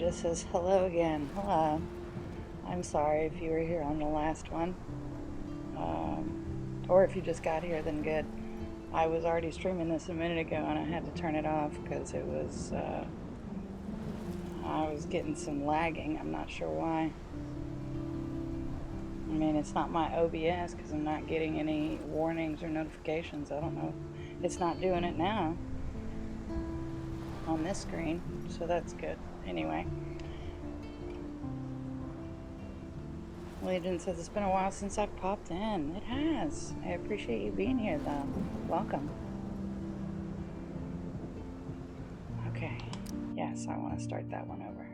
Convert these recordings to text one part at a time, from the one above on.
just says hello again. Hello. I'm sorry if you were here on the last one. Or if you just got here, then good. I was already streaming this a minute ago and I had to turn it off because it was, I was getting some lagging. I'm not sure why. I mean, it's not my OBS because I'm not getting any warnings or notifications. I don't know. It's not doing it now on this screen, so that's good. Anyway. Legion says it's been a while since I've popped in. It has. I appreciate you being here, though. Welcome. Okay. Yes, I want to start that one over.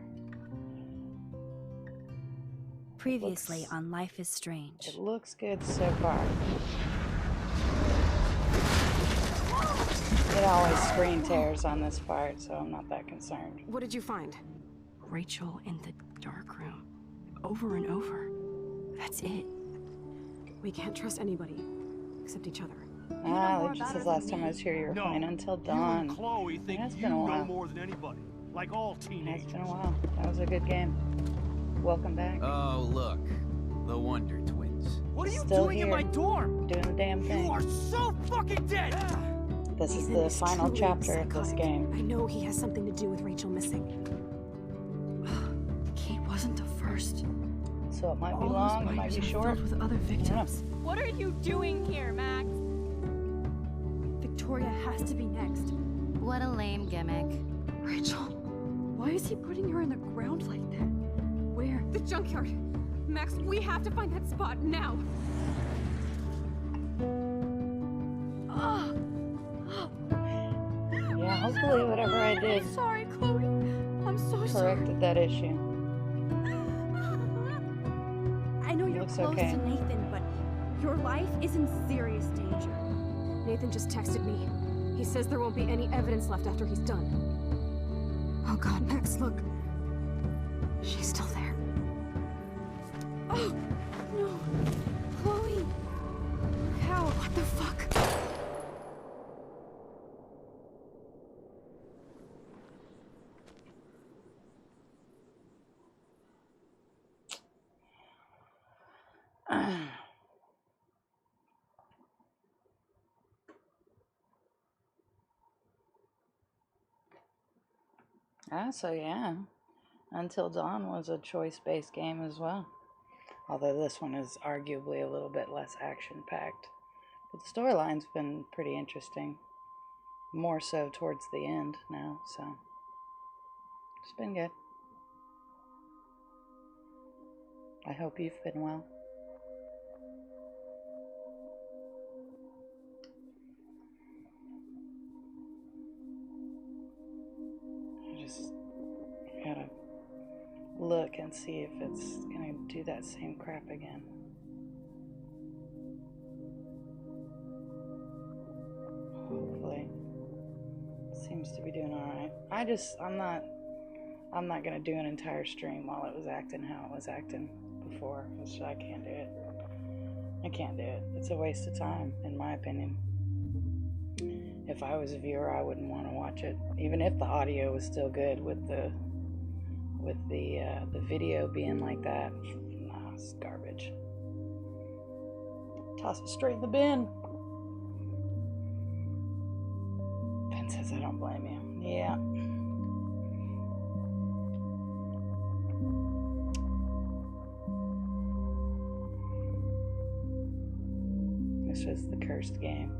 Previously on Life is Strange. It looks good so far. It always screen tears on this part, so I'm not that concerned. What did you find? Rachel in the dark room. Over and over. That's it. We can't trust anybody except each other. Legion says last time I was here you were playing Until Dawn. You and Chloe think It's you been a know while. more than anybody, like all teenagers. It's been a while. That was a good game. Welcome back. Oh, look. The Wonder Twins. What are you Still doing here. in my dorm? Doing the damn thing. You are so fucking dead! This is Ethan the is final truly chapter of this psychotic. game. I know he has something to do with Rachel missing. Kate wasn't the first. So it might be All long, those it might bodies be are short. filled with other victims. What are you doing here, Max? Victoria has to be next. What a lame gimmick. Rachel, why is he putting her in the ground like that? Where? The junkyard. Max, we have to find that spot now. Yeah, hopefully whatever I did I'm sorry, Chloe. I'm so sorry. corrected that issue. I know you're Looks close okay. to Nathan, but your life is in serious danger. Nathan just texted me. He says there won't be any evidence left after he's done. Oh God, Max, look. She's still there. Oh, no. Chloe. How? What the fuck? So yeah. Until Dawn was a choice-based game as well. Although this one is arguably a little bit less action-packed. But the storyline's been pretty interesting. More so towards the end now, so it's been good. I hope you've been well. I just gotta look and see if it's gonna do that same crap again. Hopefully. Seems to be doing alright. I'm not gonna do an entire stream while it was acting how it was acting before. I can't do it. I can't do it. It's a waste of time, in my opinion. If I was a viewer, I wouldn't want to watch it, even if the audio was still good with the video being like that. Nah, it's garbage. Toss it straight in the bin. Ben says I don't blame you. Yeah. It's just the cursed game.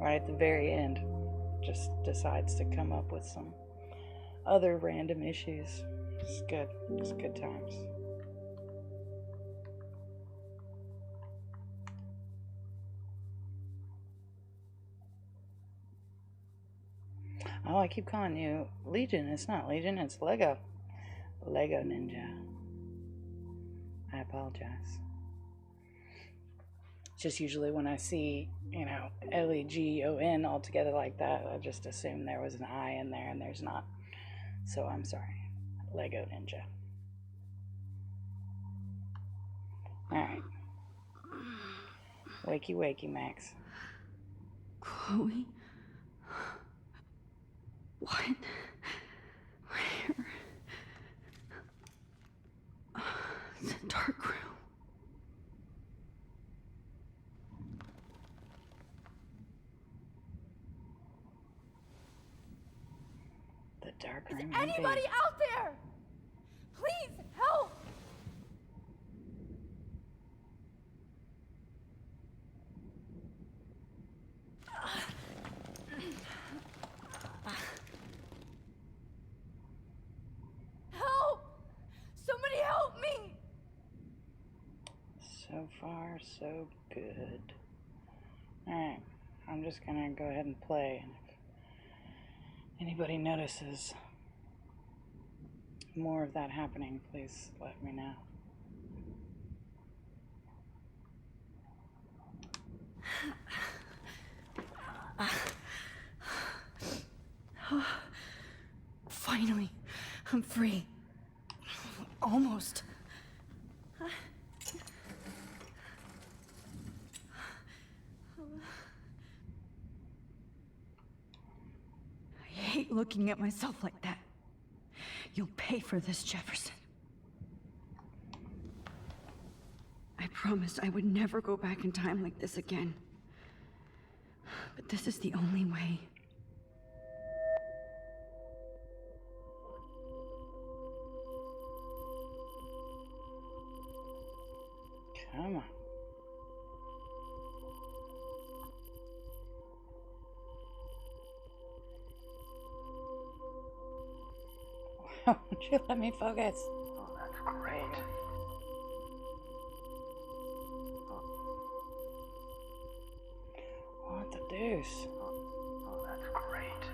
Right at the very end, just decides to come up with some other random issues. It's good. It's good times. Oh, I keep calling you Legion. It's not Legion, it's Lego. Lego Ninja. I apologize. It's just usually when I see, Legon all together like that, I just assume there was an I in there and there's not. So I'm sorry. Lego Ninja. Alright. Wakey, wakey, Max. Chloe? What? Where? Maybe. Anybody out there? Please help! Help! Somebody help me! So far, so good. Alright, I'm just gonna go ahead and play, and if anybody notices more of that happening, please let me know. Finally, I'm free. Almost. I hate looking at myself like that. You'll pay for this, Jefferson. I promised I would never go back in time like this again. But this is the only way. Come on. Won't you let me focus? Oh, that's great. What the deuce? Oh, that's great.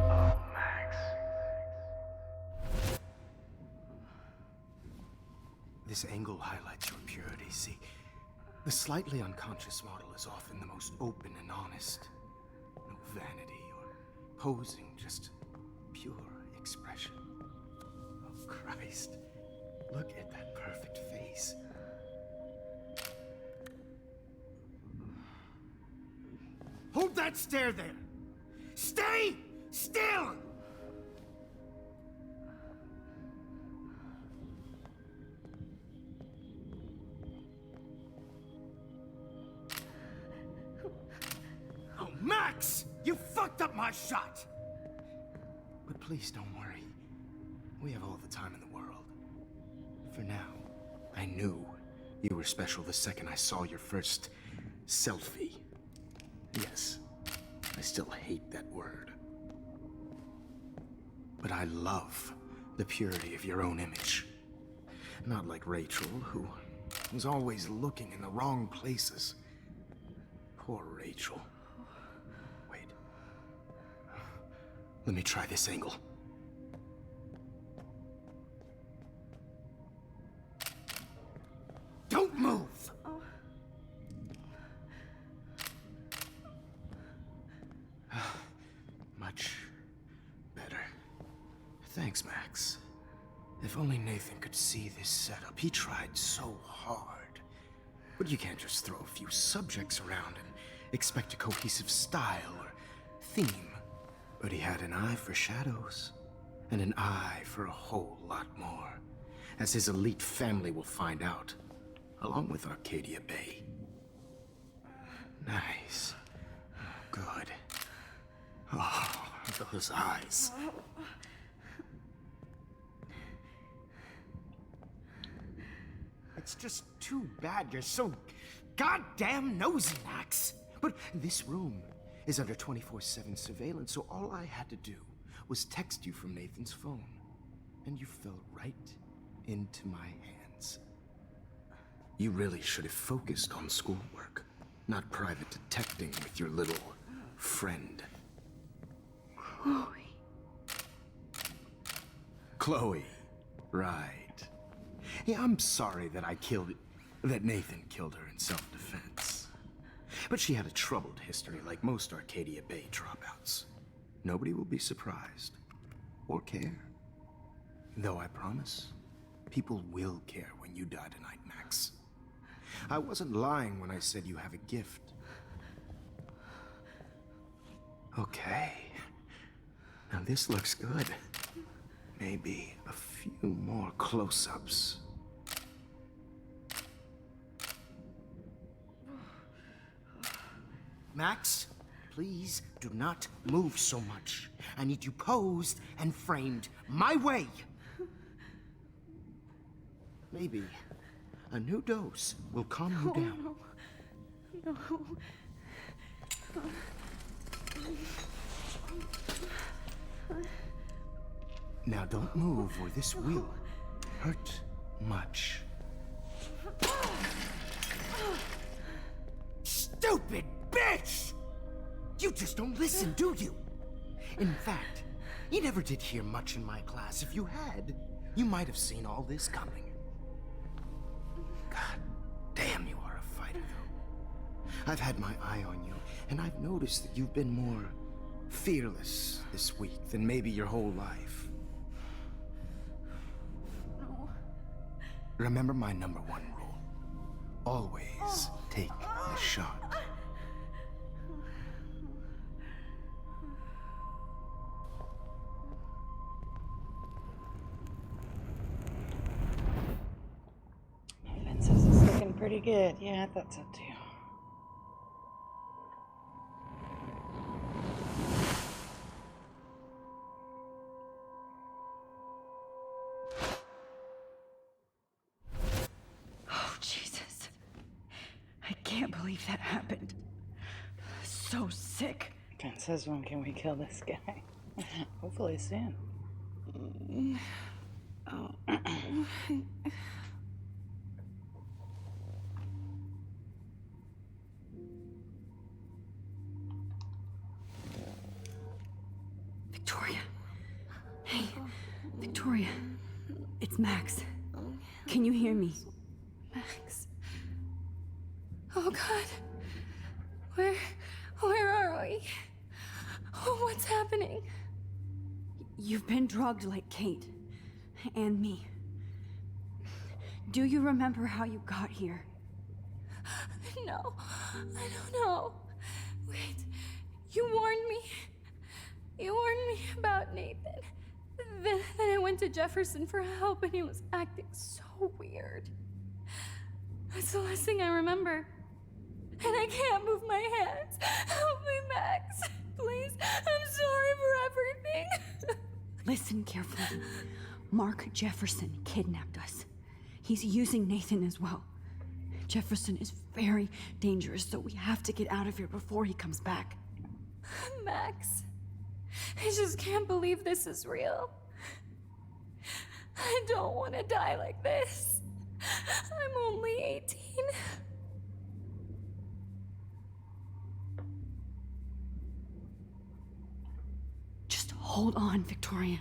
Oh, Max. This angle highlights your purity. See, the slightly unconscious model is often the most open and honest. No vanity or posing, just pure expression. Oh, Christ. Look at that perfect face. Hold that stare there! Stay still! Oh, Max! You fucked up my shot! But please don't worry. We have all the time in the world. For now, I knew you were special the second I saw your first selfie. Yes, I still hate that word. But I love the purity of your own image. Not like Rachel, who was always looking in the wrong places. Poor Rachel. Wait. Let me try this angle. Don't move! Much better. Thanks, Max. If only Nathan could see this setup. He tried so hard. But you can't just throw a few subjects around and expect a cohesive style or theme. But he had an eye for shadows, and an eye for a whole lot more, as his elite family will find out, along with Arcadia Bay. Nice. Good. Oh, those eyes. It's just too bad you're so goddamn nosy, Max. But this room is under 24/7 surveillance, so all I had to do was text you from Nathan's phone. And you fell right into my hands. You really should have focused on schoolwork, not private detecting with your little friend. Chloe. Chloe, right. Yeah, I'm sorry that Nathan killed her in self-defense. But she had a troubled history like most Arcadia Bay dropouts. Nobody will be surprised or care. Though I promise, people will care when you die tonight, Max. I wasn't lying when I said you have a gift. Okay. Now this looks good. Maybe a few more close-ups. Max, please do not move so much. I need you posed and framed my way. Maybe a new dose will calm you down. No. Now don't move or this will hurt much. Stupid bitch! You just don't listen, do you? In fact, you never did hear much in my class. If you had, you might have seen all this coming. God damn, you are a fighter, though. I've had my eye on you, and I've noticed that you've been more fearless this week than maybe your whole life. No. Remember my #1 rule. Always take the shot. Fences is looking pretty good. Yeah, I thought so too. Oh, Jesus. I can't believe that happened. So sick. Ken says, when can we kill this guy? Hopefully soon. Victoria. Hey, Victoria. It's Max. Can you hear me? Max. Oh God. Where are we? Oh, what's happening? You've been drugged like Kate. And me. Do you remember how you got here? No, I don't know. Wait, you warned me. You warned me about Nathan. Then I went to Jefferson for help and he was acting so weird. That's the last thing I remember. And I can't move my hands. Help me, Max. Please, I'm sorry for everything. Listen carefully. Mark Jefferson kidnapped us. He's using Nathan as well. Jefferson is very dangerous, so we have to get out of here before he comes back. Max, I just can't believe this is real. I don't want to die like this. I'm only 18. Just hold on, Victoria.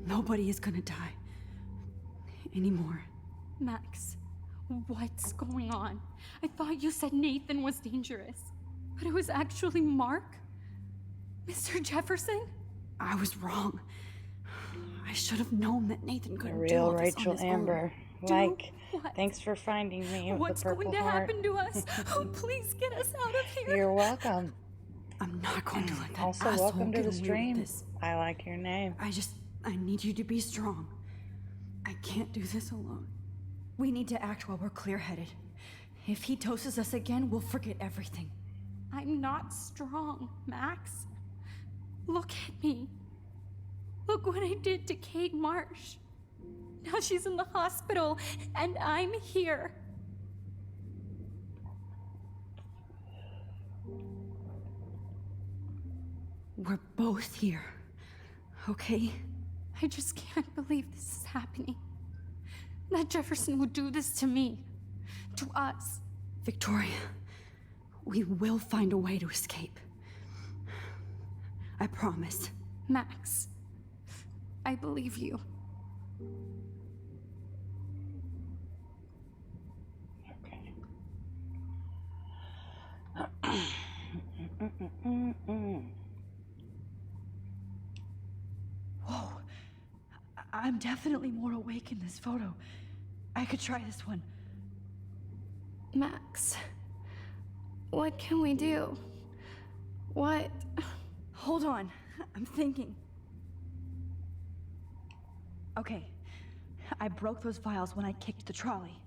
Nobody is gonna die. Anymore. Max, what's going on? I thought you said Nathan was dangerous, but it was actually Mark? Mr. Jefferson? I was wrong. I should have known that Nathan The couldn't do real all this on Rachel his own. Amber. Do Like, what? thanks for finding me with What's the purple going to heart. happen to us? Oh, please get us out of here. You're welcome. I'm not going to let that Also, asshole welcome to get the away with stream. this. I like your name. I need you to be strong. I can't do this alone. We need to act while we're clear-headed. If he doses us again, we'll forget everything. I'm not strong, Max. Look at me. Look what I did to Kate Marsh. Now she's in the hospital, and I'm here. We're both here, okay? I just can't believe this is happening. That Jefferson would do this to me. To us. Victoria, we will find a way to escape. I promise. Max, I believe you. Whoa. I'm definitely more awake in this photo. I could try this one. Max, what can we do? What? Hold on. I'm thinking. Okay. I broke those files when I kicked the trolley.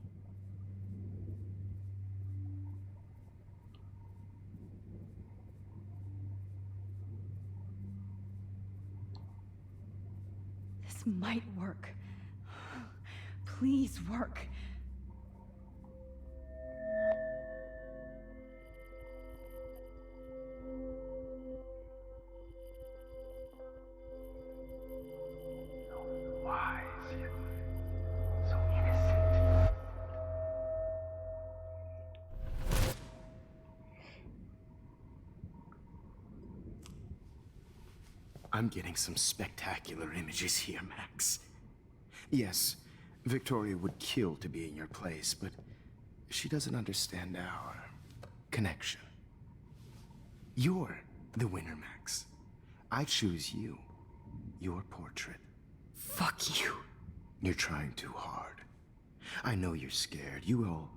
This might work. Please work. So wise, yet so innocent. I'm getting some spectacular images here, Max. Yes, Victoria would kill to be in your place, but she doesn't understand our connection. You're the winner, Max. I choose you. Your portrait. Fuck you. You're trying too hard. I know you're scared. You all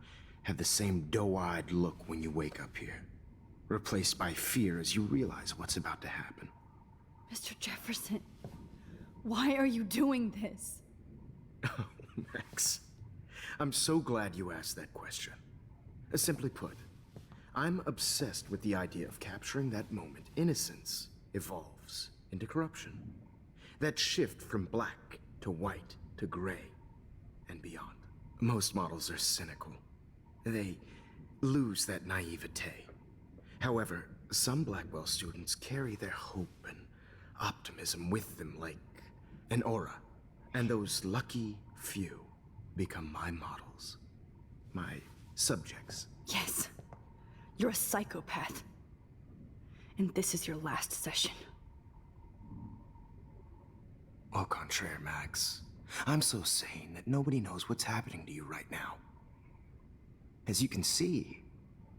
have the same doe-eyed look when you wake up here, replaced by fear as you realize what's about to happen. Mr. Jefferson, why are you doing this? Oh, Max. I'm so glad you asked that question. Simply put, I'm obsessed with the idea of capturing that moment innocence evolves into corruption. That shift from black to white to gray and beyond. Most models are cynical. They lose that naivete. However, some Blackwell students carry their hope and optimism with them like an aura. And those lucky few become my models. My subjects. Yes, you're a psychopath. And this is your last session. Au contraire, Max. I'm so sane that nobody knows what's happening to you right now. As you can see,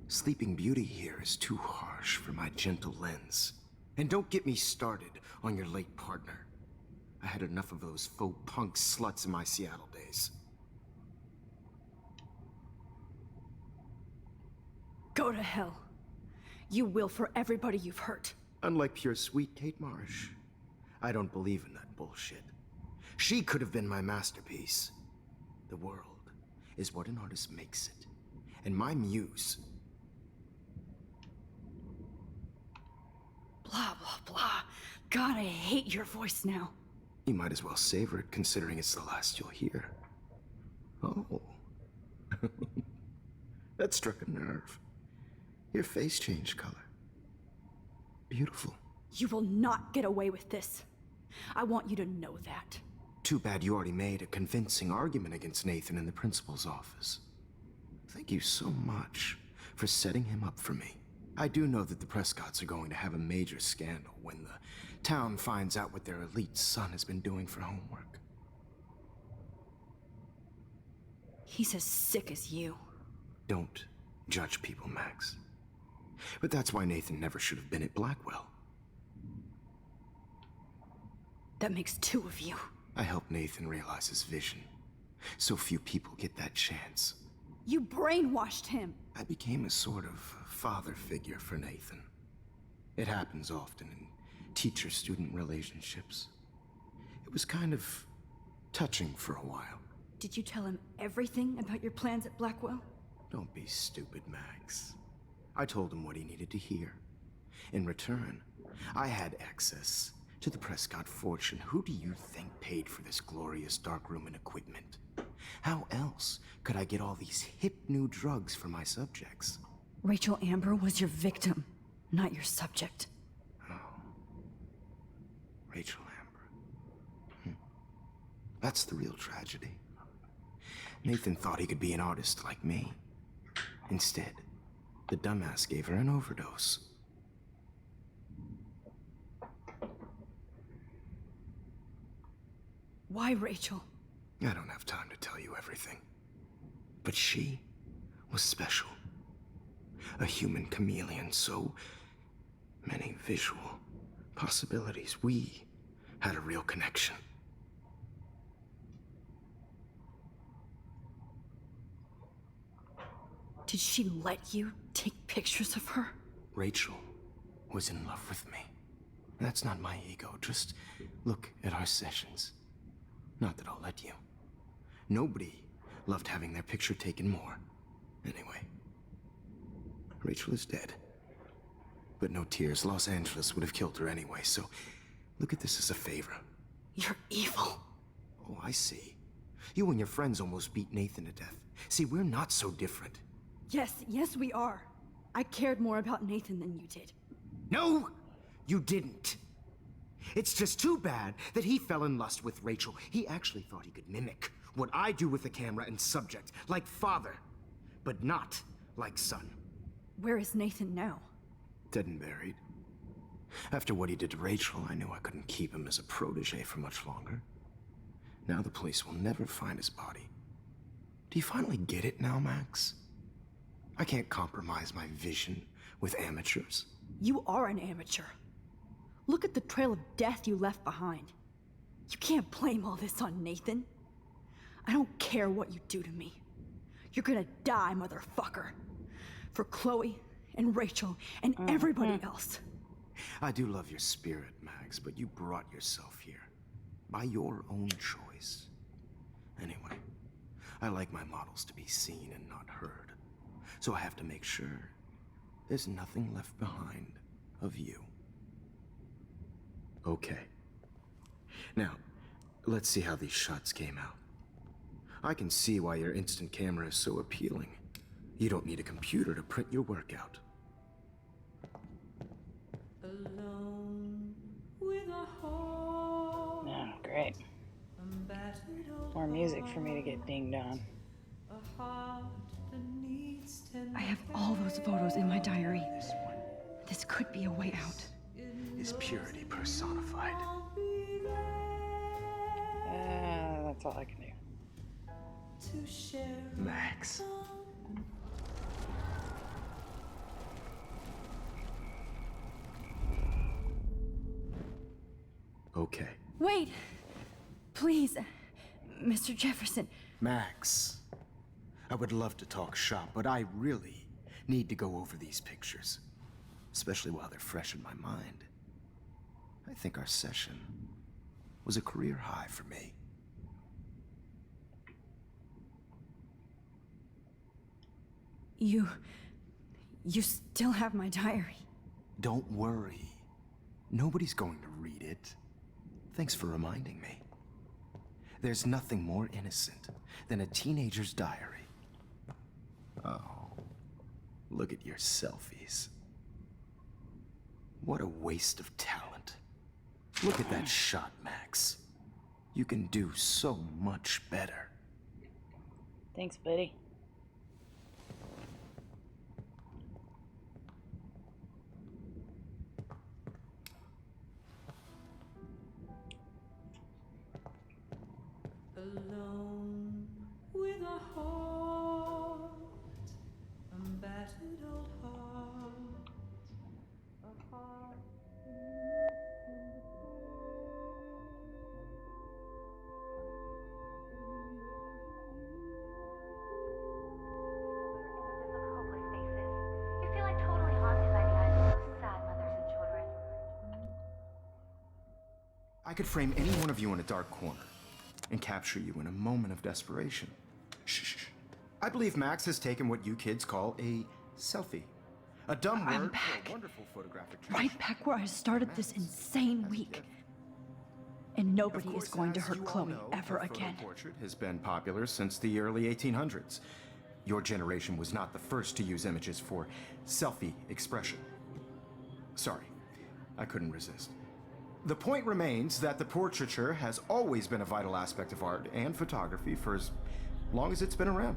Sleeping Beauty here is too harsh for my gentle lens. And don't get me started on your late partner. I had enough of those faux punk sluts in my Seattle days. Go to hell. You will for everybody you've hurt. Unlike pure sweet Kate Marsh, I don't believe in that bullshit. She could have been my masterpiece. The world is what an artist makes it. And my muse... Blah, blah, blah. God, I hate your voice now. You might as well savor it, considering it's the last you'll hear. Oh. That struck a nerve. Your face changed color. Beautiful. You will not get away with this. I want you to know that. Too bad you already made a convincing argument against Nathan in the principal's office. Thank you so much for setting him up for me. I do know that the Prescotts are going to have a major scandal when the town finds out what their elite son has been doing for homework. He's as sick as you. Don't judge people, Max. But that's why Nathan never should have been at Blackwell. That makes two of you. I helped Nathan realize his vision. So few people get that chance. You brainwashed him. I became a sort of father figure for Nathan. It happens often in teacher-student relationships. It was kind of touching for a while. Did you tell him everything about your plans at Blackwell? Don't be stupid, Max. I told him what he needed to hear. In return, I had access to the Prescott fortune. Who do you think paid for this glorious darkroom and equipment? How else could I get all these hip new drugs for my subjects? Rachel Amber was your victim, not your subject. Oh. Rachel Amber. That's the real tragedy. Nathan thought he could be an artist like me. Instead, the dumbass gave her an overdose. Why Rachel? I don't have time to tell you everything. But she was special. A human chameleon, so many visual possibilities. We had a real connection. Did she let you take pictures of her? Rachel was in love with me. That's not my ego. Just look at our sessions. Not that I'll let you. Nobody loved having their picture taken more. Anyway, Rachel is dead. But no tears. Los Angeles would have killed her anyway, so look at this as a favor. You're evil. Oh, I see. You and your friends almost beat Nathan to death. See, we're not so different. Yes, we are. I cared more about Nathan than you did. No, you didn't. It's just too bad that he fell in lust with Rachel. He actually thought he could mimic what I do with the camera and subject, like father, but not like son. Where is Nathan now? Dead and buried. After what he did to Rachel, I knew I couldn't keep him as a protege for much longer. Now the police will never find his body. Do you finally get it now, Max? I can't compromise my vision with amateurs. You are an amateur. Look at the trail of death you left behind. You can't blame all this on Nathan. I don't care what you do to me. You're gonna die, motherfucker. For Chloe and Rachel and everybody else. I do love your spirit, Max, but you brought yourself here. By your own choice. Anyway, I like my models to be seen and not heard. So I have to make sure there's nothing left behind of you. Okay. Now, let's see how these shots came out. I can see why your instant camera is so appealing. You don't need a computer to print your work out. Oh, great. More music for me to get dinged on. I have all those photos in my diary. This could be a way out. Is purity personified. That's all I can do. Max. Okay. Wait! Please, Mr. Jefferson. Max. I would love to talk shop, but I really need to go over these pictures. Especially while they're fresh in my mind. I think our session was a career high for me. You still have my diary. Don't worry. Nobody's going to read it. Thanks for reminding me. There's nothing more innocent than a teenager's diary. Oh, look at your selfies. What a waste of talent. Look at that shot, Max. You can do so much better. Thanks, buddy. Alone with a heart, a battered old heart, a heart. You feel like totally haunted by the eyes of those sad mothers and children. I could frame any one of you in a dark corner and capture you in a moment of desperation. Shh. I believe Max has taken what you kids call a selfie. A dumb word for a wonderful photographic tradition. Right back where I started this insane week. And nobody is going to hurt Chloe ever again. Portrait has been popular since the early 1800s. Your generation was not the first to use images for selfie expression. Sorry, I couldn't resist. The point remains that the portraiture has always been a vital aspect of art and photography for as long as it's been around.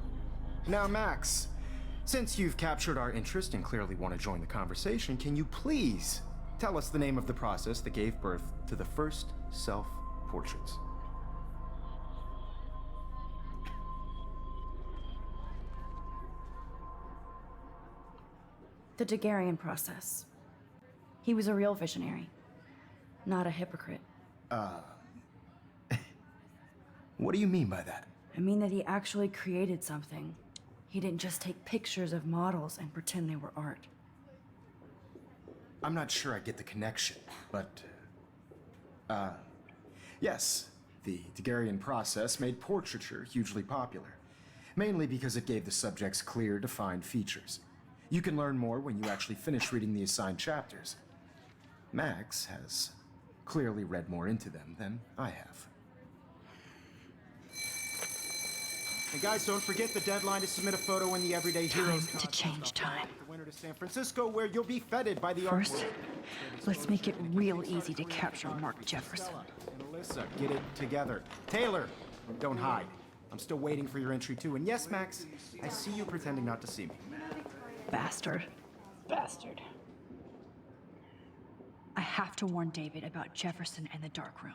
Now, Max, since you've captured our interest and clearly want to join the conversation, can you please tell us the name of the process that gave birth to the first self-portraits? The Daguerrean process. He was a real visionary, not a hypocrite. What do you mean by that? I mean that he actually created something. He didn't just take pictures of models and pretend they were art. I'm not sure I get the connection, but... yes, the Daguerrean process made portraiture hugely popular, mainly because it gave the subjects clear, defined features. You can learn more when you actually finish reading the assigned chapters. Max has clearly read more into them than I have. And guys, don't forget the deadline to submit a photo in the Everyday Heroes Time to contest. change time. The winner to San Francisco, where you'll be feted by the First, artwork. let's make it real easy to capture Mark Jefferson. And Alyssa, get it together. Taylor, don't hide. I'm still waiting for your entry too. And yes, Max, I see you pretending not to see me. Bastard. Bastard. I have to warn David about Jefferson and the dark room.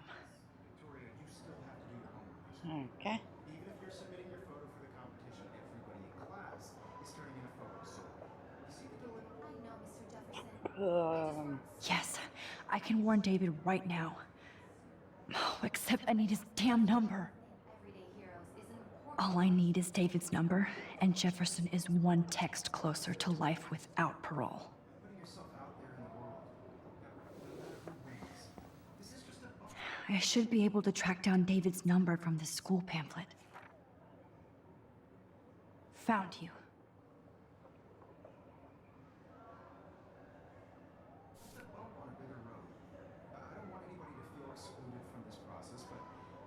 Okay. Even if you're submitting your photo for the competition, everybody in class is turning in a photo. So, you see the dilemma? Yes, I can warn David right now. Oh, except I need his damn number. All I need is David's number, and Jefferson is one text closer to life without parole. Putting yourself out there in the world. No matter who wins. This is just a... I should be able to track down David's number from the school pamphlet. Found you. on a bigger road. I don't want anybody to feel excluded from this process, but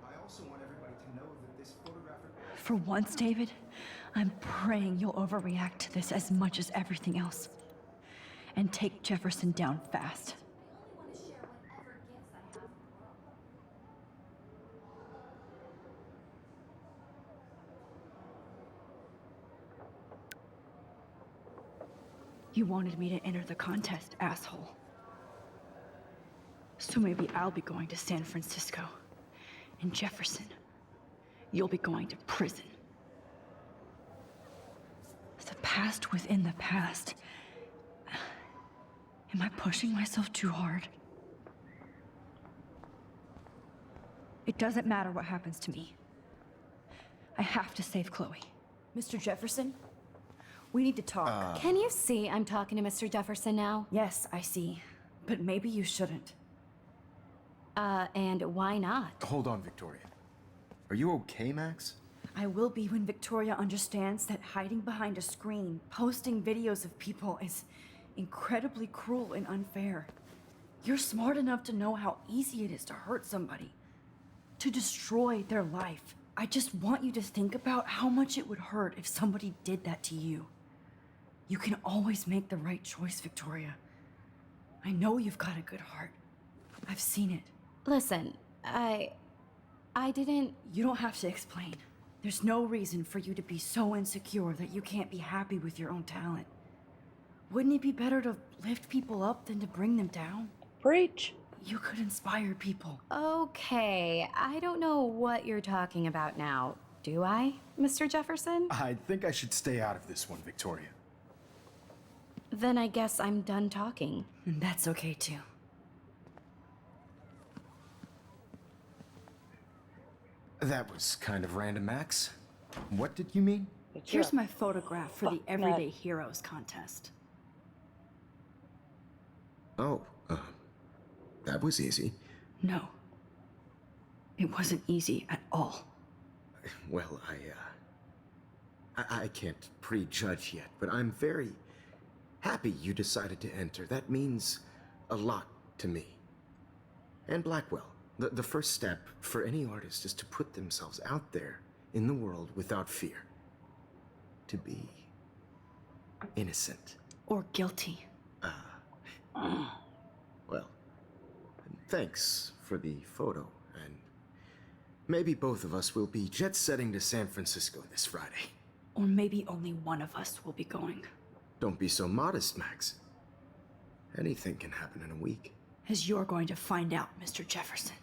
I also want everybody to know that this photographic... For once, David, I'm praying you'll overreact to this as much as everything else. And take Jefferson down fast. I only want to share whatever gifts I have in the world. You wanted me to enter the contest, asshole. So maybe I'll be going to San Francisco. And Jefferson, you'll be going to prison. The past within the past. Am I pushing myself too hard? It doesn't matter what happens to me. I have to save Chloe. Mr. Jefferson? We need to talk. Can you see I'm talking to Mr. Jefferson now? Yes, I see. But maybe you shouldn't. And why not? Hold on, Victoria. Are you okay, Max? I will be when Victoria understands that hiding behind a screen, posting videos of people is incredibly cruel and unfair. You're smart enough to know how easy it is to hurt somebody, to destroy their life. I just want you to think about how much it would hurt if somebody did that to you. You can always make the right choice, Victoria. I know you've got a good heart. I've seen it. Listen, I didn't... You don't have to explain. There's no reason for you to be so insecure that you can't be happy with your own talent. Wouldn't it be better to lift people up than to bring them down? Preach. You could inspire people. Okay, I don't know what you're talking about now. Do I, Mr. Jefferson? I think I should stay out of this one, Victoria. Then I guess I'm done talking. And that's okay too. That was kind of random, Max. What did you mean? But Here's you're my photograph for the fuck Everyday nut. Heroes contest. Oh, that was easy. No. It wasn't easy at all. Well, I can't prejudge yet, but I'm very happy you decided to enter. That means a lot to me. And Blackwell. The first step for any artist is to put themselves out there in the world without fear. To be innocent. Or guilty. Well, thanks for the photo, and maybe both of us will be jet-setting to San Francisco this Friday. Or maybe only one of us will be going. Don't be so modest, Max. Anything can happen in a week. As you're going to find out, Mr. Jefferson.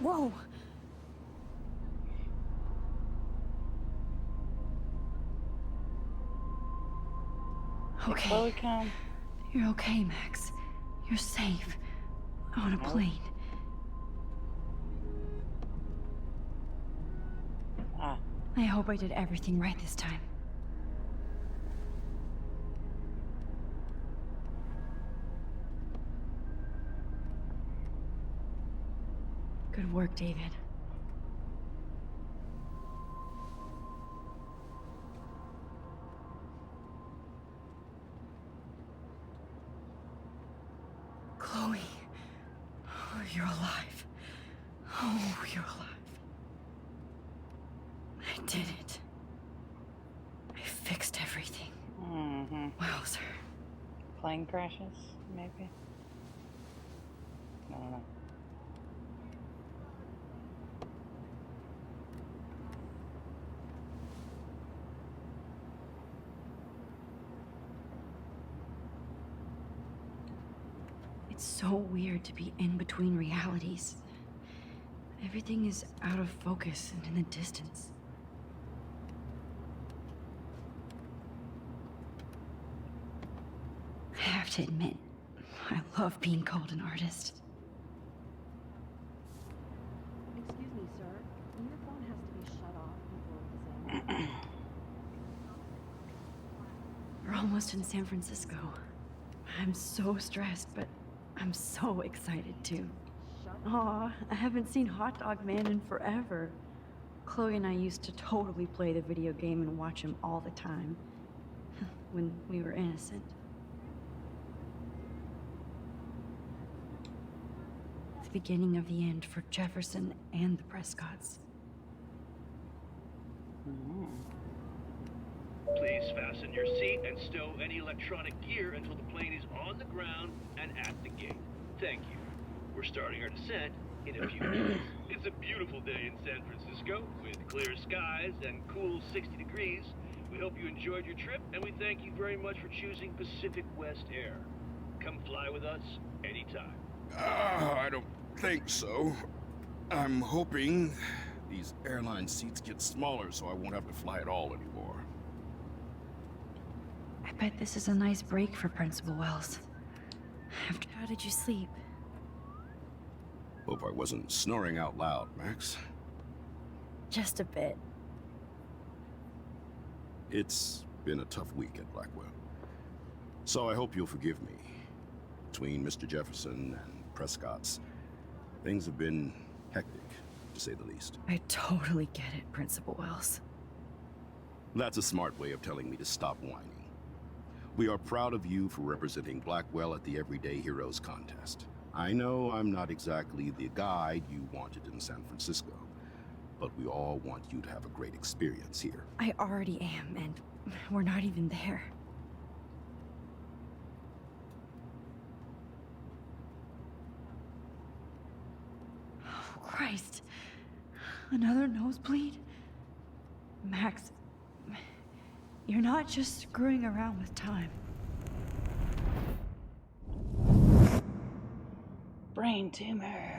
Whoa! Okay. Chloe, come. You're okay, Max. You're safe. On a plane. Ah. I hope I did everything right this time. Good work, David. Chloe. Oh, you're alive. Oh, you're alive. I did it. I fixed everything. Mm-hmm. Wowzer. Plane crashes, maybe? I don't know. It's so weird to be in between realities. Everything is out of focus and in the distance. I have to admit, I love being called an artist. Excuse me, sir. Your phone has to be shut off before exam. We're almost in San Francisco. I'm so stressed, but I'm so excited too. Aw, I haven't seen Hot Dog Man in forever. Chloe and I used to totally play the video game and watch him all the time. When we were innocent. The beginning of the end for Jefferson and the Prescotts. Please fasten your seat and stow any electronic gear until the plane is on the ground and at the gate. Thank you. We're starting our descent in a few minutes. It's a beautiful day in San Francisco with clear skies and cool 60 degrees. We hope you enjoyed your trip, and we thank you very much for choosing Pacific West Air. Come fly with us anytime. I don't think so. I'm hoping these airline seats get smaller so I won't have to fly at all anymore. I bet this is a nice break for Principal Wells. How did you sleep? Hope I wasn't snoring out loud, Max. Just a bit. It's been a tough week at Blackwell. So I hope you'll forgive me. Between Mr. Jefferson and Prescott's, things have been hectic, to say the least. I totally get it, Principal Wells. That's a smart way of telling me to stop whining. We are proud of you for representing Blackwell at the Everyday Heroes contest. I know I'm not exactly the guide you wanted in San Francisco, but we all want you to have a great experience here. I already am, and we're not even there. Oh, Christ. Another nosebleed? Max, you're not just screwing around with time. Brain tumor.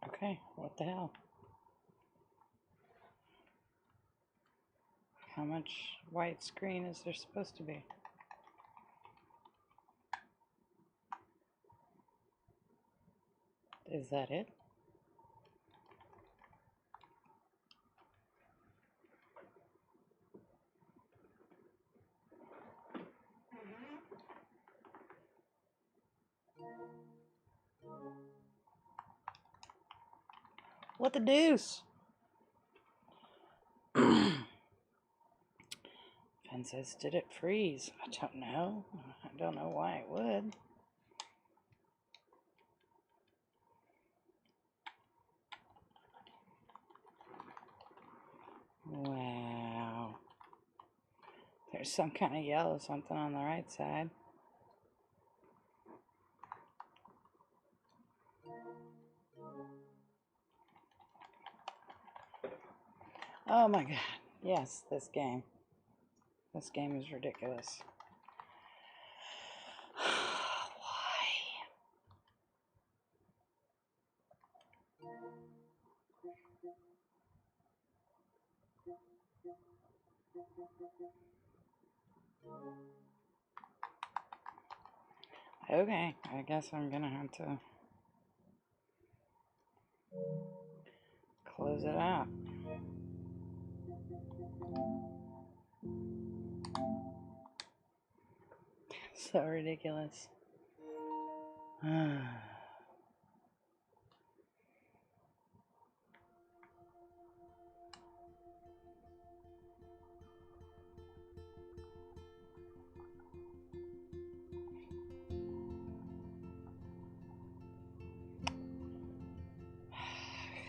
Okay, what the hell? How much white screen is there supposed to be? Is that it? What the deuce? Fen says, did it freeze? I don't know. I don't know why it would. There's some kind of yellow something on the right side. Oh my god. Yes, this game. This game is ridiculous. Why? Okay, I guess I'm gonna have to close it out. So ridiculous.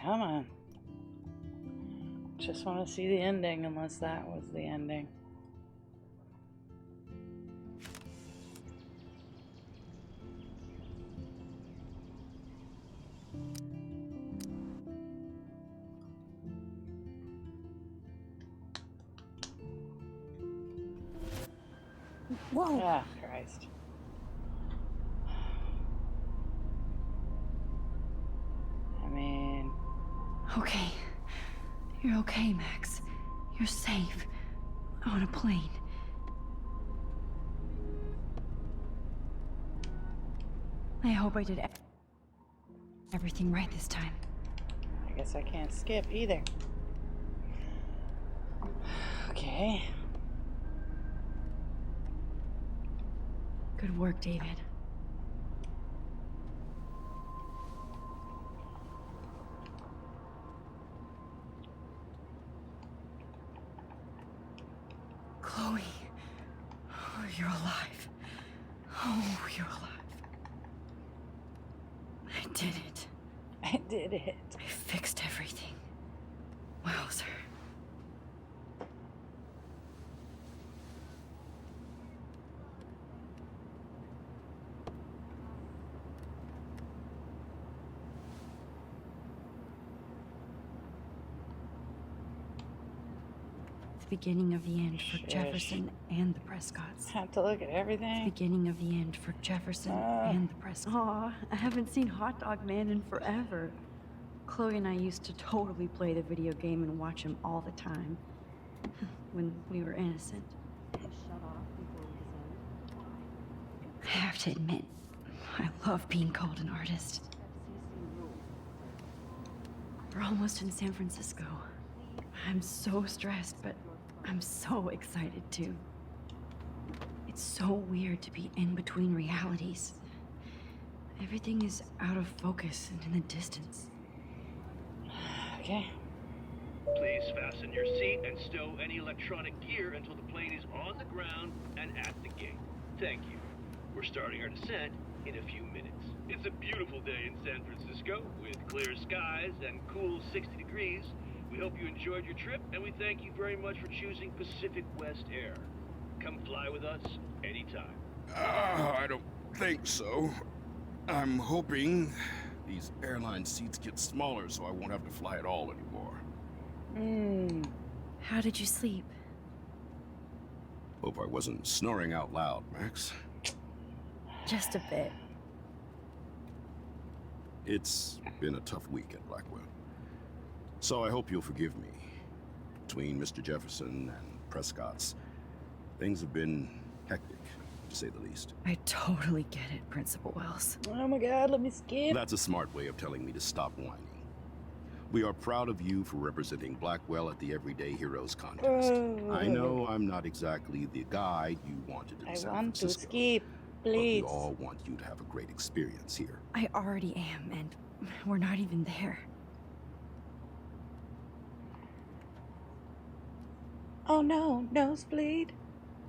Come on. Just want to see the ending, unless that was the ending. Whoa! Ah, Christ. I mean... Okay. You're okay, Max. You're safe. On a plane. I hope I did everything right this time. I guess I can't skip either. Okay. Good work, David. Chloe. Oh, you're alive. Oh, you're alive. I did it. I did it. I fixed everything. Wowzer. The beginning of the end for Jefferson and the Prescotts. Have to look at everything. Beginning of the end for Jefferson and the Prescotts. Aw, I haven't seen Hot Dog Man in forever. Chloe and I used to totally play the video game and watch him all the time. When we were innocent. Shut off before we descend. I have to admit, I love being called an artist. FCC rules. We're almost in San Francisco. I'm so stressed, but I'm so excited too. It's so weird to be in between realities. Everything is out of focus and in the distance. Okay. Please fasten your seat and stow any electronic gear until the plane is on the ground and at the gate. Thank you. We're starting our descent in a few minutes. It's a beautiful day in San Francisco with clear skies and cool 60 degrees. We hope you enjoyed your trip, and we thank you very much for choosing Pacific West Air. Come fly with us anytime. I don't think so. I'm hoping these airline seats get smaller so I won't have to fly at all anymore. How did you sleep? Hope I wasn't snoring out loud, Max. Just a bit. It's been a tough week at Blackwell. So I hope you'll forgive me. Between Mr. Jefferson and Prescott's, things have been hectic, to say the least. I totally get it, Principal Wells. Oh my god, let me skip. That's a smart way of telling me to stop whining. We are proud of you for representing Blackwell at the Everyday Heroes contest. I know I'm not exactly the guide you wanted in San want to Francisco, skip, but please. we all want you to have a great experience here. I already am, and we're not even there. Oh no, nosebleed.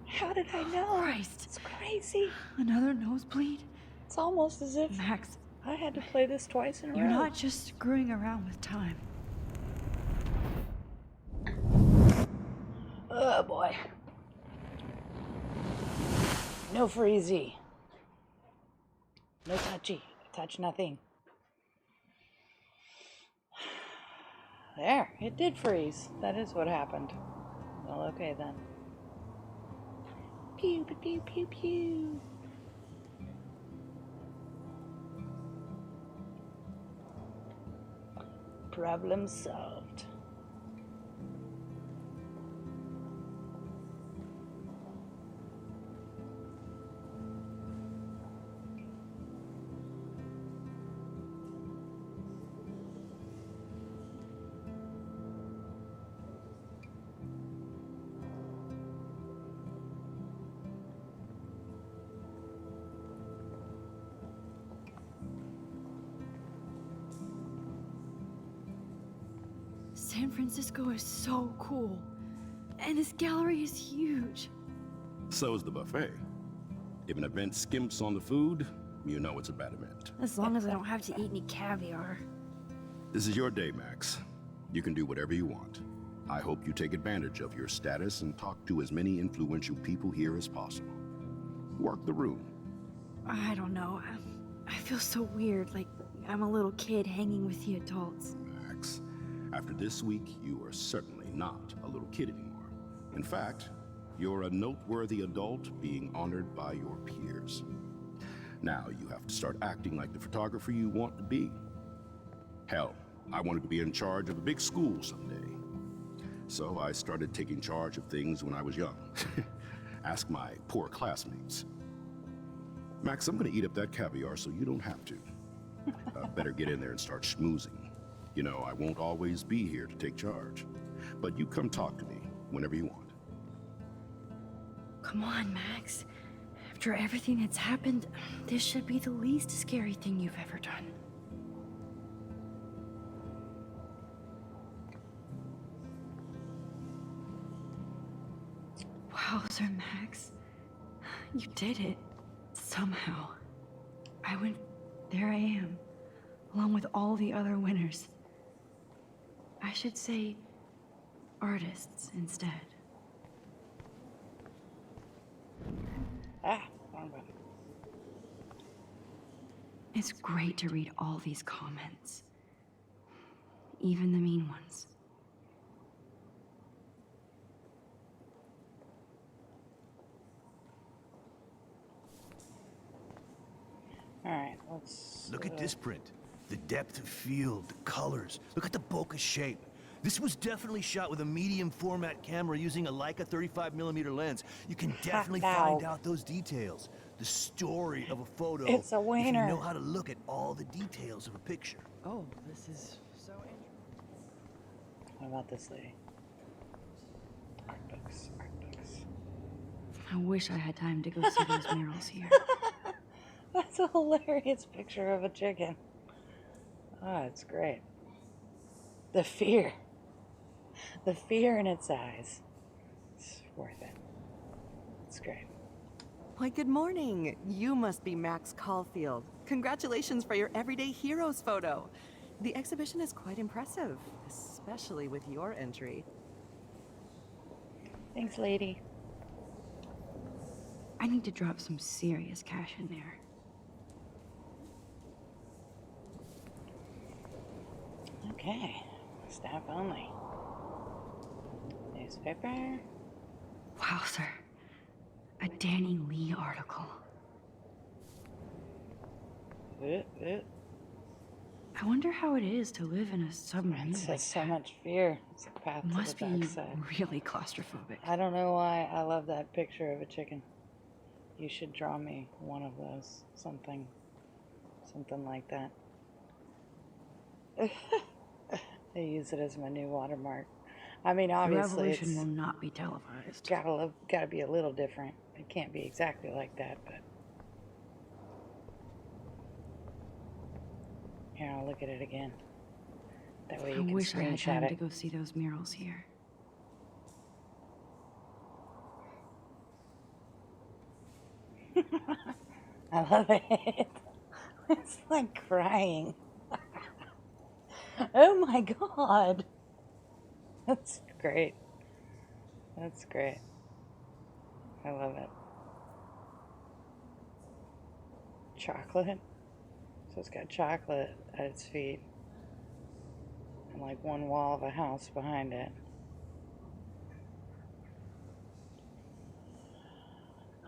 How did I know? Christ. It's crazy. Another nosebleed? It's almost as if Max, I had to play this twice in a row. you're not just screwing around with time. Oh boy. No freezy. No touchy. Touch nothing. There, it did freeze. That is what happened. Well, okay then. Pew, pew, pew, pew, pew. Problem solved. San Francisco is so cool. And this gallery is huge. So is the buffet. If an event skimps on the food, you know it's a bad event. As long as I don't have to eat any caviar. This is your day, Max. You can do whatever you want. I hope you take advantage of your status and talk to as many influential people here as possible. Work the room. I don't know. I feel so weird, like I'm a little kid hanging with the adults. Max, after this week, you are certainly not a little kid anymore. In fact, you're a noteworthy adult being honored by your peers. Now you have to start acting like the photographer you want to be. Hell, I wanted to be in charge of a big school someday. So I started taking charge of things when I was young. Ask my poor classmates. Max, I'm gonna eat up that caviar so you don't have to. Better get in there and start schmoozing. You know, I won't always be here to take charge. But you come talk to me whenever you want. Come on, Max. After everything that's happened, this should be the least scary thing you've ever done. Wow, Sir Max. You did it. Somehow. There I am, along with all the other winners. I should say artists instead. Wrong button. It's great to read all these comments. Even the mean ones. Alright, let's... Look at this print. The depth of field, the colors. Look at the bokeh shape. This was definitely shot with a medium format camera using a Leica 35mm lens. You can definitely find out those details. The story of a photo. It's a winner. If you know how to look at all the details of a picture. Oh, this is so interesting. What about this lady? Art books, art books. I wish I had time to go see those murals here. That's a hilarious picture of a chicken. Oh, it's great. The fear. The fear in its eyes. It's worth it. It's great. Why, good morning. You must be Max Caulfield. Congratulations for your Everyday Heroes photo. The exhibition is quite impressive, especially with your entry. Thanks, lady. I need to drop some serious cash in there. Okay. Staff only. Newspaper. Wow, sir. A Danny Lee article. I wonder how it is to live in a submarine. It says so much fear. It's a path to Must the be dark side. really claustrophobic. I don't know why I love that picture of a chicken. You should draw me one of those. Something like that. I use it as my new watermark. I mean, obviously, the revolution will not be televised. Gotta be a little different. It can't be exactly like that, but here, I'll look at it again. That way you can wish I had screenshot time it. to go see those murals here. I love it. It's like crying. Oh my god. That's great. That's great. I love it. chocolate. So it's got chocolate at its feet. And like one wall of a house behind it.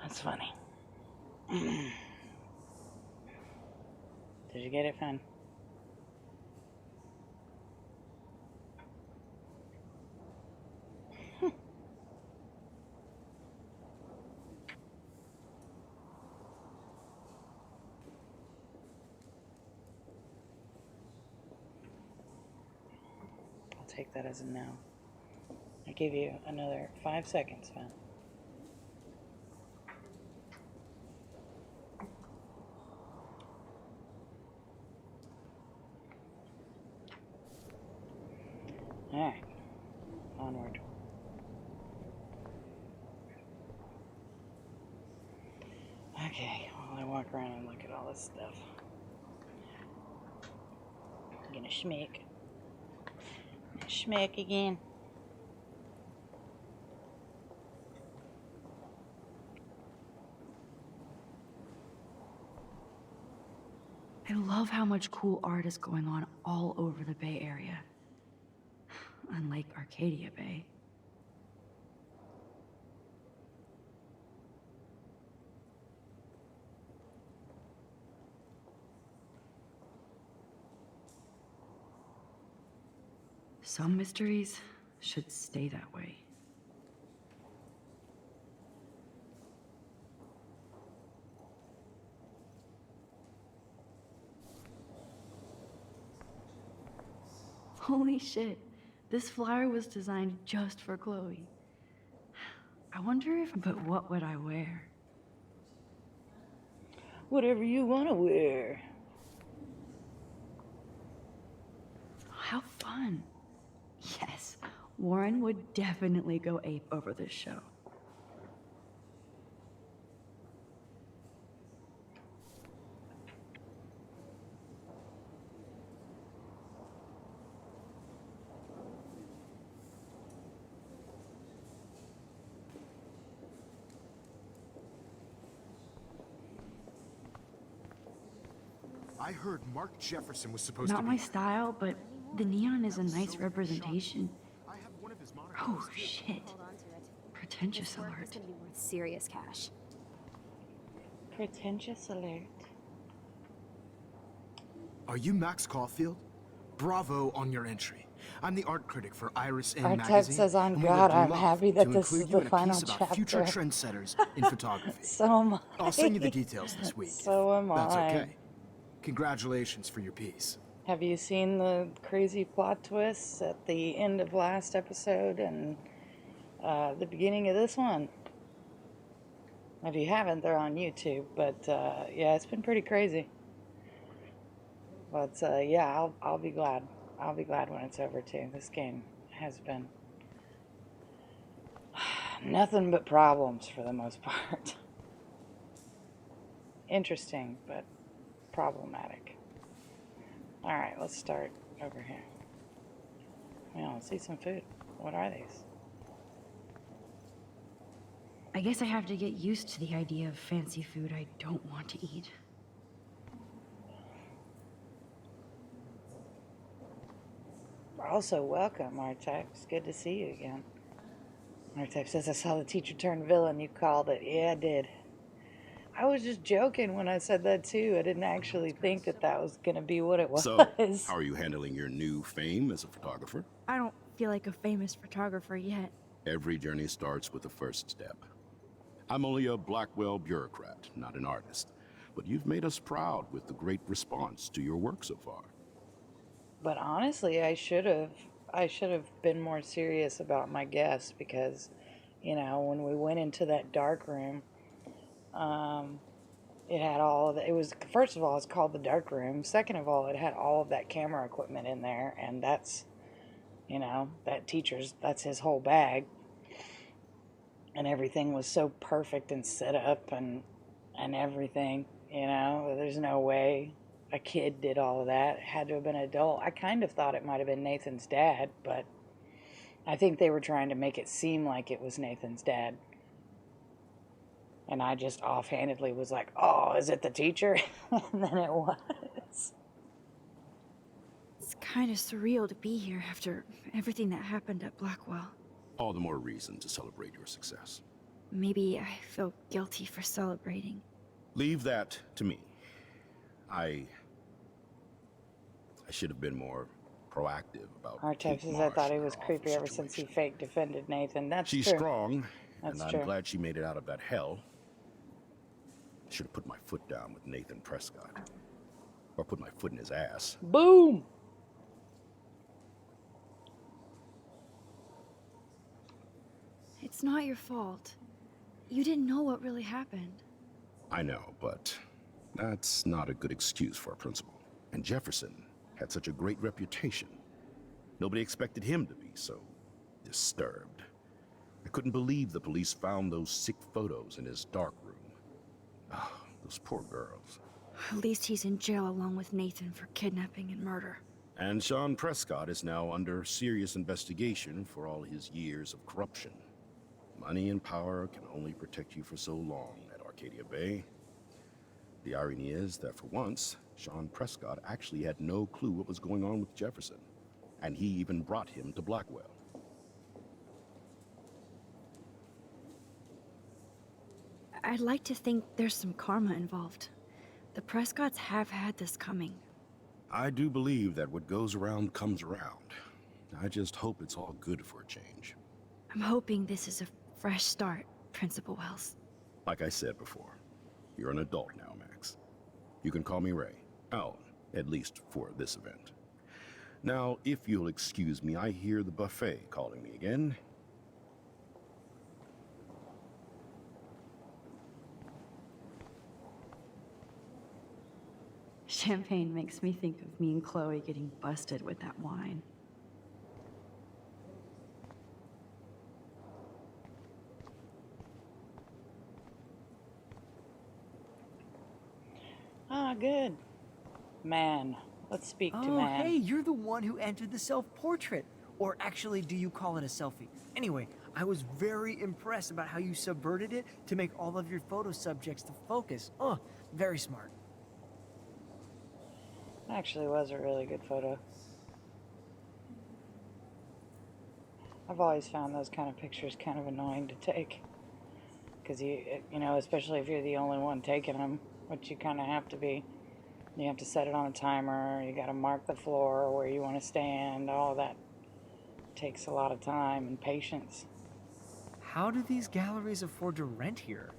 That's funny. Did you get it, Finn? I'll take that as a no. I give you another 5 seconds, Finn. Alright, onward. Okay, while I walk around and look at all this stuff, I'm gonna schmeck. Schmeck again. I love how much cool art is going on all over the Bay Area. Unlike Arcadia Bay. Some mysteries should stay that way. Holy shit. This flyer was designed just for Chloe. I wonder if, but what would I wear? Whatever you want to wear. How fun. Yes, Warren would definitely go ape over this show. I heard Mark Jefferson was supposed Not to be... my style, but the neon is a nice representation. Oh, shit. Pretentious alert. It's gonna be worth serious cash. Pretentious alert. Are you Max Caulfield? Bravo on your entry. I'm the art critic for Iris N Our magazine. text says, on and we God, would I'm love happy that to this is include you the in a final piece about future chapter. trendsetters in photography. So am I. I'll send you the details this week. So am That's I. okay. Congratulations for your piece. Have you seen the crazy plot twists at the end of last episode and the beginning of this one? If you haven't, they're on YouTube. But yeah, it's been pretty crazy. But yeah, I'll be glad. I'll be glad when it's over too. This game has been nothing but problems for the most part. Interesting, but problematic. Alright, let's start over here. Well, let's eat some food. What are these? I guess I have to get used to the idea of fancy food I don't want to eat. Also, welcome, Artype. It's good to see you again. Artype says, I saw the teacher turn villain. You called it. Yeah, I did. I was just joking when I said that, too. I didn't actually think that that was going to be what it was. So, how are you handling your new fame as a photographer? I don't feel like a famous photographer yet. Every journey starts with the first step. I'm only a Blackwell bureaucrat, not an artist. But you've made us proud with the great response to your work so far. But honestly, I should have been more serious about my guests because, you know, when we went into that dark room, it had all of it. It was, first of all, it's called the dark room. Second of all, it had all of that camera equipment in there, and that's, you know, that's his whole bag. And everything was so perfect and set up and everything, you know. There's no way a kid did all of that. It had to have been an adult. I kind of thought it might have been Nathan's dad, but I think they were trying to make it seem like it was Nathan's dad. And I just offhandedly was like, oh, is it the teacher? And then it was. It's kind of surreal to be here after everything that happened at Blackwell. All the more reason to celebrate your success. Maybe I feel guilty for celebrating. Leave that to me. I should have been more proactive about Artex Kate says I Marsh thought he and was her creepy awful ever since he situation. fake defended Nathan. That's She's true. strong, That's and true. I'm glad she made it out of that hell. I should have put my foot down with Nathan Prescott. Or put my foot in his ass. Boom! It's not your fault. You didn't know what really happened. I know, but that's not a good excuse for a principal. And Jefferson had such a great reputation. Nobody expected him to be so disturbed. I couldn't believe the police found those sick photos in his dark room. Ah, those poor girls. At least he's in jail along with Nathan for kidnapping and murder. And Sean Prescott is now under serious investigation for all his years of corruption. Money and power can only protect you for so long at Arcadia Bay. The irony is that for once, Sean Prescott actually had no clue what was going on with Jefferson, and he even brought him to Blackwell. I'd like to think there's some karma involved. The Prescotts have had this coming. I do believe that what goes around comes around. I just hope it's all good for a change. I'm hoping this is a fresh start, Principal Wells. Like I said before, you're an adult now, Max. You can call me Ray. Oh, at least for this event. Now, if you'll excuse me, I hear the buffet calling me again. Champagne makes me think of me and Chloe getting busted with that wine. Ah, good. Man. Let's speak to Oh, man. hey, you're the one who entered the self-portrait. Or actually, do you call it a selfie? Anyway, I was very impressed about how you subverted it to make all of your photo subjects the focus. Oh, very smart. Actually was a really good photo. I've always found those kind of pictures kind of annoying to take. Because you know, especially if you're the only one taking them, which you kind of have to be. You have to set it on a timer, you gotta mark the floor where you want to stand, all that takes a lot of time and patience. How do these galleries afford to rent here?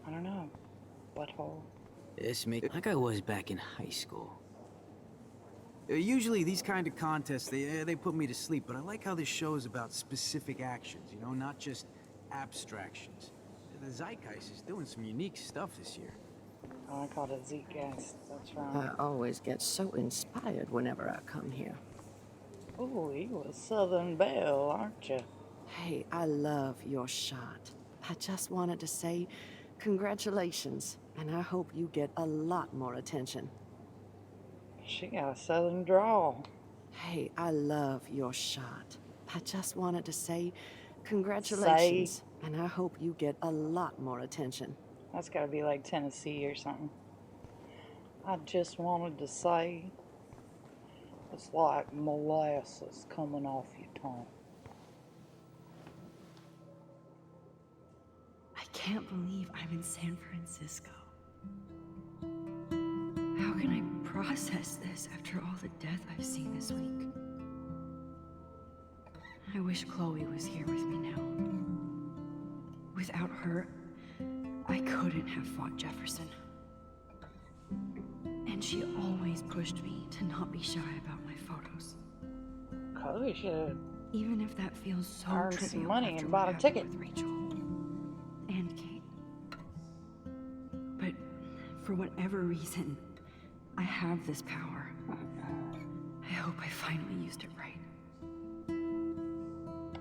I don't know. Butthole. This make like I was back in high school. Usually these kind of contests, they put me to sleep, but I like how this show is about specific actions, you know, not just abstractions. The Zeitgeist is doing some unique stuff this year. Oh, I called it Zeitgeist. That's I wrong. always get so inspired whenever I come here. Ooh, you a Southern Belle, aren't you? Hey, I love your shot. I just wanted to say congratulations, and I hope you get a lot more attention. She got a Southern drawl. Hey, I love your shot. I just wanted to say congratulations, and I hope you get a lot more attention. That's gotta be like Tennessee or something. I just wanted to say, it's like molasses coming off your tongue. I can't believe I'm in San Francisco. How can I process this after all the death I've seen this week? I wish Chloe was here with me now. Without her, I couldn't have fought Jefferson. And she always pushed me to not be shy about my photos. Chloe should Even if that feels so earn trivial some money after and what bought a happened ticket. with Rachel and Kate. But for whatever reason, I have this power. I hope I finally used it right.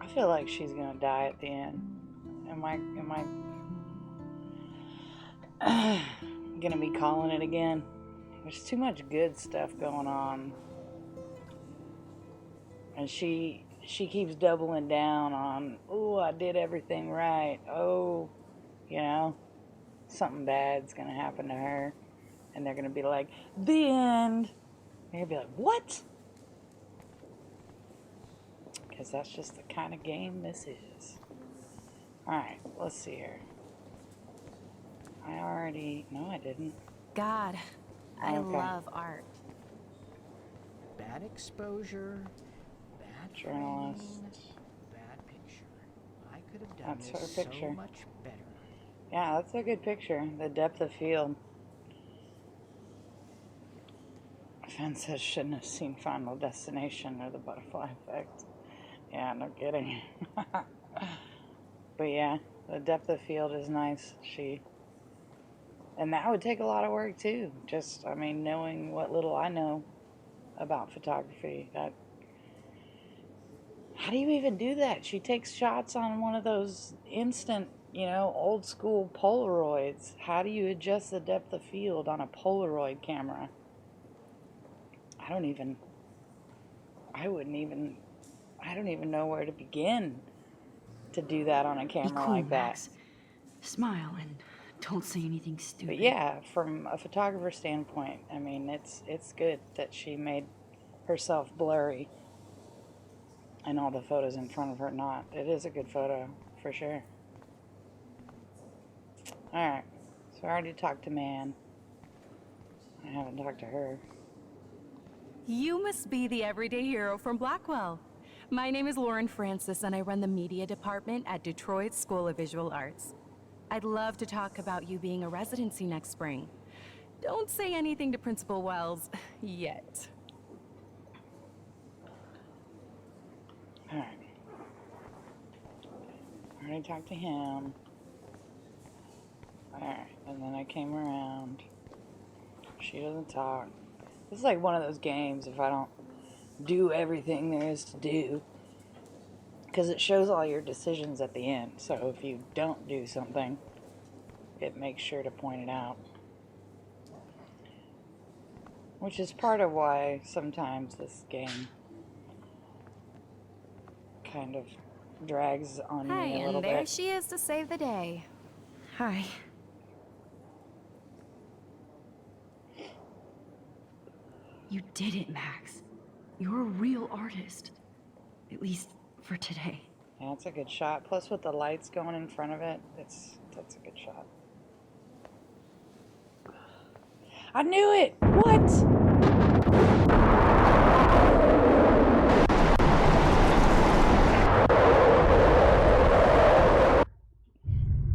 I feel like she's gonna die at the end. Am I gonna be calling it again? There's too much good stuff going on. And she she keeps doubling down on, oh, I did everything right. Oh, you know, something bad's going to happen to her. And they're going to be like, the end. And you'll be like, what? Because that's just the kind of game this is. Alright, let's see here. No, I didn't. God, I Okay. love art. Bad exposure, bad Journalist. framing, bad picture. I could have done That's this her picture. so much better. Yeah, that's a good picture. The depth of field. Fenn says shouldn't have seen Final Destination or the butterfly effect. Yeah, no kidding. But yeah, the depth of field is nice. And that would take a lot of work too. Just, I mean, knowing what little I know about photography. How do you even do that? She takes shots on one of those instant, you know, old school Polaroids. How do you adjust the depth of field on a Polaroid camera? I don't even know where to begin to do that on a Be camera cool, like that. Max. Smile and don't say anything stupid. But yeah, from a photographer standpoint, I mean, it's good that she made herself blurry and all the photos in front of her not. It is a good photo, for sure. Alright, so I already talked to Man. I haven't talked to her. You must be the everyday hero from Blackwell. My name is Lauren Francis, and I run the media department at Detroit School of Visual Arts. I'd love to talk about you being a residency next spring. Don't say anything to Principal Wells yet. Alright. I already talked to him. Alright, and then I came around. She doesn't talk. This is like one of those games if I don't do everything there is to do. Because it shows all your decisions at the end. So if you don't do something, it makes sure to point it out. Which is part of why sometimes this game kind of drags on Hi, me a little and there bit. she is to save the day. Hi. You did it, Max. You're a real artist. At least for today. Yeah, it's a good shot. Plus with the lights going in front of it, that's a good shot. I knew it! What?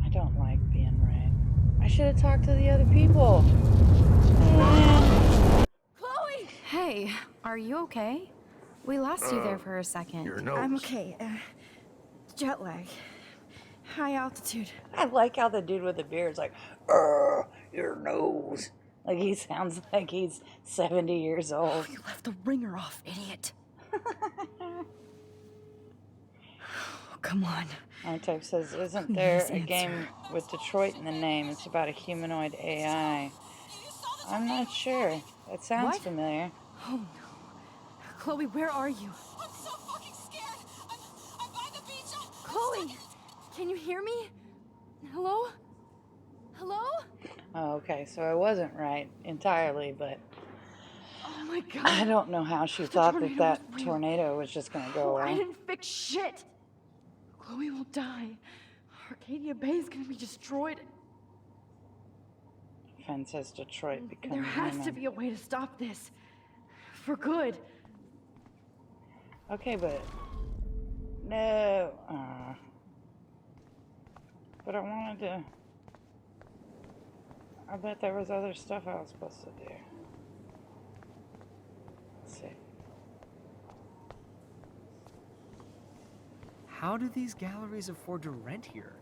I don't like being right. I should have talked to the other people. Chloe! Hey, are you okay? We lost you there for a second. Your nose. I'm okay. Jet lag. High altitude. I like how the dude with the beard is like, your nose. Like he sounds like he's 70 years old. You left the ringer off, idiot. Come on. Archetype says, isn't Please there a answer. game with Detroit in the name? It's about a humanoid AI. I'm not sure. It sounds What? familiar. Oh no. Chloe, where are you? I'm so fucking scared. I'm by the beach. Chloe! Can you hear me? Hello? Hello? Oh, okay, so I wasn't right entirely, but Oh my god. I don't know how she thought tornado that was real. tornado was just gonna go Oh, I away. didn't fix shit. Chloe will die. Arcadia Bay is gonna be destroyed. Fenn says Detroit becoming There has to human. be a way to stop this. For good. Okay, but no. But I wanted to. I bet there was other stuff I was supposed to do. Let's see. How do these galleries afford to rent here?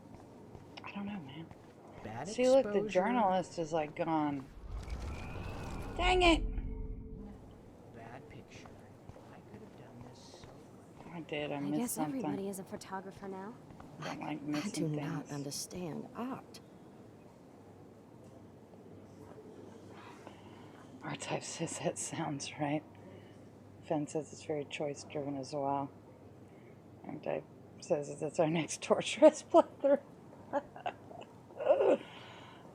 I don't know, man. Bad See, look, the exposure? journalist is like gone. Dang it! Bad picture. I could have done this so I did. I I missed guess something. everybody is a photographer now. I don't like I missing do not things. understand art. R-Type says that sounds right. Fenn says it's very choice driven as well. Archetype says it's our next torturous playthrough.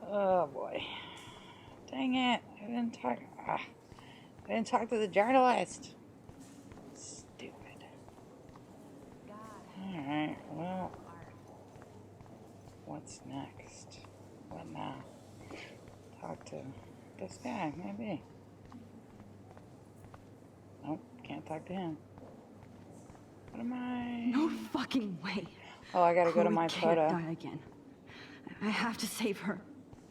Oh boy. Dang it. I didn't talk to the journalist. Stupid. Alright, well. What's next? What now? Talk to this guy, maybe. Nope, can't talk to him. What am I? No fucking way. Oh, I gotta go to Chloe my can't photo. die again. I have to save her.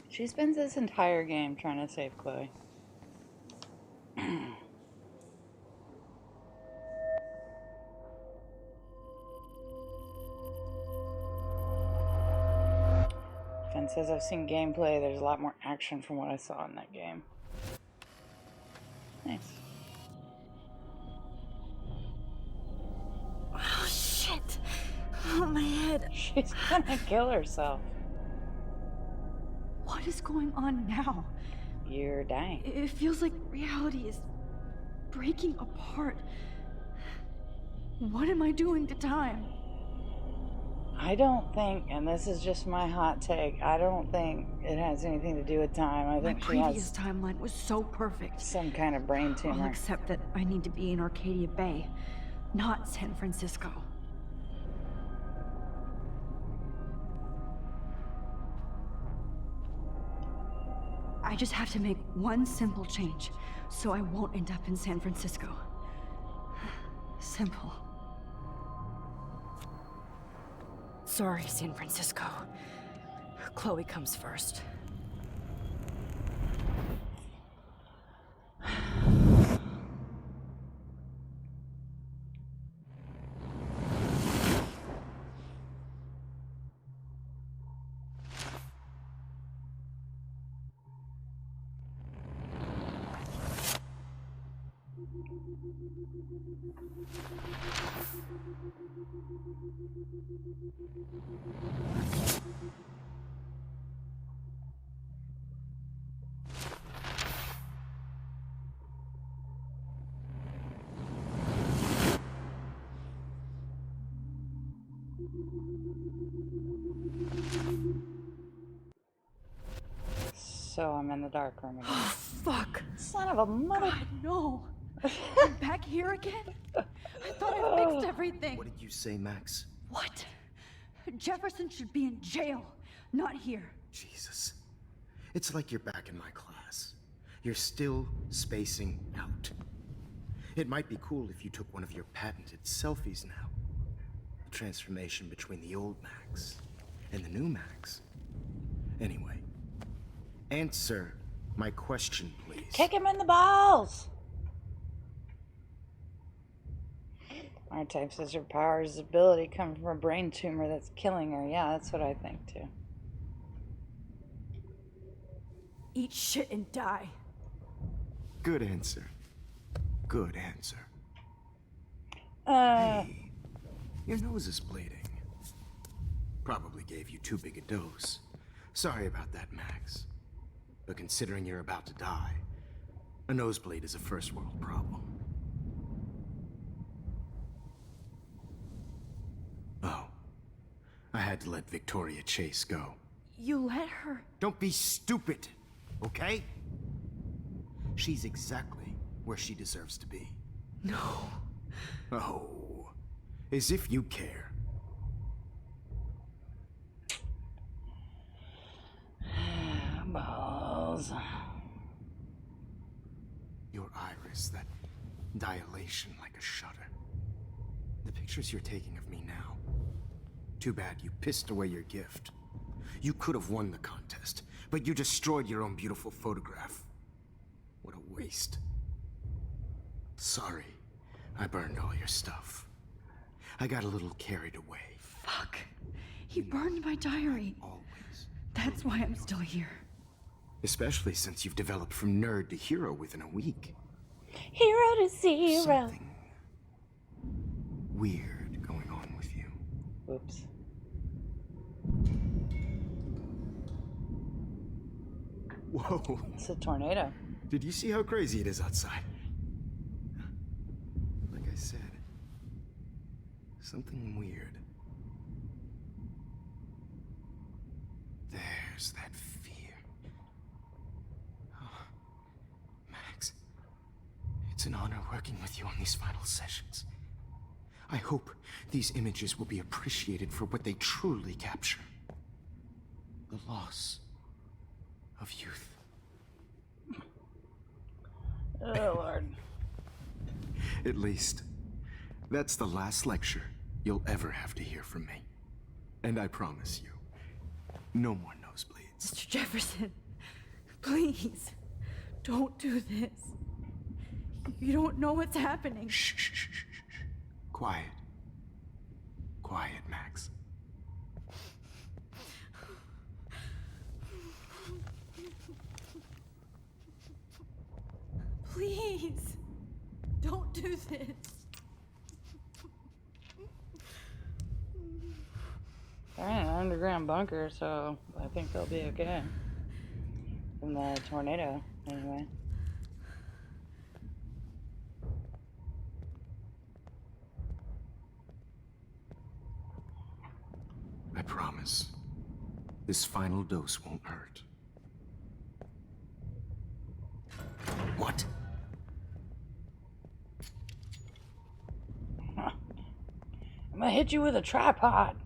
She spends this entire game trying to save Chloe. Fen says I've seen gameplay. There's a lot more action from what I saw in that game. Nice. Oh, shit. Oh, my head. She's gonna kill herself. What is going on now? You're dying. It feels like reality is breaking apart. What am I doing to time? I don't think, and this is just my hot take, I don't think it has anything to do with time. I My think she previous has timeline was so perfect. some kind of brain I'll tumor. accept that I need to be in Arcadia Bay, not San Francisco. I just have to make one simple change, so I won't end up in San Francisco. Simple. Sorry, San Francisco. Chloe comes first. So I'm in the dark room again. Oh, fuck. Son of a mother. God, no. I'm back here again? I thought I fixed everything. What did you say, Max? What? Jefferson should be in jail, not here. Jesus. It's like you're back in my class. You're still spacing out. It might be cool if you took one of your patented selfies now. The transformation between the old Max and the new Max. Anyway, answer my question, please. Kick him in the balls! Archetype says her power's ability comes from a brain tumor that's killing her. Yeah, that's what I think too. Eat shit and die. Good answer. Good answer. Hey, your nose is bleeding. Probably gave you too big a dose. Sorry about that, Max. But considering you're about to die, a nosebleed is a first world problem. Oh, I had to let Victoria Chase go. You let her? Don't be stupid, okay? She's exactly where she deserves to be. No. Oh, as if you care. balls. Your iris, that dilation like a shutter. The pictures you're taking of me now. Too bad you pissed away your gift. You could have won the contest, but you destroyed your own beautiful photograph. What a waste. Sorry, I burned all your stuff. I got a little carried away. Fuck. He burned my diary. Always. That's why I'm still here. Especially since you've developed from nerd to hero within a week. Hero to zero. Something weird going on with you. Whoops. Whoa. It's a tornado. Did you see how crazy it is outside? Like I said, something weird. There's that fear. Oh, Max, it's an honor working with you on these final sessions. I hope these images will be appreciated for what they truly capture. The loss of youth. Oh, Lord. At least, that's the last lecture you'll ever have to hear from me. And I promise you, no more nosebleeds. Mr. Jefferson, please, don't do this. You don't know what's happening. Shh, shh, shh, shh, shh. Quiet. Quiet, Max. Please, don't do this. They're in an underground bunker, so I think they'll be okay. From the tornado, anyway. I promise, this final dose won't hurt. What? I'm gonna hit you with a tripod.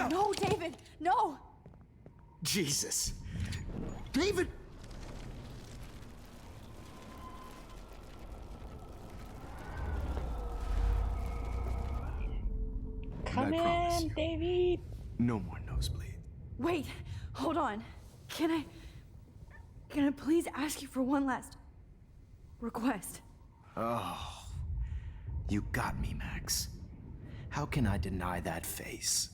No, David, no! Jesus! David! Come in, David! No more nosebleed. Wait, hold on. Can I please ask you for one last request? Oh, you got me, Max. How can I deny that face?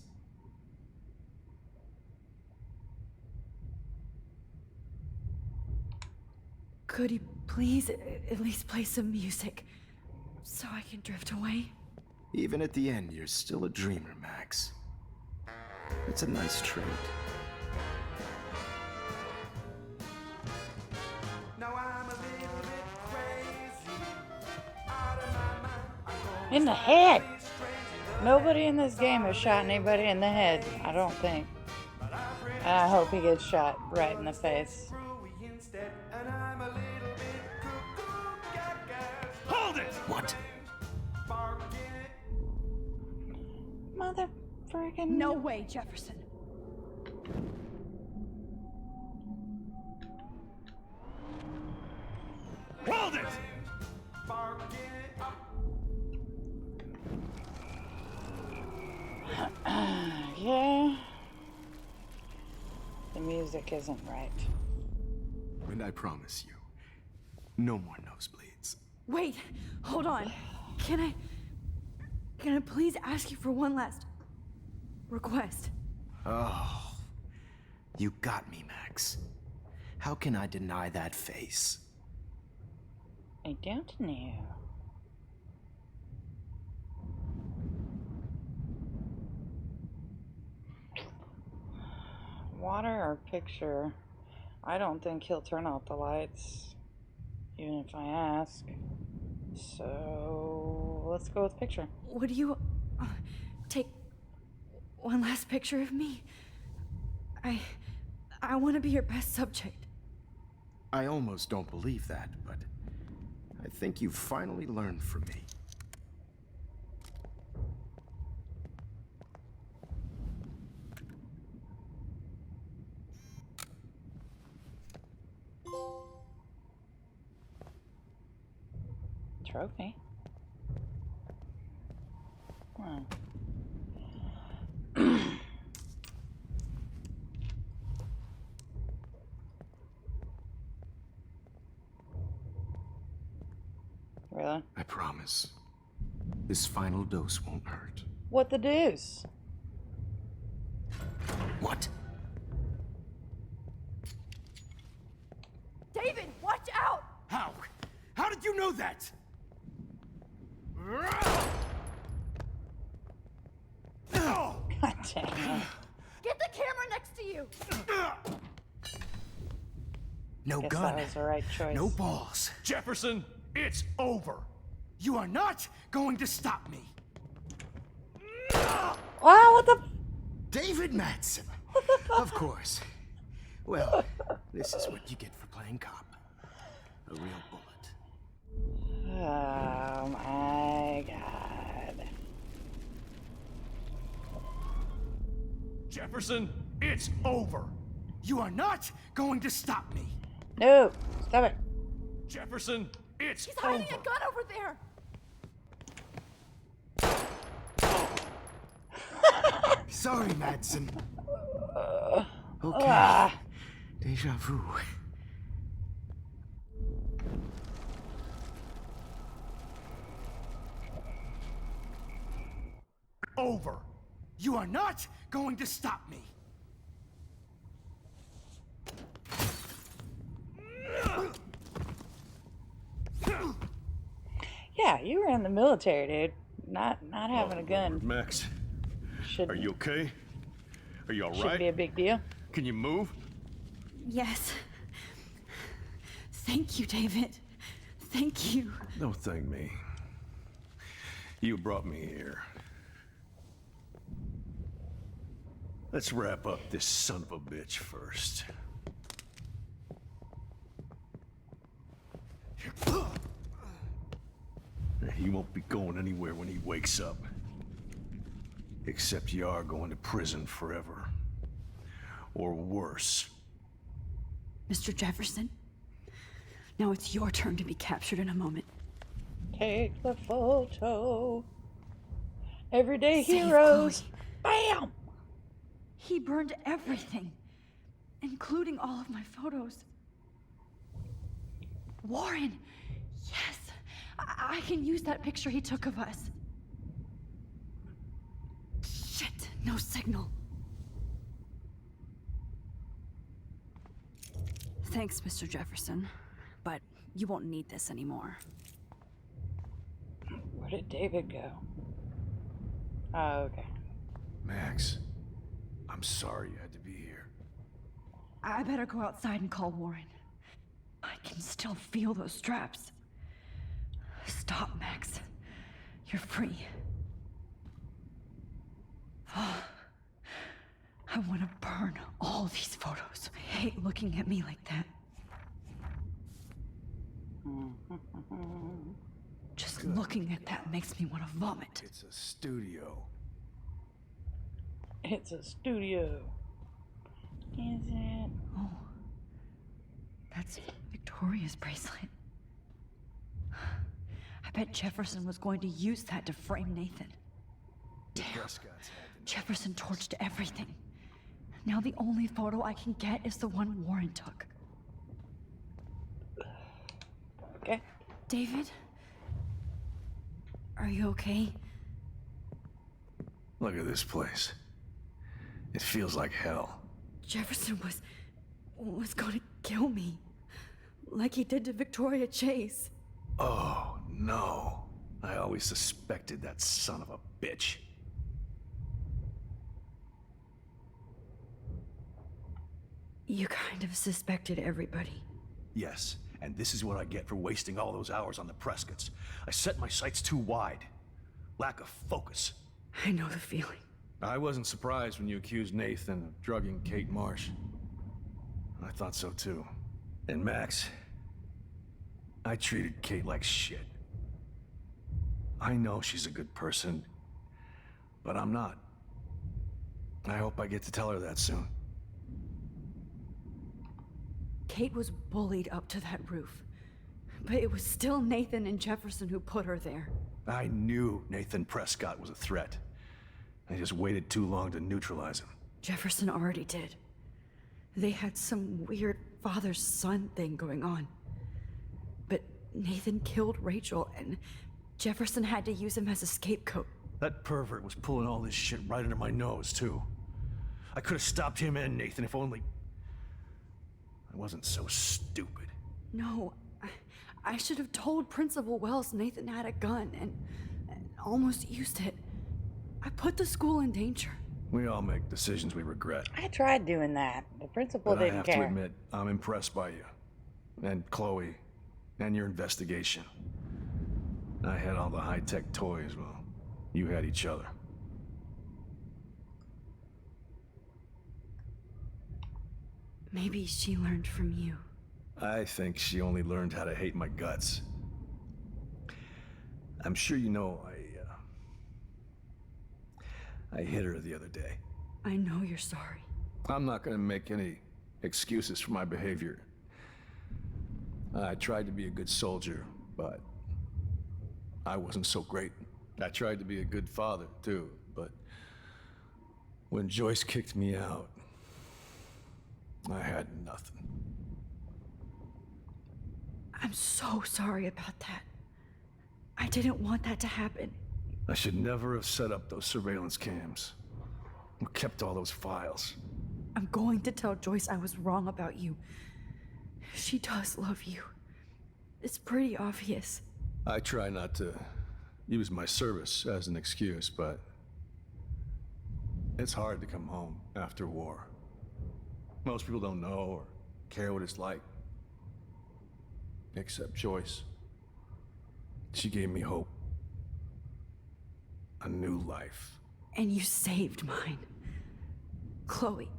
Could you please at least play some music so I can drift away? Even at the end, you're still a dreamer, Max. It's a nice trait. In the head! Nobody in this game has shot anybody in the head, I don't think. And I hope he gets shot right in the face. Hold it! What? Mother friggin'. No way, Jefferson. Hold it! Yeah. The music isn't right. And I promise you, no more nosebleeds. Wait, hold on. Can I please ask you for one last request? Oh, you got me, Max. How can I deny that face? I don't know. Water or picture? I don't think he'll turn off the lights, even if I ask. So let's go with picture. Would you take one last picture of me? I want to be your best subject. I almost don't believe that, but I think you've finally learned from me. Trophy. Wow. Really? I promise. This final dose won't hurt. What the deuce? What? David, watch out! How? How did you know that? God damn it. Get the camera next to you! No Guess gun. that was the right choice. No balls. Jefferson, it's over. You are not going to stop me. Wow, what the? David Madsen. Of course. Well, this is what you get for playing cop. A real bullet. Oh my god. Jefferson, it's over. You are not going to stop me. No, stop it. Jefferson, it's He's hiding over. a gun over there. Sorry, Madsen. Okay. Deja vu. Over. You are not going to stop me. Yeah, you were in the military, dude. Not having a gun Max, should are you okay? Are you all should right? be a big deal. Can you move? Yes. Thank you, David. Thank you. Don't thank me. You brought me here. Let's wrap up this son of a bitch first. He won't be going anywhere when he wakes up. Except you are going to prison forever. Or worse. Mr. Jefferson, now it's your turn to be captured in a moment. Take the photo. Everyday Save heroes. Chloe. Bam! He burned everything, including all of my photos. Warren, yes, I can use that picture he took of us. Shit, no signal. Thanks, Mr. Jefferson, but you won't need this anymore. Where did David go? Oh, okay. Max, I'm sorry you had to be here. I better go outside and call Warren. I can still feel those straps. Stop, Max. You're free. Oh, I want to burn all these photos. I hate looking at me like that. Just looking at that makes me want to vomit. It's a studio. It's a studio. Is it? Oh, that's Victoria's bracelet. I bet Jefferson was going to use that to frame Nathan. Damn. Jefferson torched everything. Now the only photo I can get is the one Warren took. Okay. David? Are you okay? Look at this place. It feels like hell. Jefferson was going to kill me. Like he did to Victoria Chase. Oh, no. I always suspected that son of a bitch. You kind of suspected everybody. Yes, and this is what I get for wasting all those hours on the Prescotts. I set my sights too wide. Lack of focus. I know the feeling. I wasn't surprised when you accused Nathan of drugging Kate Marsh. I thought so too. And Max, I treated Kate like shit. I know she's a good person, but I'm not. I hope I get to tell her that soon. Kate was bullied up to that roof. But it was still Nathan and Jefferson who put her there. I knew Nathan Prescott was a threat. I just waited too long to neutralize him. Jefferson already did. They had some weird father-son thing going on. But Nathan killed Rachel, and Jefferson had to use him as a scapegoat. That pervert was pulling all this shit right under my nose, too. I could have stopped him and Nathan if only... I wasn't so stupid. No, I should have told Principal Wells Nathan had a gun and almost used it. I put the school in danger. We all make decisions we regret. I tried doing that. The principal But I didn't have care. to admit, I'm impressed by you. and Chloe, and your investigation. I had all the high-tech toys, well, you had each other. Maybe she learned from you. I think she only learned how to hate my guts. I'm sure you know I hit her the other day. I know you're sorry. I'm not gonna make any excuses for my behavior. I tried to be a good soldier, but I wasn't so great. I tried to be a good father, too, but when Joyce kicked me out, I had nothing. I'm so sorry about that. I didn't want that to happen. I should never have set up those surveillance cams. Or kept all those files. I'm going to tell Joyce I was wrong about you. She does love you. It's pretty obvious. I try not to use my service as an excuse, but it's hard to come home after war. Most people don't know or care what it's like. Except Joyce. She gave me hope. A new life. And you saved mine. Chloe,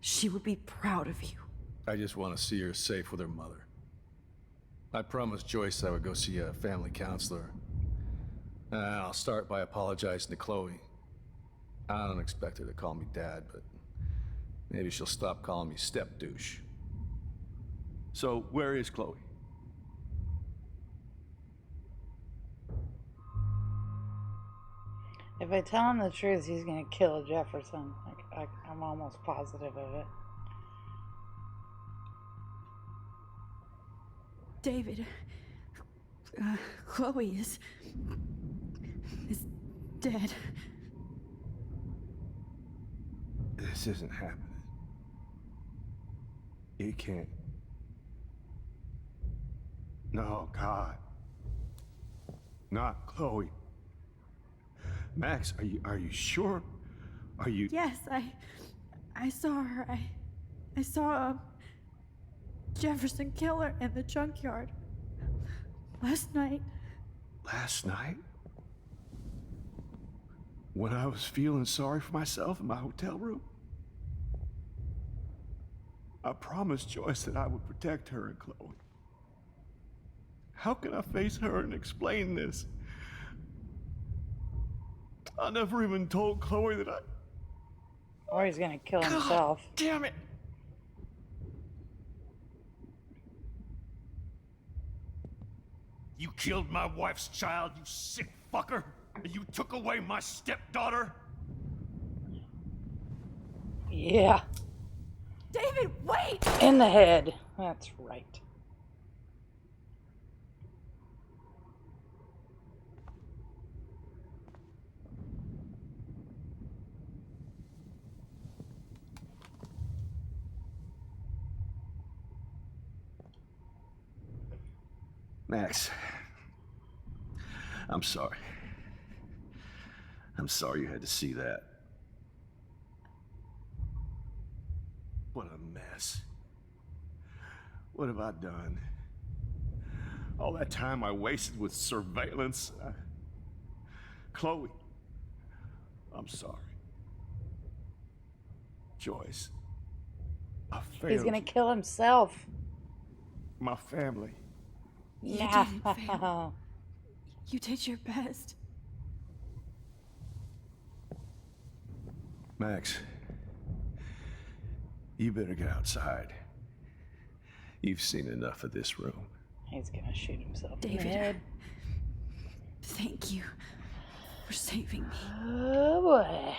she would be proud of you. I just want to see her safe with her mother. I promised Joyce I would go see a family counselor. I'll start by apologizing to Chloe. I don't expect her to call me Dad, but maybe she'll stop calling me step-douche. So, where is Chloe? If I tell him the truth, he's gonna kill Jefferson. I'm almost positive of it. David, Chloe is dead. This isn't happening. It can't. No, God. Not Chloe. Max, are you sure? Are you? Yes, I saw her. I saw Jefferson kill her in the junkyard last night. Last night? When I was feeling sorry for myself in my hotel room? I promised Joyce that I would protect her and Chloe. How can I face her and explain this? I never even told Chloe that I... Or he's gonna kill himself. God damn it! You killed my wife's child, you sick fucker! And you took away my stepdaughter? Yeah. David, wait! In the head. That's right. Max, I'm sorry. I'm sorry you had to see that. What a mess. What have I done? All that time I wasted with surveillance. Chloe, I'm sorry. Joyce, I failed. He's gonna kill himself. My family. Yeah. You didn't fail. You did your best. Max, you better get outside. You've seen enough of this room. He's gonna shoot himself David, in the head. Thank you for saving me. Oh boy.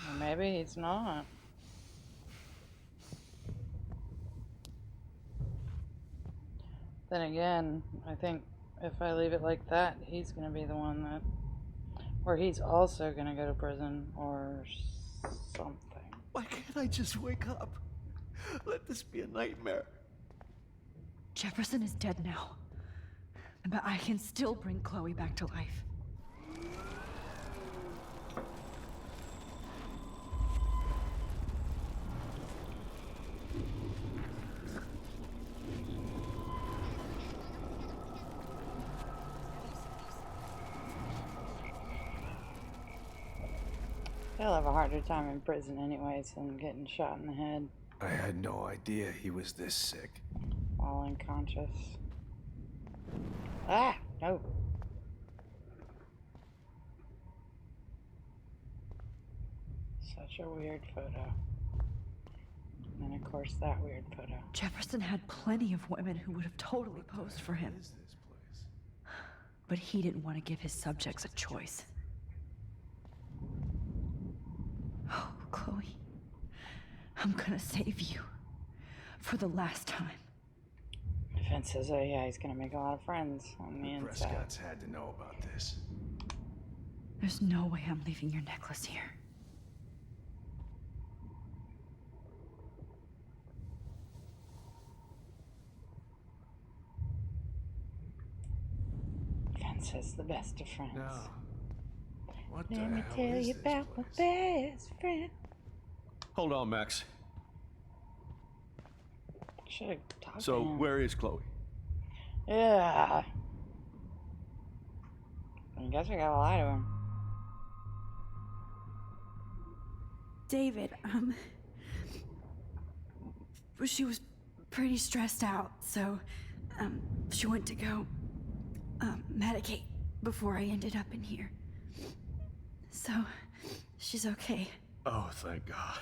Or maybe he's not. Then again, I think if I leave it like that, he's gonna be the one that, or he's also gonna go to prison or something. Why can't I just wake up? Let this be a nightmare. Jefferson is dead now. But I can still bring Chloe back to life. He'll have a harder time in prison anyways than getting shot in the head I had no idea he was this sick. while unconscious. Ah! No. Such a weird photo. And of course that weird photo. Jefferson had plenty of women who would have totally posed for him. But he didn't want to give his subjects a choice. Oh, Chloe. I'm gonna save you. For the last time. Defense says, oh yeah, he's gonna make a lot of friends on the inside. Prescott's had to know about this. There's no way I'm leaving your necklace here. Defense says the best of friends. No. What the Let me hell tell is you this about my best friend. Hold on, Max. Should have talked So, to him. where is Chloe? Yeah. I guess I gotta lie to him. David, she was pretty stressed out, so, she went to go, medicate before I ended up in here. So, she's okay. Oh, thank God.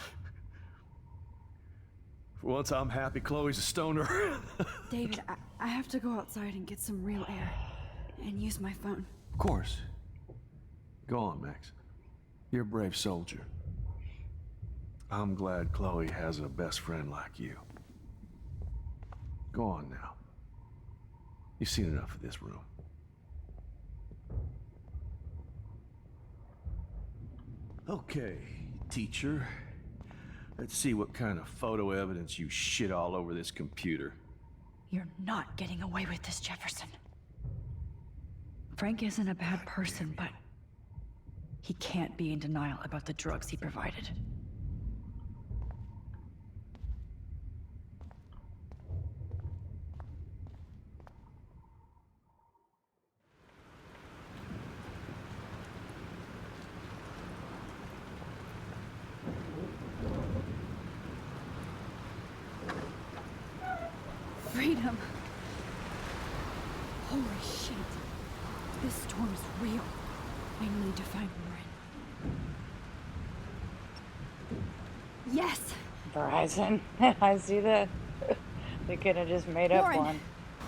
For once, I'm happy Chloe's a stoner. David, I have to go outside and get some real air and use my phone. Of course. Go on, Max. You're a brave soldier. I'm glad Chloe has a best friend like you. Go on now. You've seen enough of this room. Okay, teacher. Let's see what kind of photo evidence you shit all over this computer. You're not getting away with this, Jefferson. Frank isn't a bad person, but he can't be in denial about the drugs he provided. Freedom. Holy shit. This storm is real. I need to find Warren. Yes! Verizon. I see that. They could have just made up Warren, one.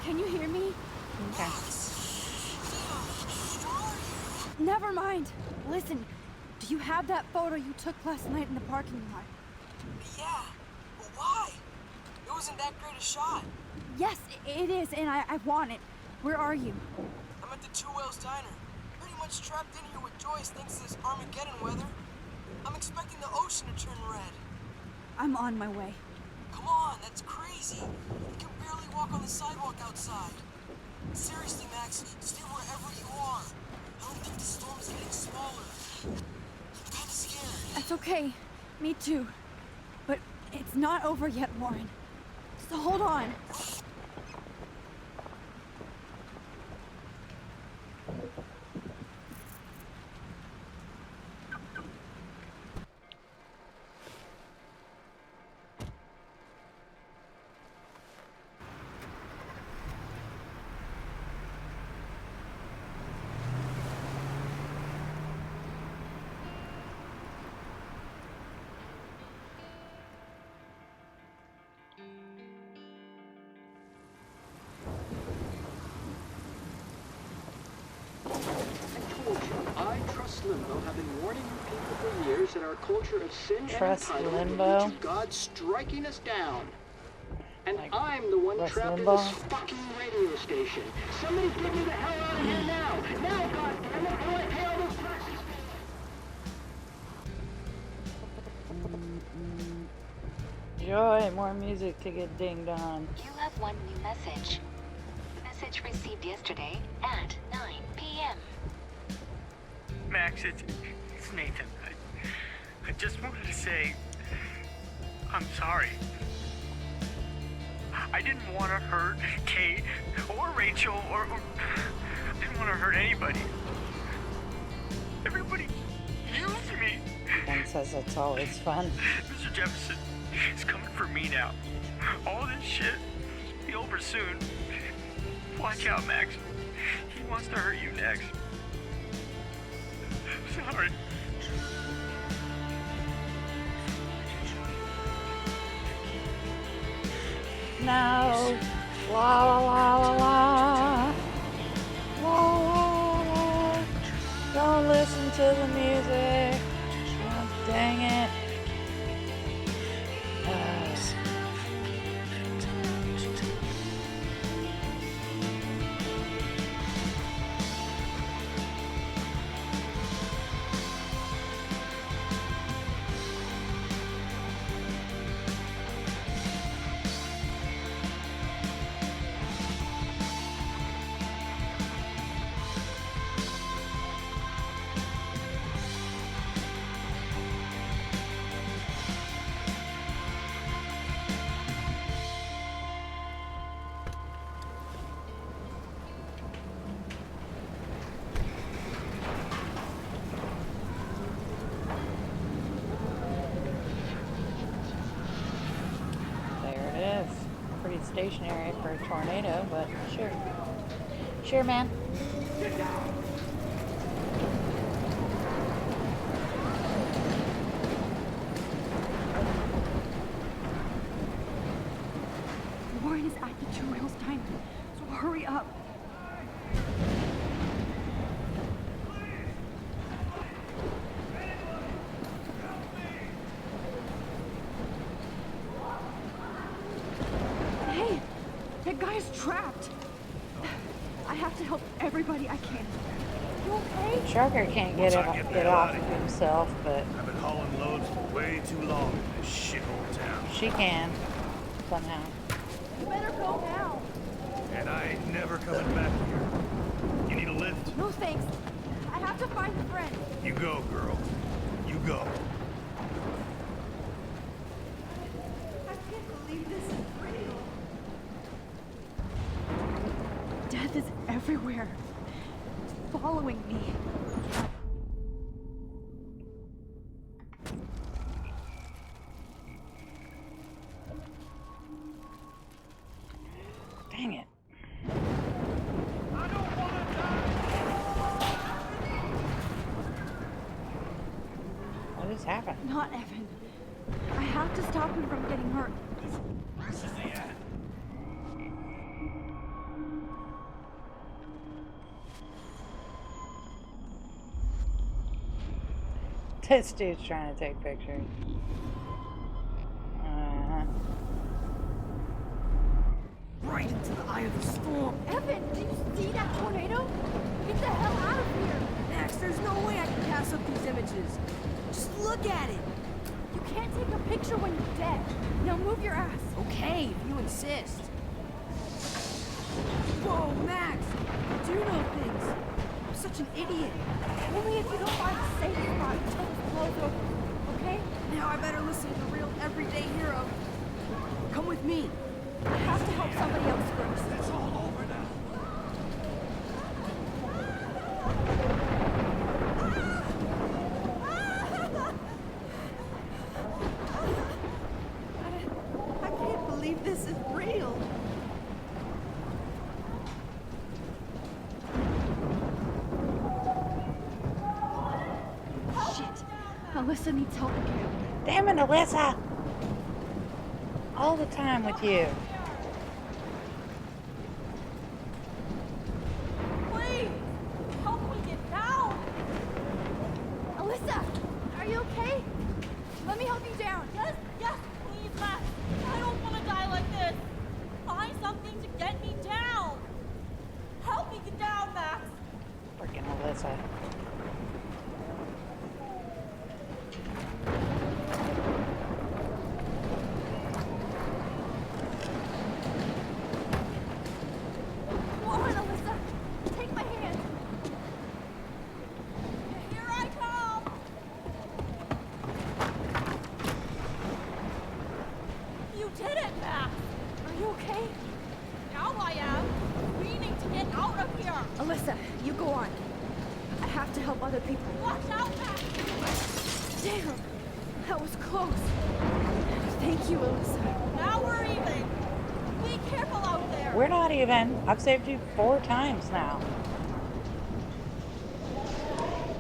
can you hear me? Okay. Never mind. Listen, do you have that photo you took last night in the parking lot? Yeah, but why? It wasn't that great a shot. Yes, it is, and I want it. Where are you? I'm at the Two Whales Diner. Pretty much trapped in here with Joyce thanks to this Armageddon weather. I'm expecting the ocean to turn red. I'm on my way. Come on, that's crazy. You can barely walk on the sidewalk outside. Seriously, Max, stay wherever you are. I don't think the storm is getting smaller. I'm kinda scared. That's okay. Me too. But it's not over yet, Warren. So hold on. I trust Limbo have been warning people for years that our culture of sin Trust and entitlement Limbo? will lead to God striking us down. And I'm the one Trust trapped Limbo? in this fucking radio station. Somebody get me the hell out of here now! Now, goddammit, will I pay all those taxes? Joy, more music to get dinged on. You have one new message. This Message received yesterday at 9 p.m. Max, it's Nathan. I just wanted to say, I'm sorry. I didn't want to hurt Kate or Rachel or I didn't want to hurt anybody. Everybody used me. Ben says it's always fun. Mr. Jefferson is coming for me now. All this shit will be over soon. Watch out, Max. He wants to hurt you next. Sorry. No. La la la la la. La la la. Don't listen to the music. Oh, dang it. Pretty stationary for a tornado, but sure. Sure, man. Warren is at the Two Wheels time, so hurry up. Hey, that guy's trapped. I have to help everybody I can. You okay? Trucker can't get off of himself, but I've been hauling loads for way too long in this shithole town. she can somehow. You better go now. And I ain't never coming back here. You need a lift? No thanks. I have to find a friend. You go, girl. You go. I can't believe this is real. Death is everywhere. It's following me. Dang it. What just happened? Not Evan. I have to stop him from getting hurt. This dude's trying to take pictures. Right into the eye of the storm. Evan, do you see that tornado? Get the hell out of here. Max, there's no way I can pass up these images. Just look at it. You can't take a picture when you're dead. Now move your ass. Okay, if you insist. Whoa, Max! You do know things. I'm such an idiot. Only if you don't find a safe spot until this blows over, okay? Now I better listen to the real everyday hero. Come with me. I have to help somebody else first. It's all over now. I can't believe this is real. Shit. Alyssa needs help again. Damn it, Alyssa! All the time with you. Please, help me get down. Alyssa, are you okay? Let me help you down. Yes, please, Max. I don't want to die like this. Find something to get me down. Help me get down, Max. Freaking Alyssa. Whoa! Get out of here! Alyssa, you go on. I have to help other people. Watch out, Max! Damn! That was close. Thank you, Alyssa. Now we're even! Be careful out there! We're not even. I've saved you 4 times now.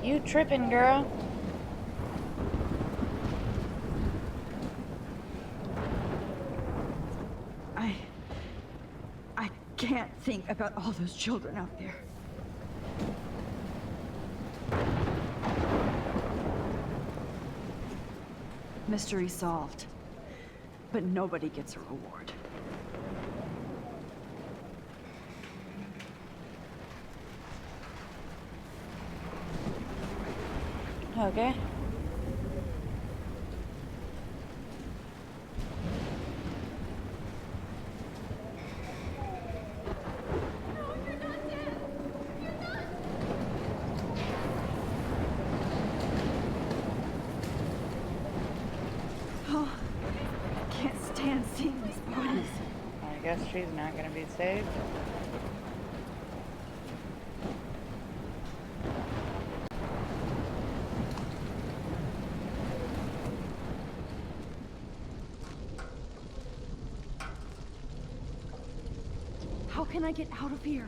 You tripping, girl. I can't think about all those children out there. Mystery solved. But nobody gets a reward. Okay. Oh, can't stand seeing these bodies. I guess she's not gonna be saved. How can I get out of here?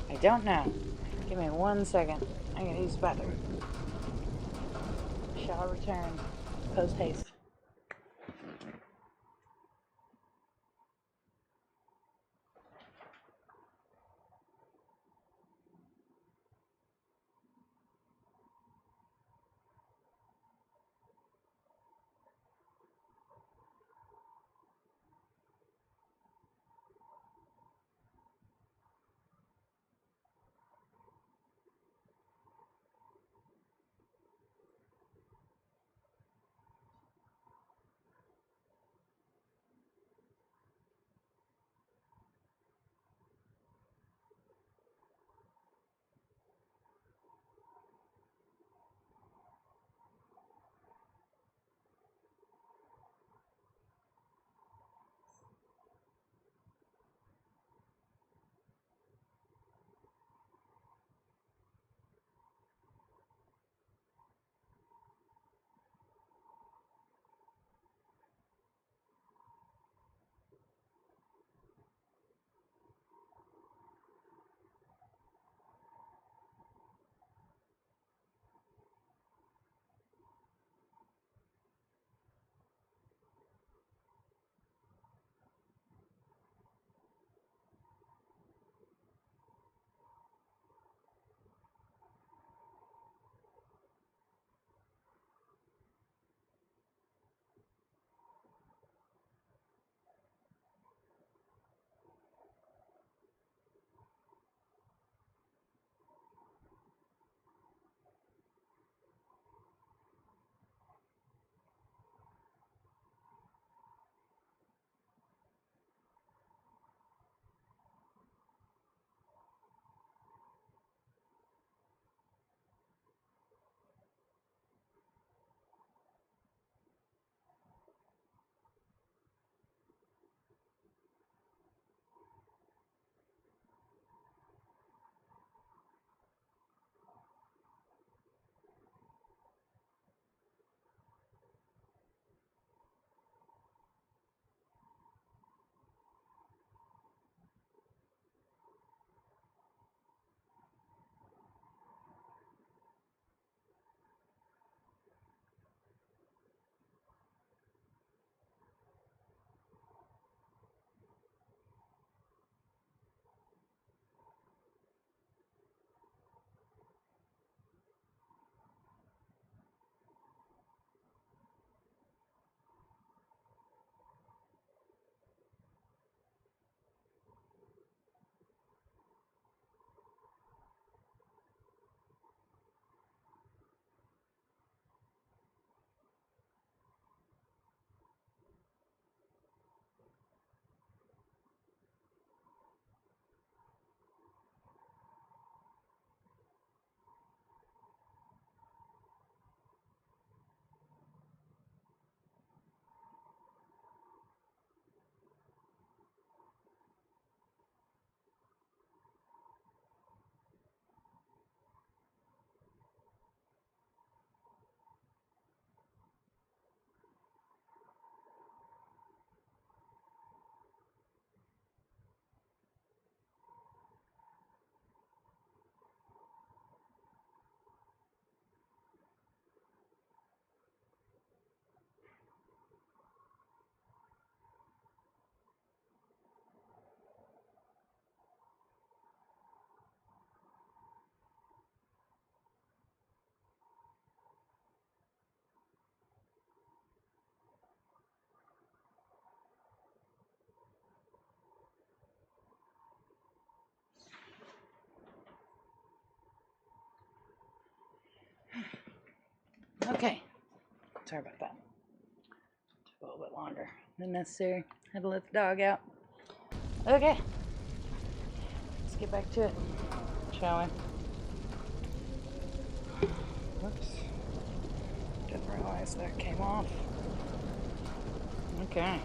I don't know. Give me 1 second. I gotta use the bathroom. Shall return. Post haste. Okay. Sorry about that. Took a little bit longer than necessary. Had to let the dog out. Okay. Let's get back to it, shall we? Whoops. Didn't realize that came off. Okay.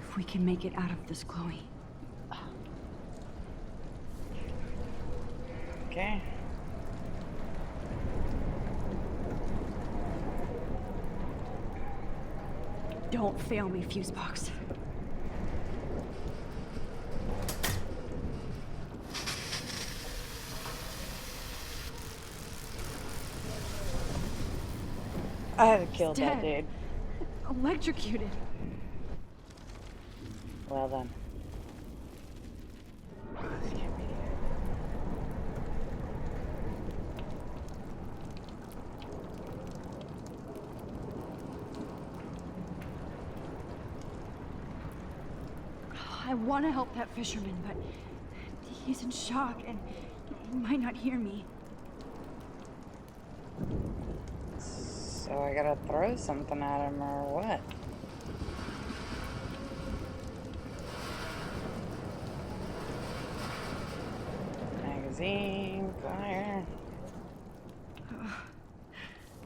If we can make it out of this, Chloe. Okay. Don't fail me, Fusebox. I had to kill that dude. Electrocuted. Well done. I want to help that fisherman, but he's in shock and he might not hear me. So I gotta throw something at him or what? Magazine, fire.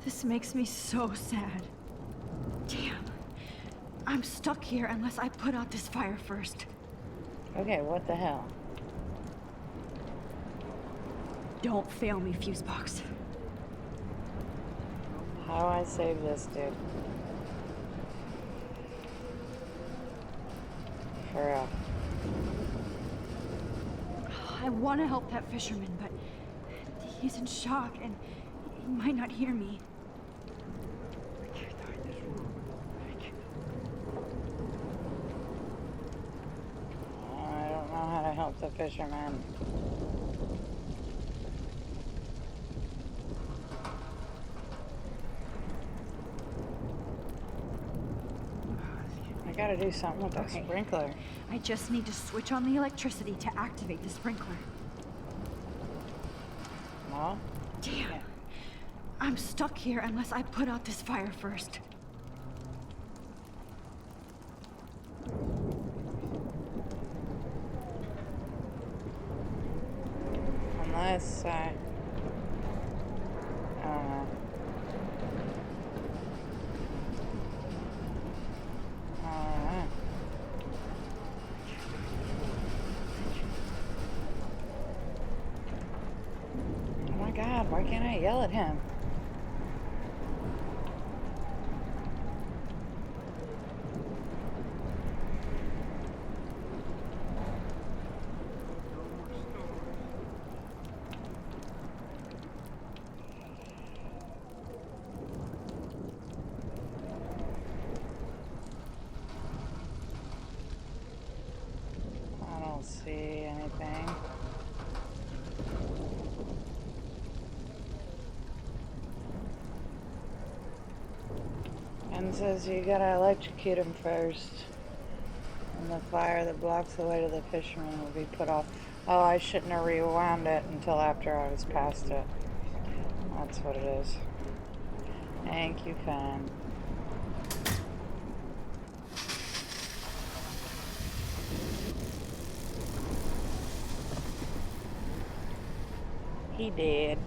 This makes me so sad. Damn. I'm stuck here unless I put out this fire first. Okay, what the hell? Don't fail me, Fusebox. How do I save this dude? For real. I want to help that fisherman, but he's in shock and he might not hear me. I don't know how to help the fisherman. I gotta do something with that sprinkler. I just need to switch on the electricity to activate the sprinkler. No? Damn. Yeah. I'm stuck here unless I put out this fire first. Unless I don't know. Oh my God, why can't I yell at him? I don't see anything. And it says you gotta electrocute him first. And the fire that blocks the way to the fisherman will be put off. Oh, I shouldn't have rewound it until after I was past it. That's what it is. Thank you, Fan. He did.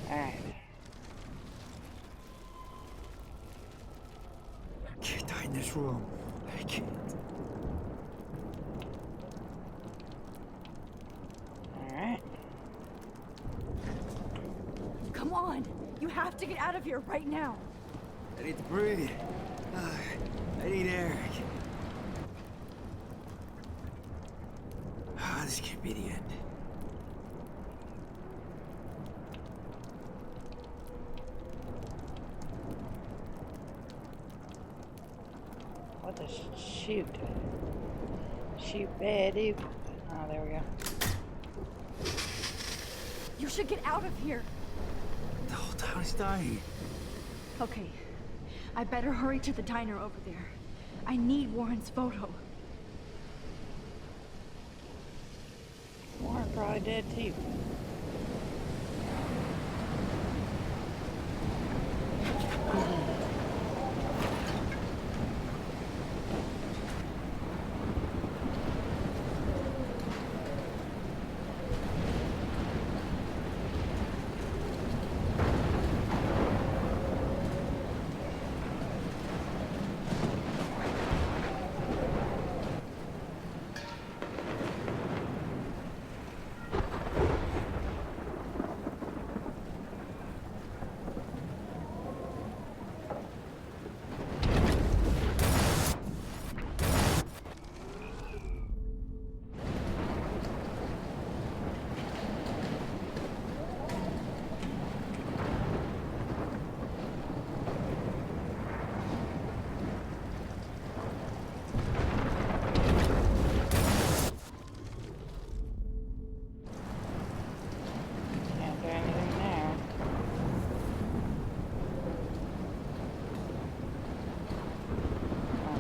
Alright. I can't die in this room. I can't. Alright. Come on! You have to get out of here right now! I need to breathe. I need air. This can't be the end. What the shoot? Shoot, Betty. Oh, there we go. should get out of here. The whole town is dying. Okay, I better hurry to the diner over there. I need Warren's photo. Warren probably dead too.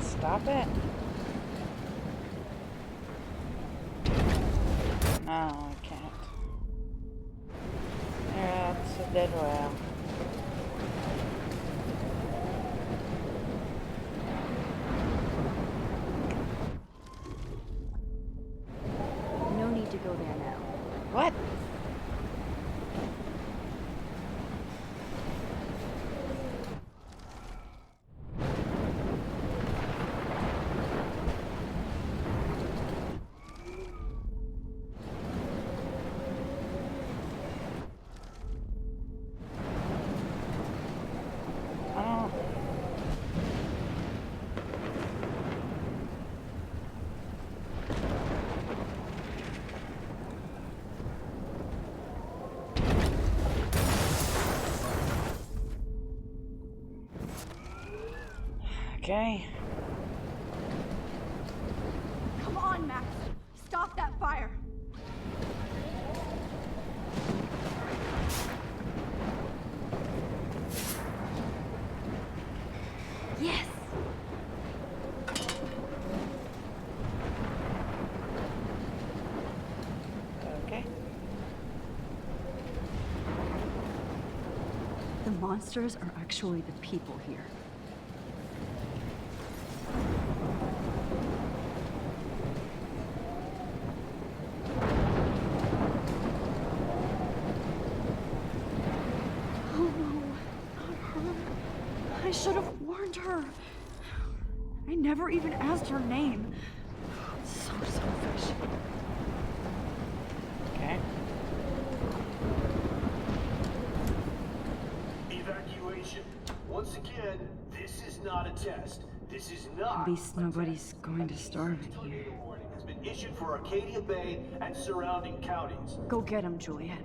Stop it. No, I can't. Yeah, it's a dead whale. No need to go there now. What? Okay. Come on, Max. Stop that fire. Yes. Okay. The monsters are actually the people here. I should have warned her. I never even asked her name. So selfish. Okay. Evacuation. Once again, this is not a test. This is not. At least nobody's going to starve in here. Warning has been issued for Arcadia Bay and surrounding counties. Go get him, Juliet.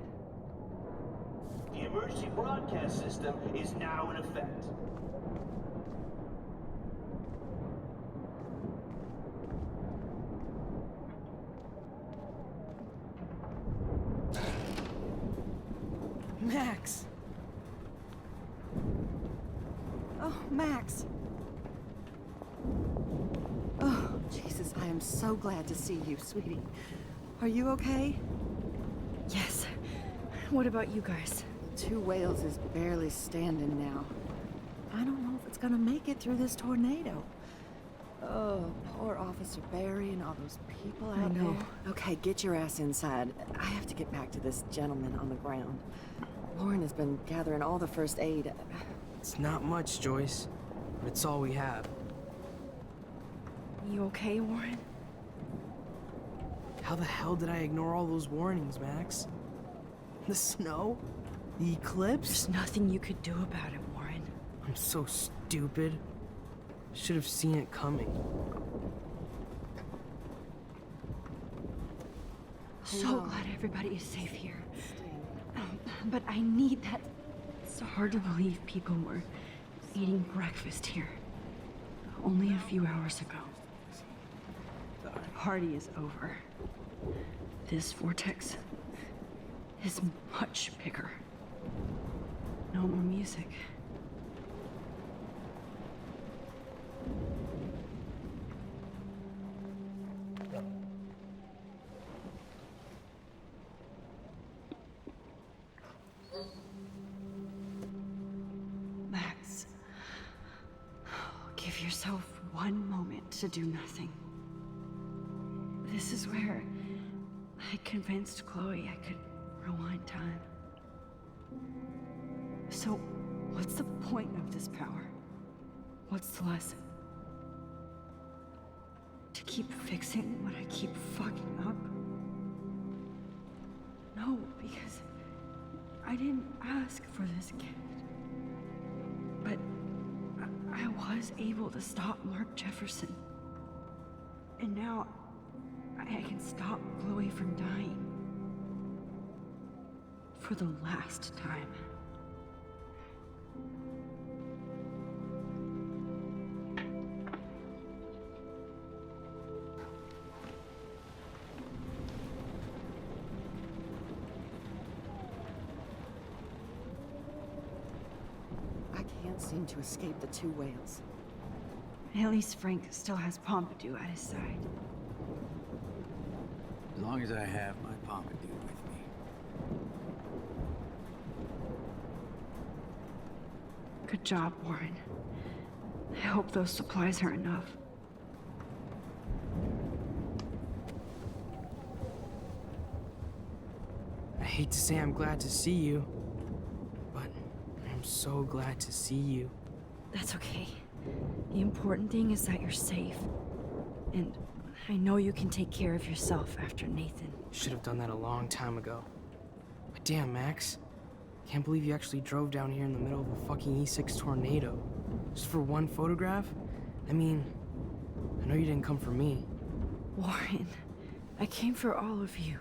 The emergency broadcast system is now in effect. Max! Oh, Max! Oh, Jesus, I am so glad to see you, sweetie. Are you okay? Yes. What about you guys? Two Whales is barely standing now. I don't know if it's gonna make it through this tornado. Oh, poor Officer Barry and all those people out I know. there. Okay, get your ass inside. I have to get back to this gentleman on the ground. Lauren has been gathering all the first aid. It's not much, Joyce, but it's all we have. You okay, Warren? How the hell did I ignore all those warnings, Max? The snow? The eclipse? There's nothing you could do about it, Warren. I'm so stupid. Should have seen it coming. So glad everybody is safe here. But I need that. It's hard to believe people were eating breakfast here only a few hours ago. The party is over. This vortex, is much bigger. No more music. Max, give yourself one moment to do nothing. This is where I convinced Chloe I could rewind time. So, what's the point of this power? What's the lesson? To keep fixing what I keep fucking up? No, because I didn't ask for this gift. But I was able to stop Mark Jefferson. And now I can stop Chloe from dying. For the last time. I can't seem to escape the two whales. At least Frank still has Pompidou at his side. As long as I have my Pompidou with me. Good job, Warren. I hope those supplies are enough. I hate to say I'm glad to see you, but I'm so glad to see you. That's okay. The important thing is that you're safe. And I know you can take care of yourself after Nathan. Should have done that a long time ago. But damn, Max. Can't believe you actually drove down here in the middle of a fucking E6 tornado. Just for one photograph? I mean, I know you didn't come for me. Warren, I came for all of you.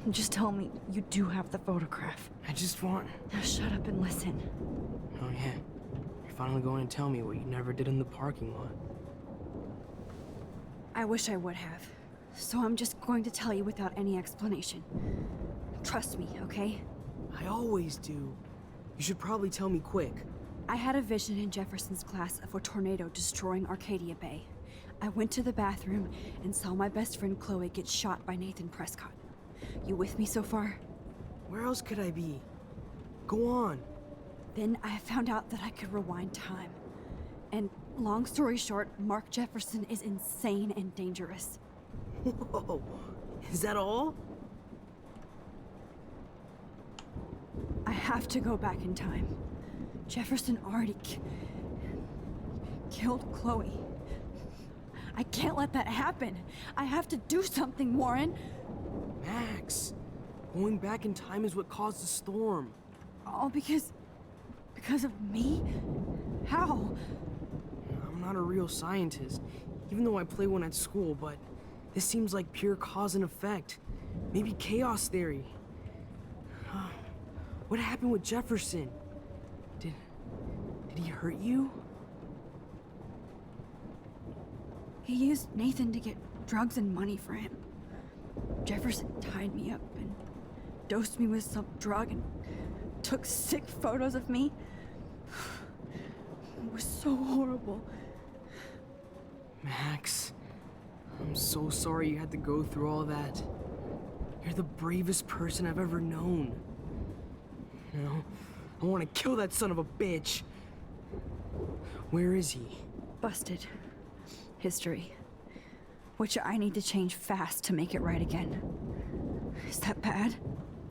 Just tell me you do have the photograph. I just want... Now shut up and listen. Oh yeah. You're finally going to tell me what you never did in the parking lot. I wish I would have. So I'm just going to tell you without any explanation. Trust me, okay? I always do. You should probably tell me quick. I had a vision in Jefferson's class of a tornado destroying Arcadia Bay. I went to the bathroom and saw my best friend Chloe get shot by Nathan Prescott. You with me so far? Where else could I be? Go on. Then I found out that I could rewind time. And long story short, Mark Jefferson is insane and dangerous. Whoa, is that all? I have to go back in time. Jefferson already killed Chloe. I can't let that happen. I have to do something, Warren. Max, going back in time is what caused the storm. All because of me? How? I'm not a real scientist, even though I play one at school, but this seems like pure cause and effect. Maybe chaos theory. What happened with Jefferson? Did he hurt you? He used Nathan to get drugs and money for him. Jefferson tied me up and dosed me with some drug and took sick photos of me. It was so horrible. Max, I'm so sorry you had to go through all that. You're the bravest person I've ever known. You know, I want to kill that son of a bitch. Where is he? Busted. History. Which I need to change fast to make it right again. Is that bad?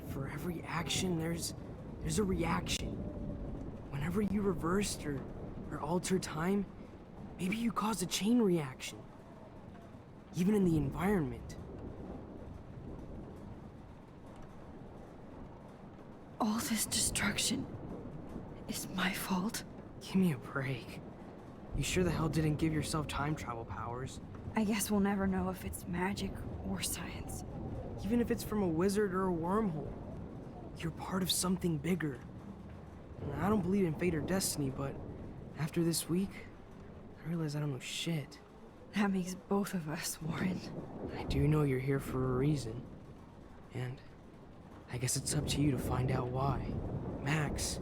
For every action, there's a reaction. Whenever you reversed or altered time, maybe you caused a chain reaction. Even in the environment. All this destruction is my fault. Give me a break. You sure the hell didn't give yourself time travel powers? I guess we'll never know if it's magic or science. Even if it's from a wizard or a wormhole. You're part of something bigger. I don't believe in fate or destiny, but after this week, I realize I don't know shit. That makes both of us, Warren. I do know you're here for a reason. And I guess it's up to you to find out why. Max,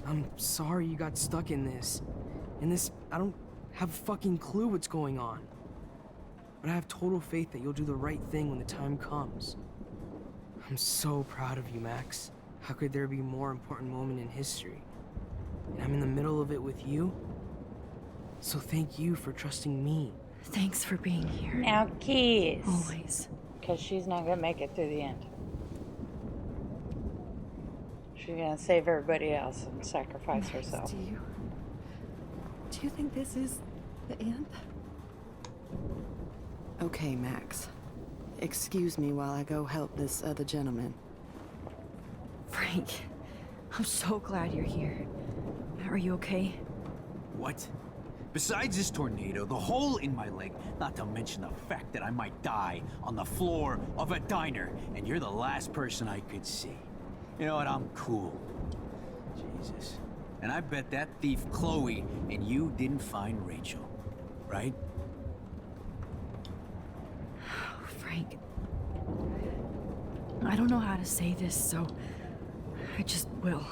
I'm sorry you got stuck in this. I don't have a fucking clue what's going on. But I have total faith that you'll do the right thing when the time comes. I'm so proud of you, Max. How could there be a more important moment in history? And I'm in the middle of it with you. So thank you for trusting me. Thanks for being here. Now kiss. Always. Because she's not going to make it through the end. She's going to save everybody else and sacrifice herself. Do you think this is the end? Okay, Max. Excuse me while I go help this other gentleman. Frank, I'm so glad you're here. Are you okay? What? Besides this tornado, the hole in my leg, not to mention the fact that I might die on the floor of a diner, and you're the last person I could see. You know what? I'm cool. Jesus. And I bet that thief Chloe and you didn't find Rachel, right? Frank, I don't know how to say this, so I just will.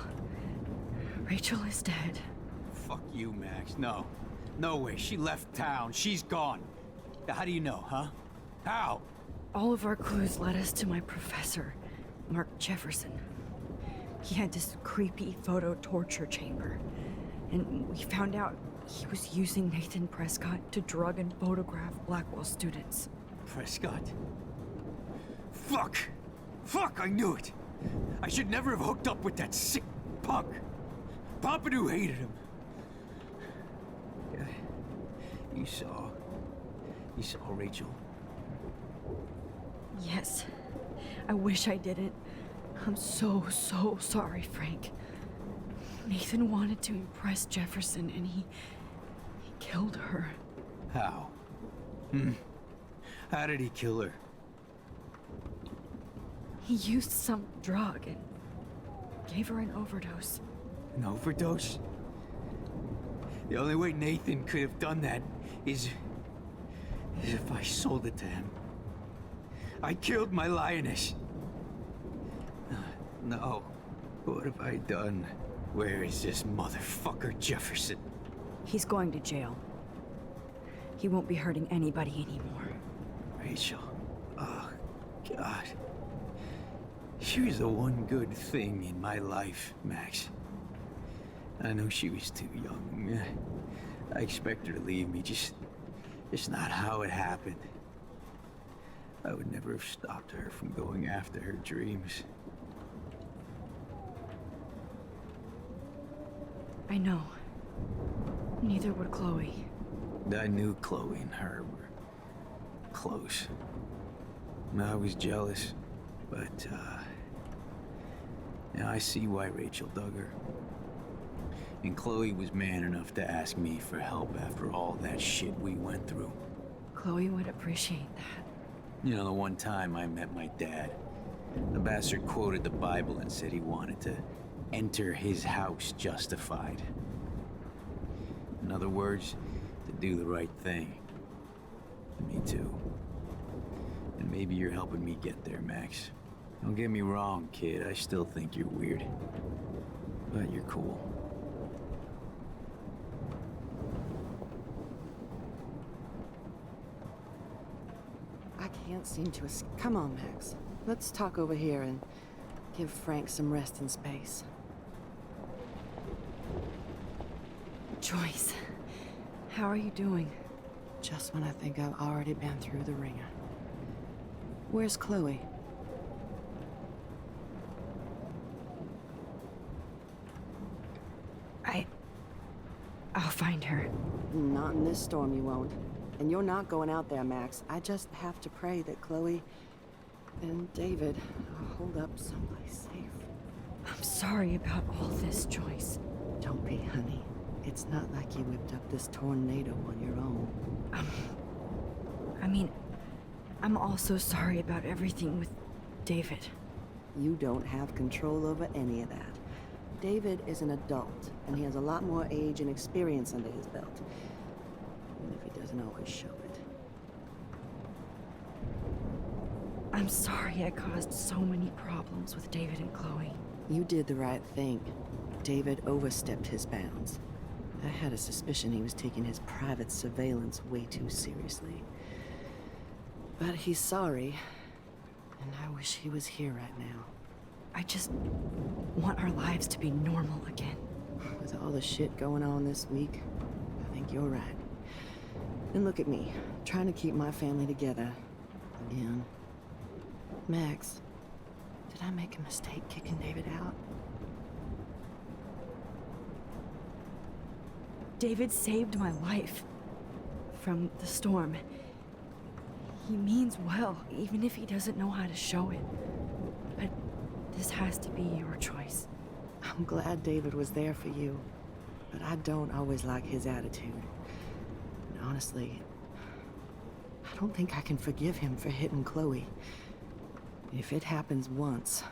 Rachel is dead. Fuck you, Max. No. No way. She left town. She's gone. How do you know, huh? How? All of our clues led us to my professor, Mark Jefferson. He had this creepy photo torture chamber, and we found out he was using Nathan Prescott to drug and photograph Blackwell students. Prescott? Fuck! Fuck, I knew it! I should never have hooked up with that sick punk! Pompidou hated him. Yeah. You saw Rachel? Yes. I wish I didn't. I'm so sorry, Frank. Nathan wanted to impress Jefferson, and he killed her. How? How did he kill her? He used some drug and gave her an overdose. An overdose? The only way Nathan could have done that is if I sold it to him. I killed my lioness. No. What have I done? Where is this motherfucker Jefferson? He's going to jail. He won't be hurting anybody anymore. Rachel. Oh, God. She was the one good thing in my life, Max. I know she was too young. I expect her to leave me, just not how it happened. I would never have stopped her from going after her dreams. I know. Neither would Chloe. I knew Chloe and her were close. I was jealous, but, now I see why Rachel dug her. And Chloe was man enough to ask me for help after all that shit we went through. Chloe would appreciate that. You know, the one time I met my dad, the bastard quoted the Bible and said he wanted to enter his house justified. In other words, to do the right thing. Me too. And maybe you're helping me get there, Max. Don't get me wrong, kid. I still think you're weird. But you're cool. I can't seem to Come on, Max. Let's talk over here and give Frank some rest and space. Joyce, how are you doing? Just when I think I've already been through the ringer. Where's Chloe? I'll find her. Not in this storm, you won't. And you're not going out there, Max. I just have to pray that Chloe and David hold up someplace safe. I'm sorry about all this, Joyce. Don't be, honey. It's not like you whipped up this tornado on your own. I mean, I'm also sorry about everything with David. You don't have control over any of that. David is an adult, and he has a lot more age and experience under his belt. Even if he doesn't always show it. I'm sorry I caused so many problems with David and Chloe. You did the right thing. David overstepped his bounds. I had a suspicion he was taking his private surveillance way too seriously. But he's sorry, and I wish he was here right now. I just want our lives to be normal again. With all the shit going on this week, I think you're right. And look at me, trying to keep my family together. Again. Max, did I make a mistake kicking David out? David saved my life from the storm. He means well, even if he doesn't know how to show it. But this has to be your choice. I'm glad David was there for you, but I don't always like his attitude. And honestly, I don't think I can forgive him for hitting Chloe. If it happens once,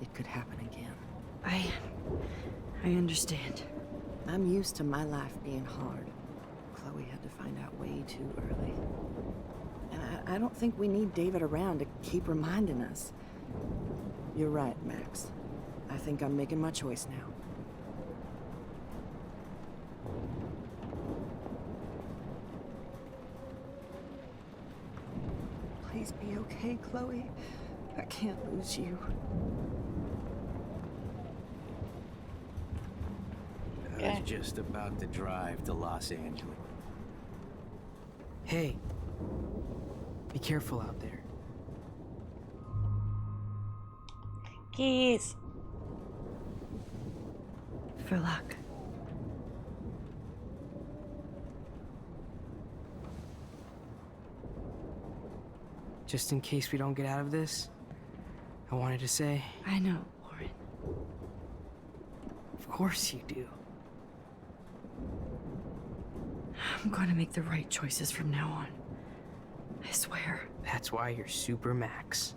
it could happen again. I understand. I'm used to my life being hard. Chloe had to find out way too early. And I don't think we need David around to keep reminding us. You're right, Max. I think I'm making my choice now. Please be okay, Chloe. I can't lose you. I was just about to drive to Los Angeles. Hey, be careful out there. Keys. For luck. Just in case we don't get out of this, I wanted to say... I know, Warren. Of course you do. I'm gonna make the right choices from now on. I swear. That's why you're Super Max.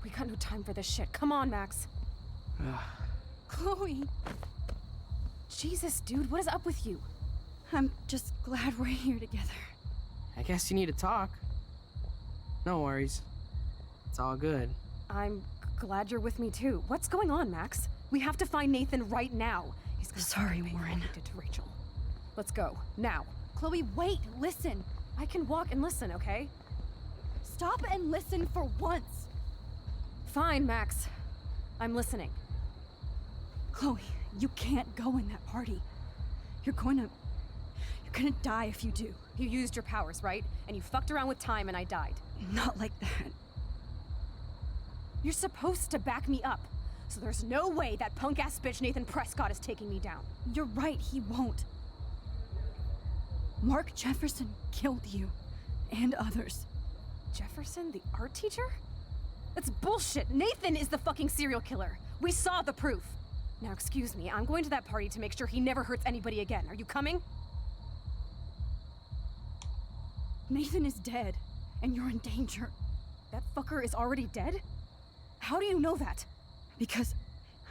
We got no time for this shit. Come on, Max. Chloe. Jesus, dude, what is up with you? I'm just glad we're here together. I guess you need to talk. No worries. It's all good. I'm glad you're with me too. What's going on, Max? We have to find Nathan right now. He's gonna Sorry, Warren. Did to Rachel. Let's go now. Chloe, wait, listen. I can walk and listen, okay? Stop and listen for once. Fine, Max. I'm listening. Chloe, you can't go in that party. You're gonna die if you do. You used your powers, right? And you fucked around with time and I died. Not like that. You're supposed to back me up. So there's no way that punk-ass bitch Nathan Prescott is taking me down. You're right, he won't. Mark Jefferson killed you. And others. Jefferson, the art teacher? That's bullshit! Nathan is the fucking serial killer! We saw the proof! Now excuse me, I'm going to that party to make sure he never hurts anybody again. Are you coming? Nathan is dead, and you're in danger. That fucker is already dead? How do you know that? Because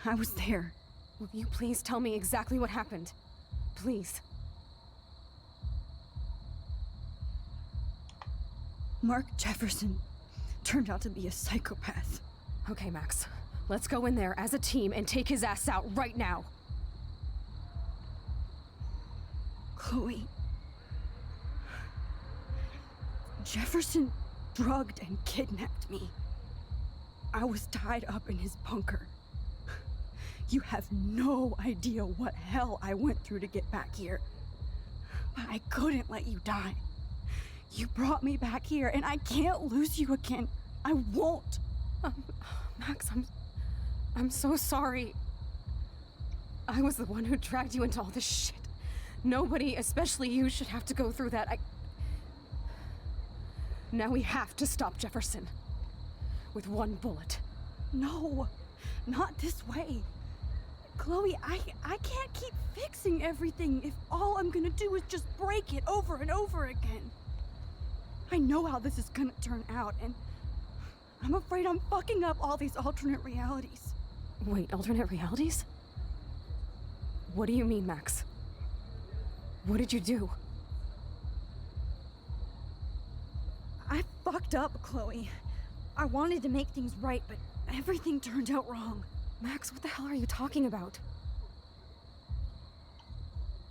I was there. Will you please tell me exactly what happened? Please. Mark Jefferson turned out to be a psychopath. Okay, Max. Let's go in there as a team and take his ass out right now. Chloe. Jefferson drugged and kidnapped me. I was tied up in his bunker. You have no idea what hell I went through to get back here. But I couldn't let you die. You brought me back here, and I can't lose you again. I won't. Max, I'm so sorry. I was the one who dragged you into all this shit. Nobody, especially you, should have to go through that. Now we have to stop Jefferson. With one bullet. No, not this way. Chloe, I can't keep fixing everything if all I'm gonna do is just break it over and over again. I know how this is gonna turn out, and I'm afraid I'm fucking up all these alternate realities. Wait, alternate realities? What do you mean, Max? What did you do? I fucked up, Chloe. I wanted to make things right, but everything turned out wrong. Max, what the hell are you talking about?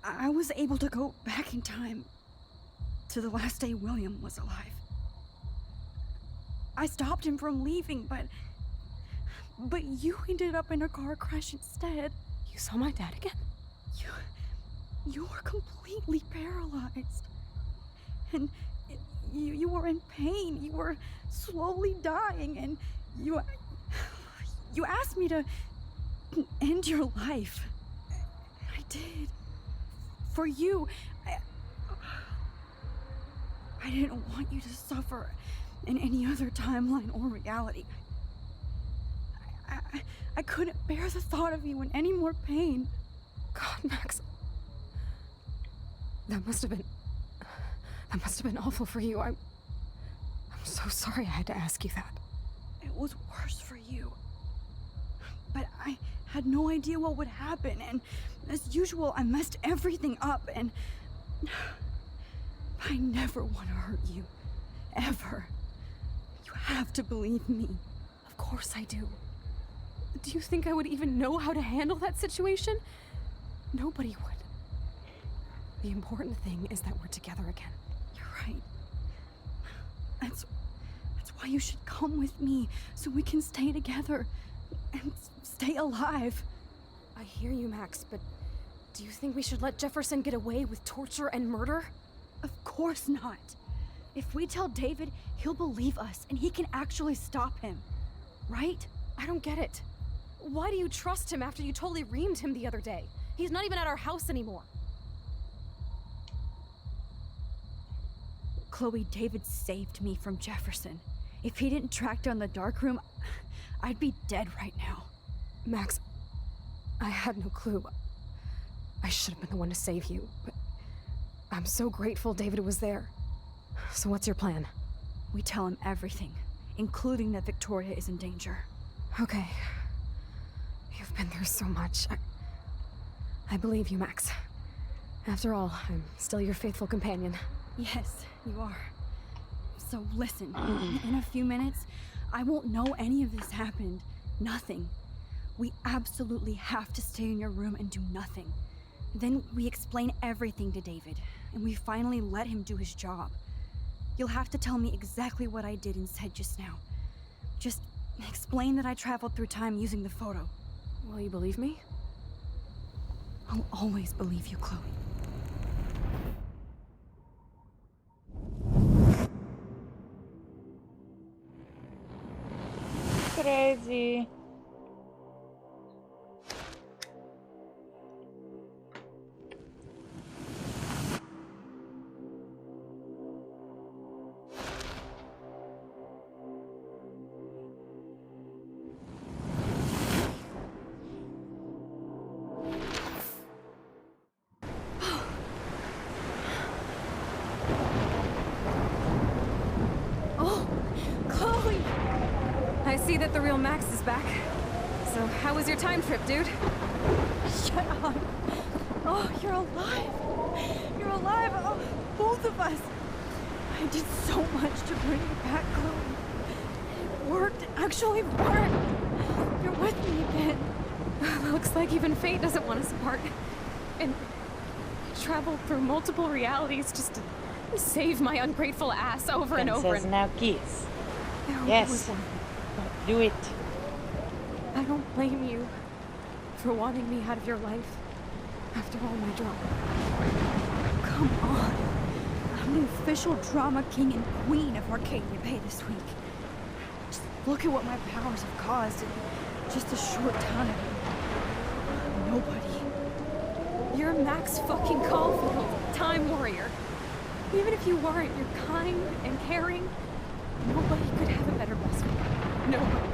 I was able to go back in time to the last day William was alive. I stopped him from leaving, but you ended up in a car crash instead. You saw my dad again? You were completely paralyzed. And you were in pain. You were slowly dying, and you asked me to end your life. I did. For you. I didn't want you to suffer in any other timeline or reality. I couldn't bear the thought of you in any more pain. God, Max. That must have been awful for you. I'm so sorry I had to ask you that. It was worse for you. But I had no idea what would happen, and as usual, I messed everything up, and I never want to hurt you. Ever. You have to believe me. Of course I do. Do you think I would even know how to handle that situation? Nobody would. The important thing is that we're together again. You're right. That's why you should come with me, so we can stay together and stay alive. I hear you, Max, but do you think we should let Jefferson get away with torture and murder? Of course not. If we tell David, he'll believe us, and he can actually stop him. Right? I don't get it. Why do you trust him after you totally reamed him the other day? He's not even at our house anymore. Chloe, David saved me from Jefferson. If he didn't track down the dark room, I'd be dead right now. Max, I had no clue. I should have been the one to save you, but I'm so grateful David was there. So what's your plan? We tell him everything, including that Victoria is in danger. Okay. You've been through so much. I believe you, Max. After all, I'm still your faithful companion. Yes, you are. So listen, in a few minutes, I won't know any of this happened. Nothing. We absolutely have to stay in your room and do nothing. Then we explain everything to David, and we finally let him do his job. You'll have to tell me exactly what I did and said just now. Just explain that I traveled through time using the photo. Will you believe me? I'll always believe you, Chloe. Crazy. Oh, Chloe! I see that the real Max is back. So, how was your time trip, dude? Shut up! Oh, you're alive! You're alive! Oh, both of us! I did so much to bring you back, Chloe. It worked. It actually worked! You're with me again. Looks like even fate doesn't want us apart. And travel through multiple realities just to save my ungrateful ass over and over. Princess, now kiss. No, Yes. Do it. I don't blame you for wanting me out of your life after all my drama. Come on. I'm the official drama king and queen of Arcadia Bay this week. Just look at what my powers have caused, and just a short time. Nobody. You're Max fucking Caulfield, Time Warrior. Even if you weren't, you're kind and caring. Nobody could have a better best friend. Nobody.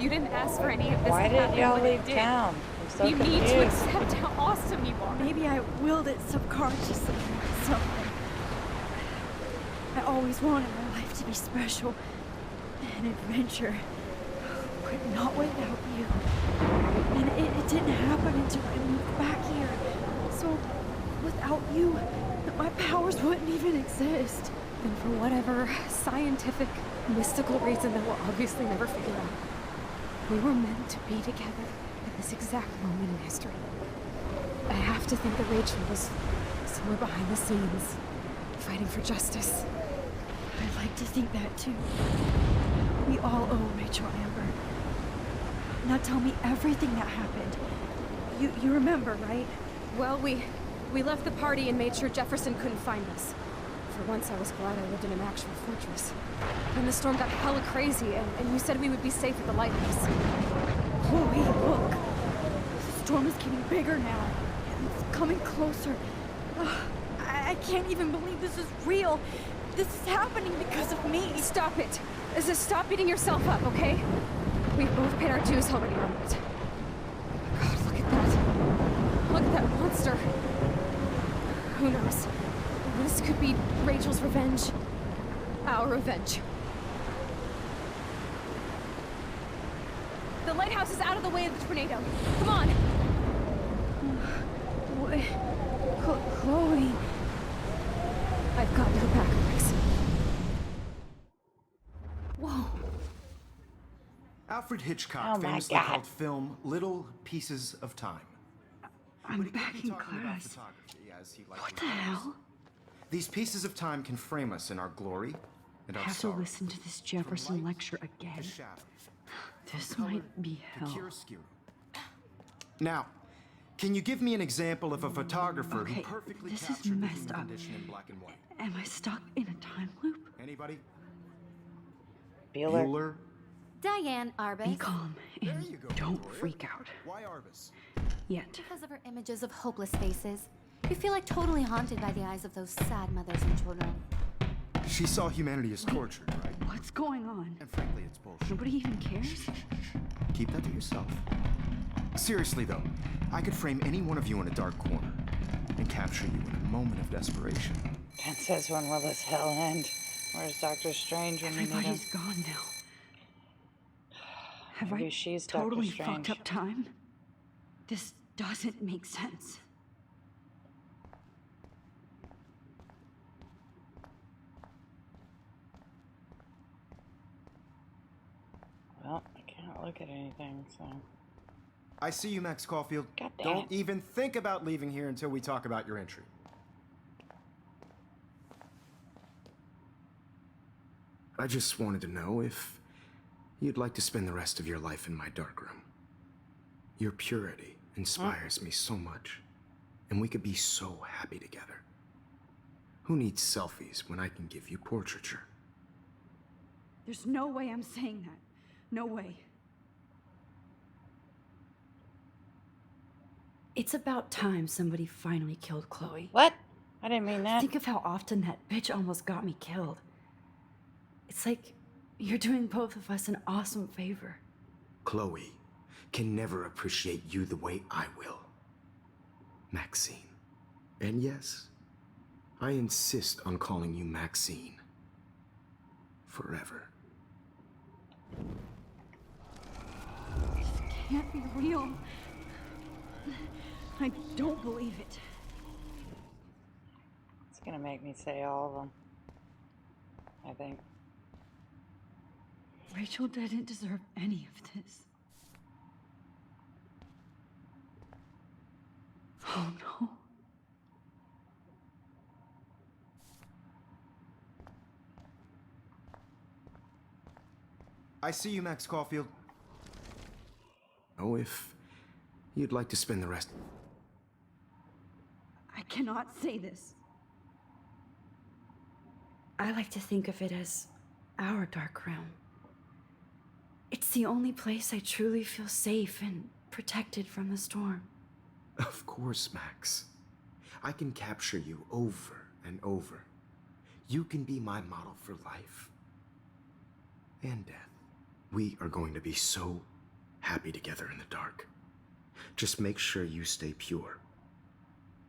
You didn't ask for any of this Why to did happen, y'all but it leave did. town? I'm so you confused. need to accept how awesome you are. Maybe I willed it subconsciously or something. I always wanted my life to be special. An adventure. But not without you. And it didn't happen until I moved back here. So, without you, my powers wouldn't even exist. And for whatever scientific, mystical reason that we'll obviously never figure out, we were meant to be together at this exact moment in history. I have to think that Rachel was somewhere behind the scenes, fighting for justice. I'd like to think that too. We all owe Rachel Amber. Now tell me everything that happened. You remember, right? Well, we left the party and made sure Jefferson couldn't find us. For once, I was glad I lived in an actual fortress. Then the storm got hella crazy, and you said we would be safe at the lighthouse. Chloe, look. The storm is getting bigger now. It's coming closer. Ugh, I can't even believe this is real. This is happening because of me. Stop it. Stop beating yourself up, okay? We've both paid our dues already on it. God, look at that. Look at that monster. Who knows? This could be Rachel's revenge. Our revenge. The lighthouse is out of the way of the tornado. Come on! What? Chloe. I've got your back, Max. Whoa. Alfred Hitchcock Oh my famously God. called film little pieces of time. I'm back in class. What the hell? These pieces of time can frame us in our glory and I our have to sorrow. listen to this Jefferson lecture again. This might be hell. Now, can you give me an example of a photographer Okay, who perfectly this is captured the messed human up. condition in black and white? Am I stuck in a time loop? Anybody? Bueller. Diane Arbus. Be calm and don't freak out. Why Arbus? Yet. Because of her images of hopeless faces. You feel like totally haunted by the eyes of those sad mothers and children. She saw humanity as tortured, right? What's going on? And frankly, it's bullshit. Nobody even cares? Keep that to yourself. Seriously, though, I could frame any one of you in a dark corner and capture you in a moment of desperation. Ken says, when will this hell end? Where's Doctor Strange when you need him? Everybody's gone now. Have Maybe I she's Doctor totally Strange. fucked up time? This doesn't make sense. Well, I can't look at anything, so... I see you, Max Caulfield. God damn Don't it. even think about leaving here until we talk about your entry. I just wanted to know if you'd like to spend the rest of your life in my darkroom. Your purity inspires me so much, and we could be so happy together. Who needs selfies when I can give you portraiture? There's no way I'm saying that. No way. It's about time somebody finally killed Chloe. What? I didn't mean that. Think of how often that bitch almost got me killed. It's like you're doing both of us an awesome favor. Chloe can never appreciate you the way I will. Maxine. And yes, I insist on calling you Maxine. Forever. This can't be real. I don't believe it. It's gonna make me say all of them. I think. Rachel didn't deserve any of this. Oh no. I see you, Max Caulfield. Oh, if you'd like to spend the rest... I cannot say this. I like to think of it as our dark realm. It's the only place I truly feel safe and protected from the storm. Of course, Max. I can capture you over and over. You can be my model for life and death. We are going to be so happy together in the dark. Just make sure you stay pure.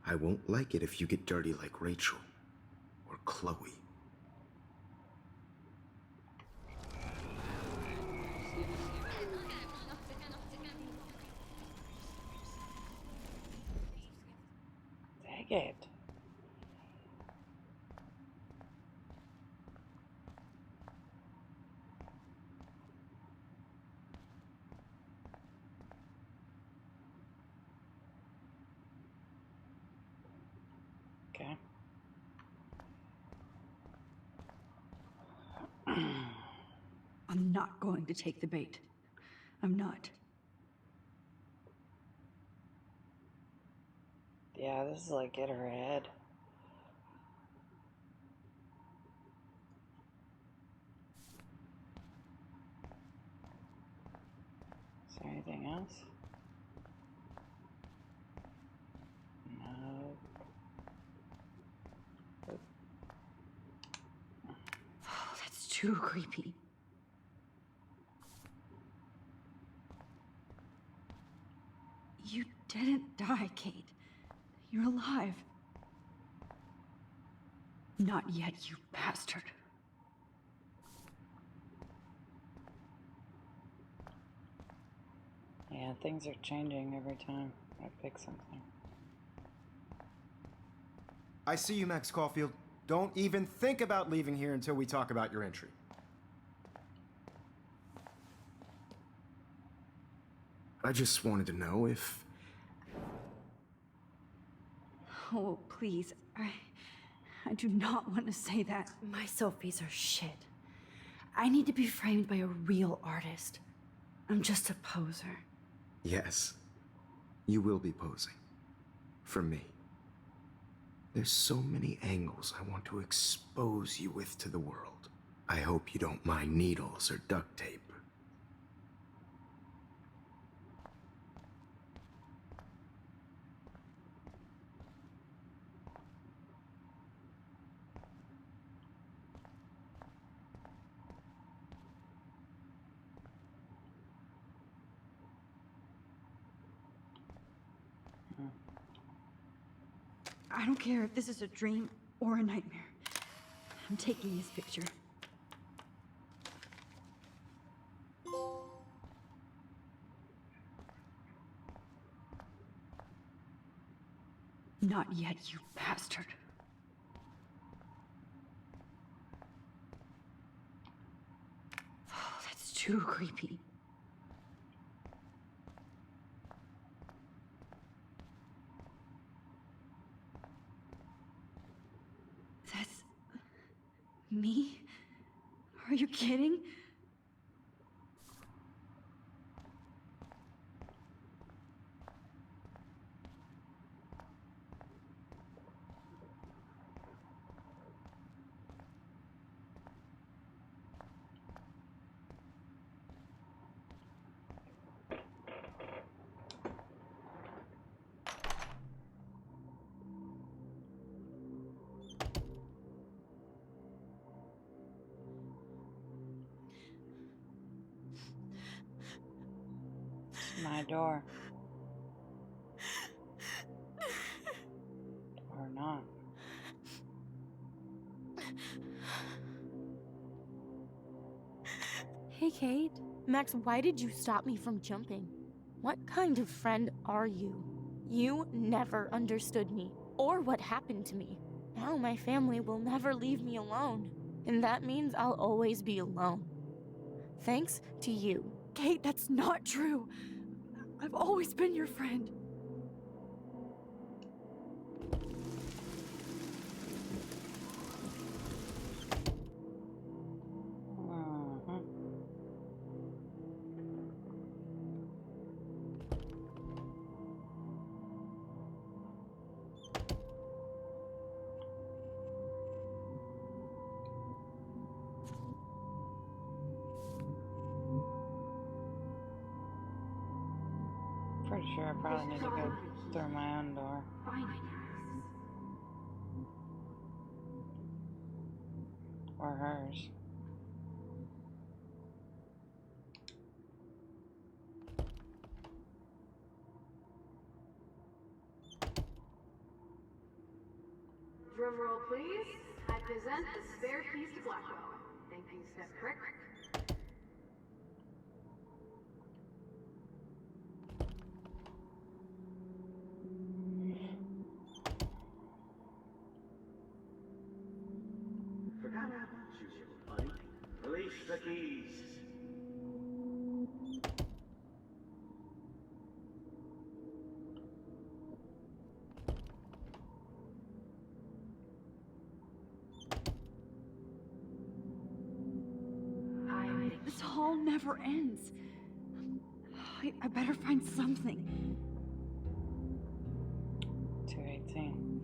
I won't like it if you get dirty like Rachel or Chloe. Dang it. Okay. I'm not going to take the bait. I'm not. Yeah, this is like get her head. Is there anything else? No. Oh, that's too creepy. You didn't die, Kate. You're alive. Not yet, you bastard. Yeah, things are changing every time I pick something. I see you, Max Caulfield. Don't even think about leaving here until we talk about your entry. I just wanted to know if... Oh, please. I do not want to say that. My selfies are shit. I need to be framed by a real artist. I'm just a poser. Yes, you will be posing. For me. There's so many angles I want to expose you with to the world. I hope you don't mind needles or duct tape. I don't care if this is a dream or a nightmare. I'm taking this picture. Not yet, you bastard. Oh, that's too creepy. That's... me? Are you kidding? My door. Or not. Hey, Kate. Max, why did you stop me from jumping? What kind of friend are you? You never understood me, or what happened to me. Now my family will never leave me alone, and that means I'll always be alone. Thanks to you. Kate, that's not true. I've always been your friend. pretty sure I probably need to go through my own door. Or hers. Drum roll, please. I present the spare piece to Blackwell. Thank you, Step Crick. Forgot how to choose your buddy. Release the keys. This hall never ends. I better find something. 218.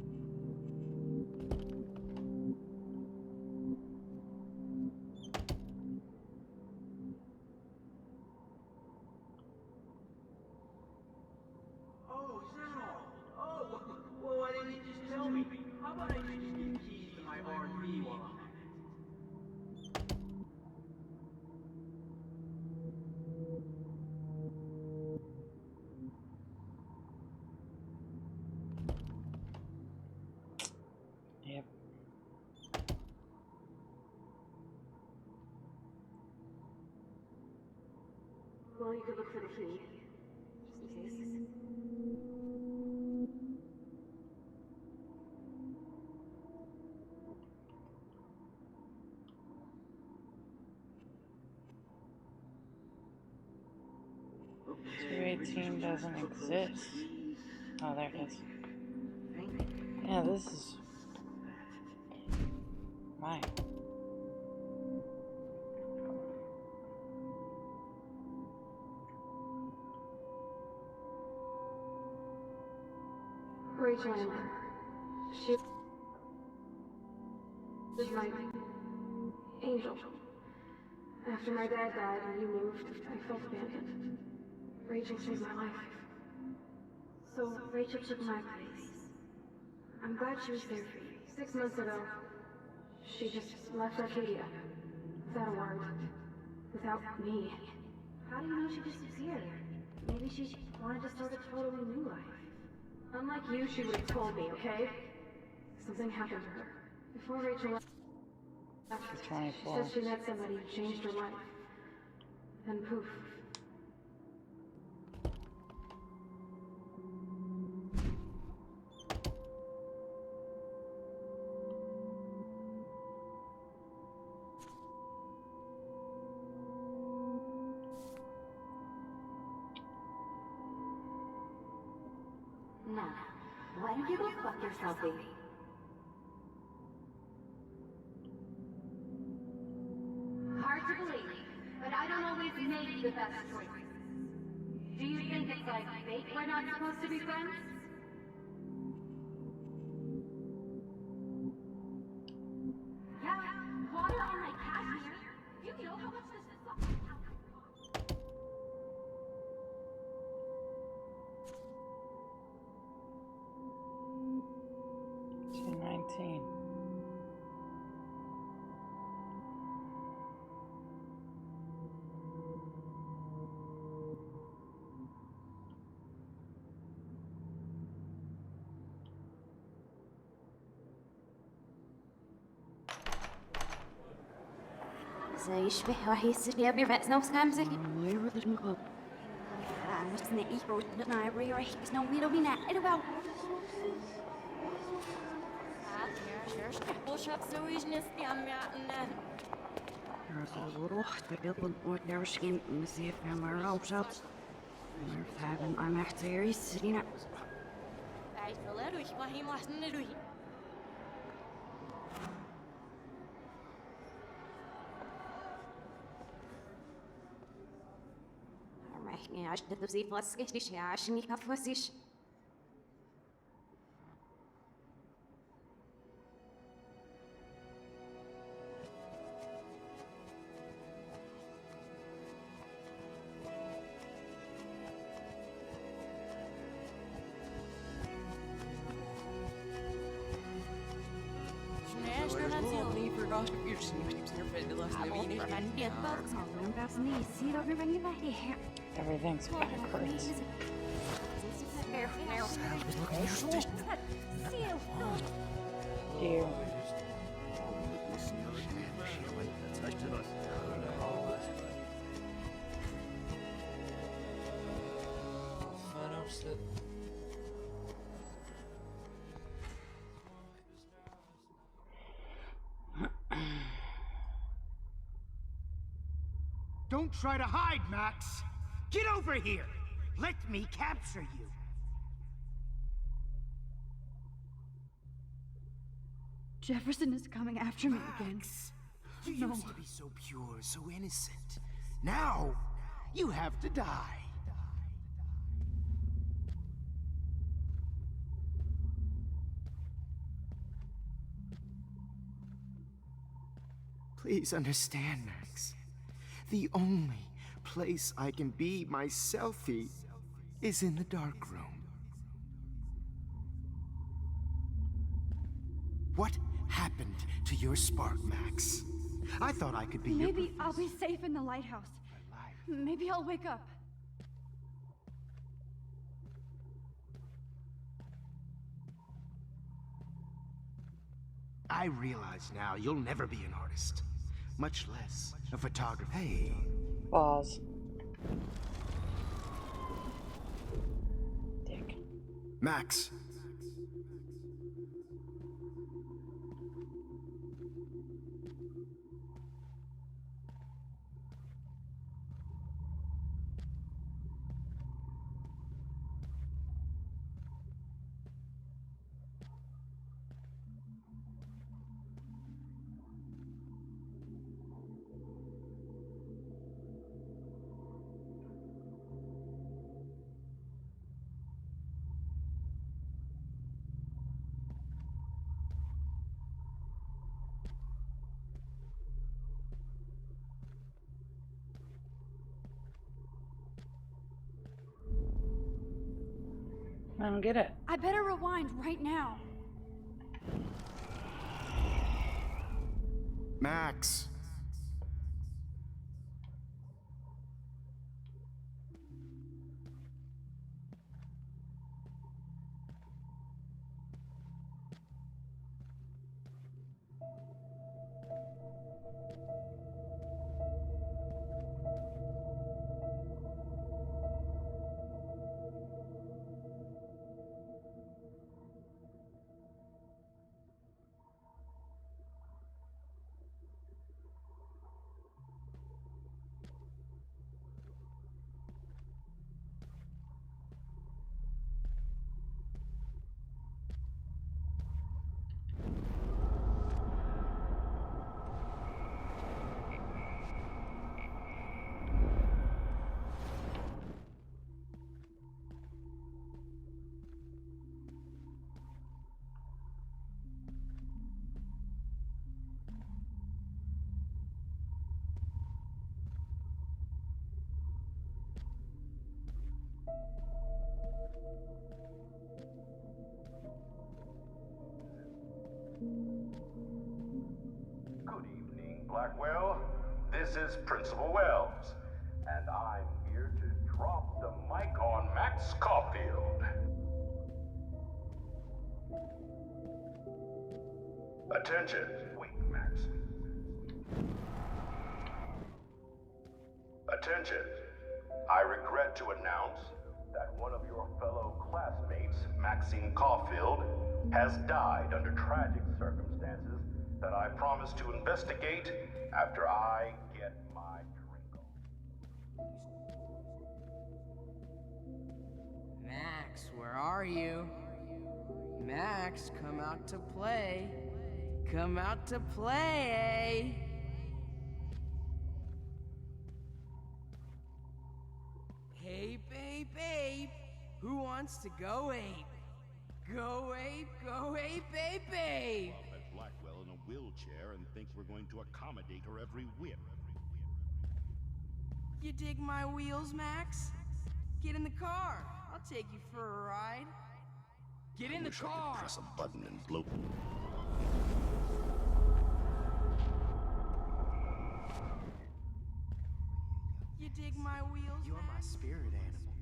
Oh, Sentinel! Oh, well, why didn't you just tell me? How about I just get keys to my RV while I'm at it? Yep. Well, you could look for the key. Just in case. Okay, 218 doesn't exist. Oh, there it is. Yeah, this is... Right. Rachel Amber. She was my angel. After my dad died and you moved, I felt abandoned. Rachel saved my life. So Rachel took my place. I'm glad she was there for you. 6 months ago, she just left Arcadia. Without a word. Without me. How do you know she disappeared? Maybe she wanted to start a totally new life. Unlike you, she would have told me, okay? Something happened to her. Before Rachel left, she 24. said she met somebody who changed her life. And poof. Now, why don't you go fuck yourself, baby? Hard to believe, but I don't always make the best choices. Do you think it's like fate we're not supposed to be friends? Yeah, water on my cashmere. You know how much this fucking house costs. 219. زي يشبه وحي السرية بيرفع سنوس خامسة Snake road na every right is no we don't be not about Bullshots no reason is the There's a little bit more there skin in the sea of my ropes up. I'm actually sitting up. I feel it with my him last night. Ja, ich dachte, sie was richtig, ja, ich nicht auf was ich. Everything's backwards. Dear. Don't try to hide, Max! Get over here! Let me capture you! Jefferson is coming after me again. You used to be so pure, so innocent. Now, you have to die. Please understand, Max. The only place I can be my selfie is in the dark room. What happened to your spark, Max? I thought I could be your... Maybe I'll be safe in the lighthouse. Maybe I'll wake up. I realize now you'll never be an artist, much less a photographer. Hey. Pause. Dick. Max. I don't get it. I better rewind right now. Max. Good evening, Blackwell. This is Principal Wells, and I'm here to drop the mic on Max Caulfield. Attention. Wait, Max. Attention. I regret to announce that one of your fellow classmates, Maxine Caulfield, has died under tragic circumstances that I promise to investigate after I get my drink on. Max, where are you? Max, come out to play. Come out to play, eh? Hey, babe, babe. Who wants to go ape? Go ape, babe, babe. Met Blackwell in a wheelchair and thinks we're going to accommodate her every whim. You dig my wheels, Max? Get in the car. I'll take you for a ride. Get in the car. I could press a button and blow. make my wheels. You're my spirit animal.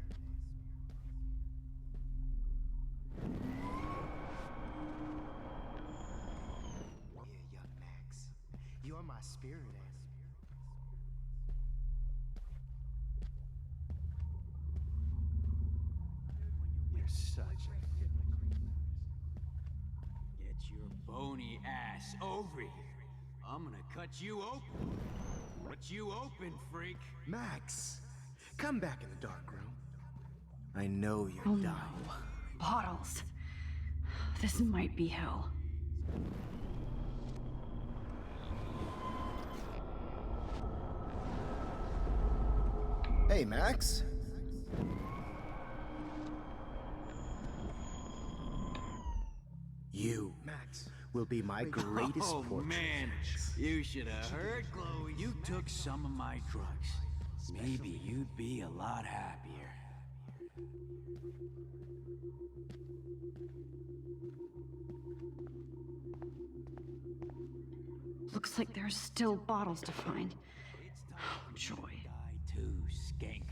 Yeah, young Max. You're my spirit animal. You're such a... Get your bony ass over here. I'm gonna cut you open. Cut you open, freak. Max, come back in the dark room. I know you're Oh dying. no. Bottles. This might be hell. Hey, Max. You, Max, will be my greatest Oh, portrait. man. You should have heard Chloe. You took some of my drugs. Maybe you'd be a lot happier. Looks like there's still bottles to find. Oh, joy. Die too, skank.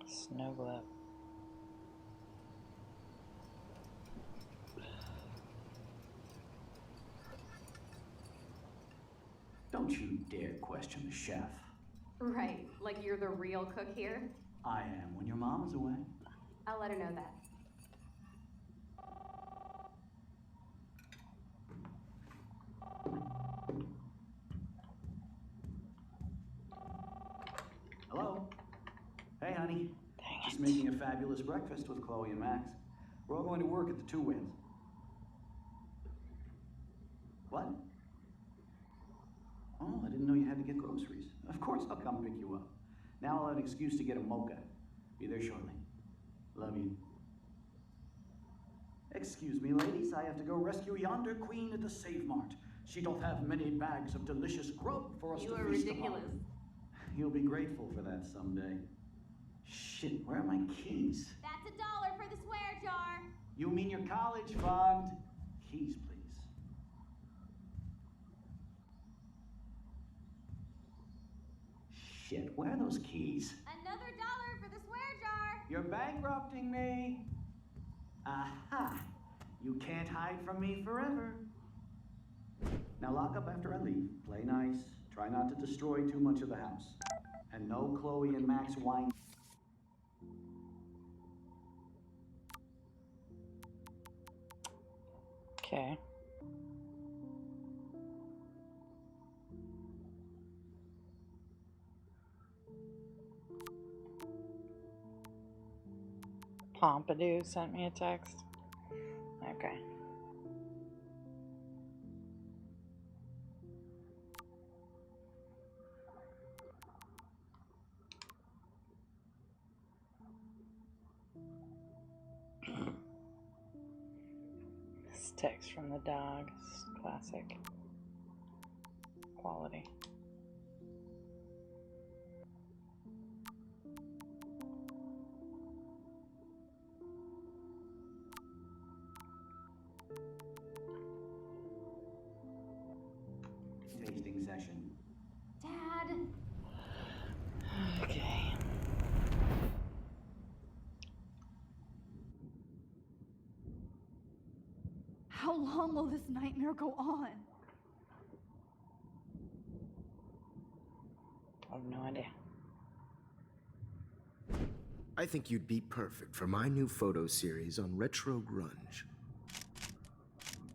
Snuggle up. Don't you dare question the chef. Right, like you're the real cook here? I am when your mom is away. I'll let her know that. Hello? Hey, honey. Just making a fabulous breakfast with Chloe and Max. We're all going to work at the Two Winds. What? Oh, I didn't know you had to get groceries. Of course I'll come pick you up. Now I'll have an excuse to get a mocha. Be there shortly. Love you. Excuse me, ladies. I have to go rescue yonder queen at the Save Mart. She doth have many bags of delicious grub for us You to are feast ridiculous. upon. You'll be grateful for that someday. Shit, where are my keys? That's $1 for the swear jar. You mean your college fund? Keys, please. Shit, where are those keys? Another $1 for the swear jar. You're bankrupting me. Aha! You can't hide from me forever. Now lock up after I leave. Play nice. Try not to destroy too much of the house. And no Chloe and Max wine. Okay. Pompidou sent me a text. Okay. This text from the dog is classic quality. Tasting session. Dad. Okay. How long will this nightmare go on? I have no idea. I think you'd be perfect for my new photo series on retro grunge.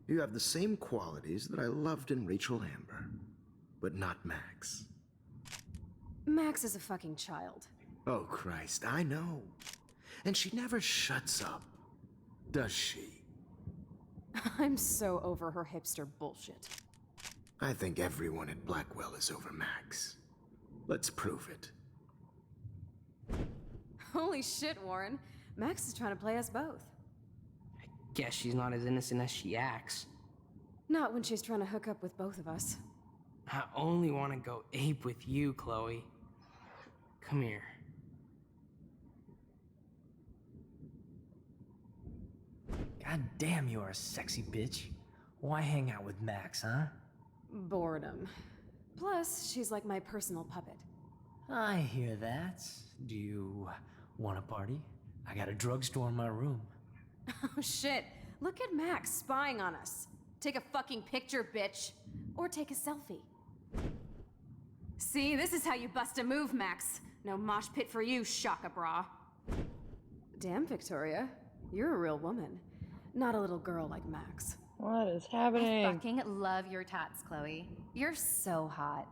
You have the same qualities that I loved in Rachel Amber, but not Max. Max is a fucking child. Oh, Christ, I know. And she never shuts up, does she? I'm so over her hipster bullshit. I think everyone at Blackwell is over Max. Let's prove it. Holy shit, Warren. Max is trying to play us both. Guess she's not as innocent as she acts. Not when she's trying to hook up with both of us. I only want to go ape with you, Chloe. Come here. God damn, you are a sexy bitch. Why hang out with Max, huh? Boredom. Plus, she's like my personal puppet. I hear that. Do you want a party? I got a drugstore in my room. Oh shit. Look at Max spying on us. Take a fucking picture, bitch. Or take a selfie. See, this is how you bust a move, Max. No mosh pit for you, Shaka Bra. Damn, Victoria. You're a real woman. Not a little girl like Max. What is happening? I fucking love your tats, Chloe. You're so hot.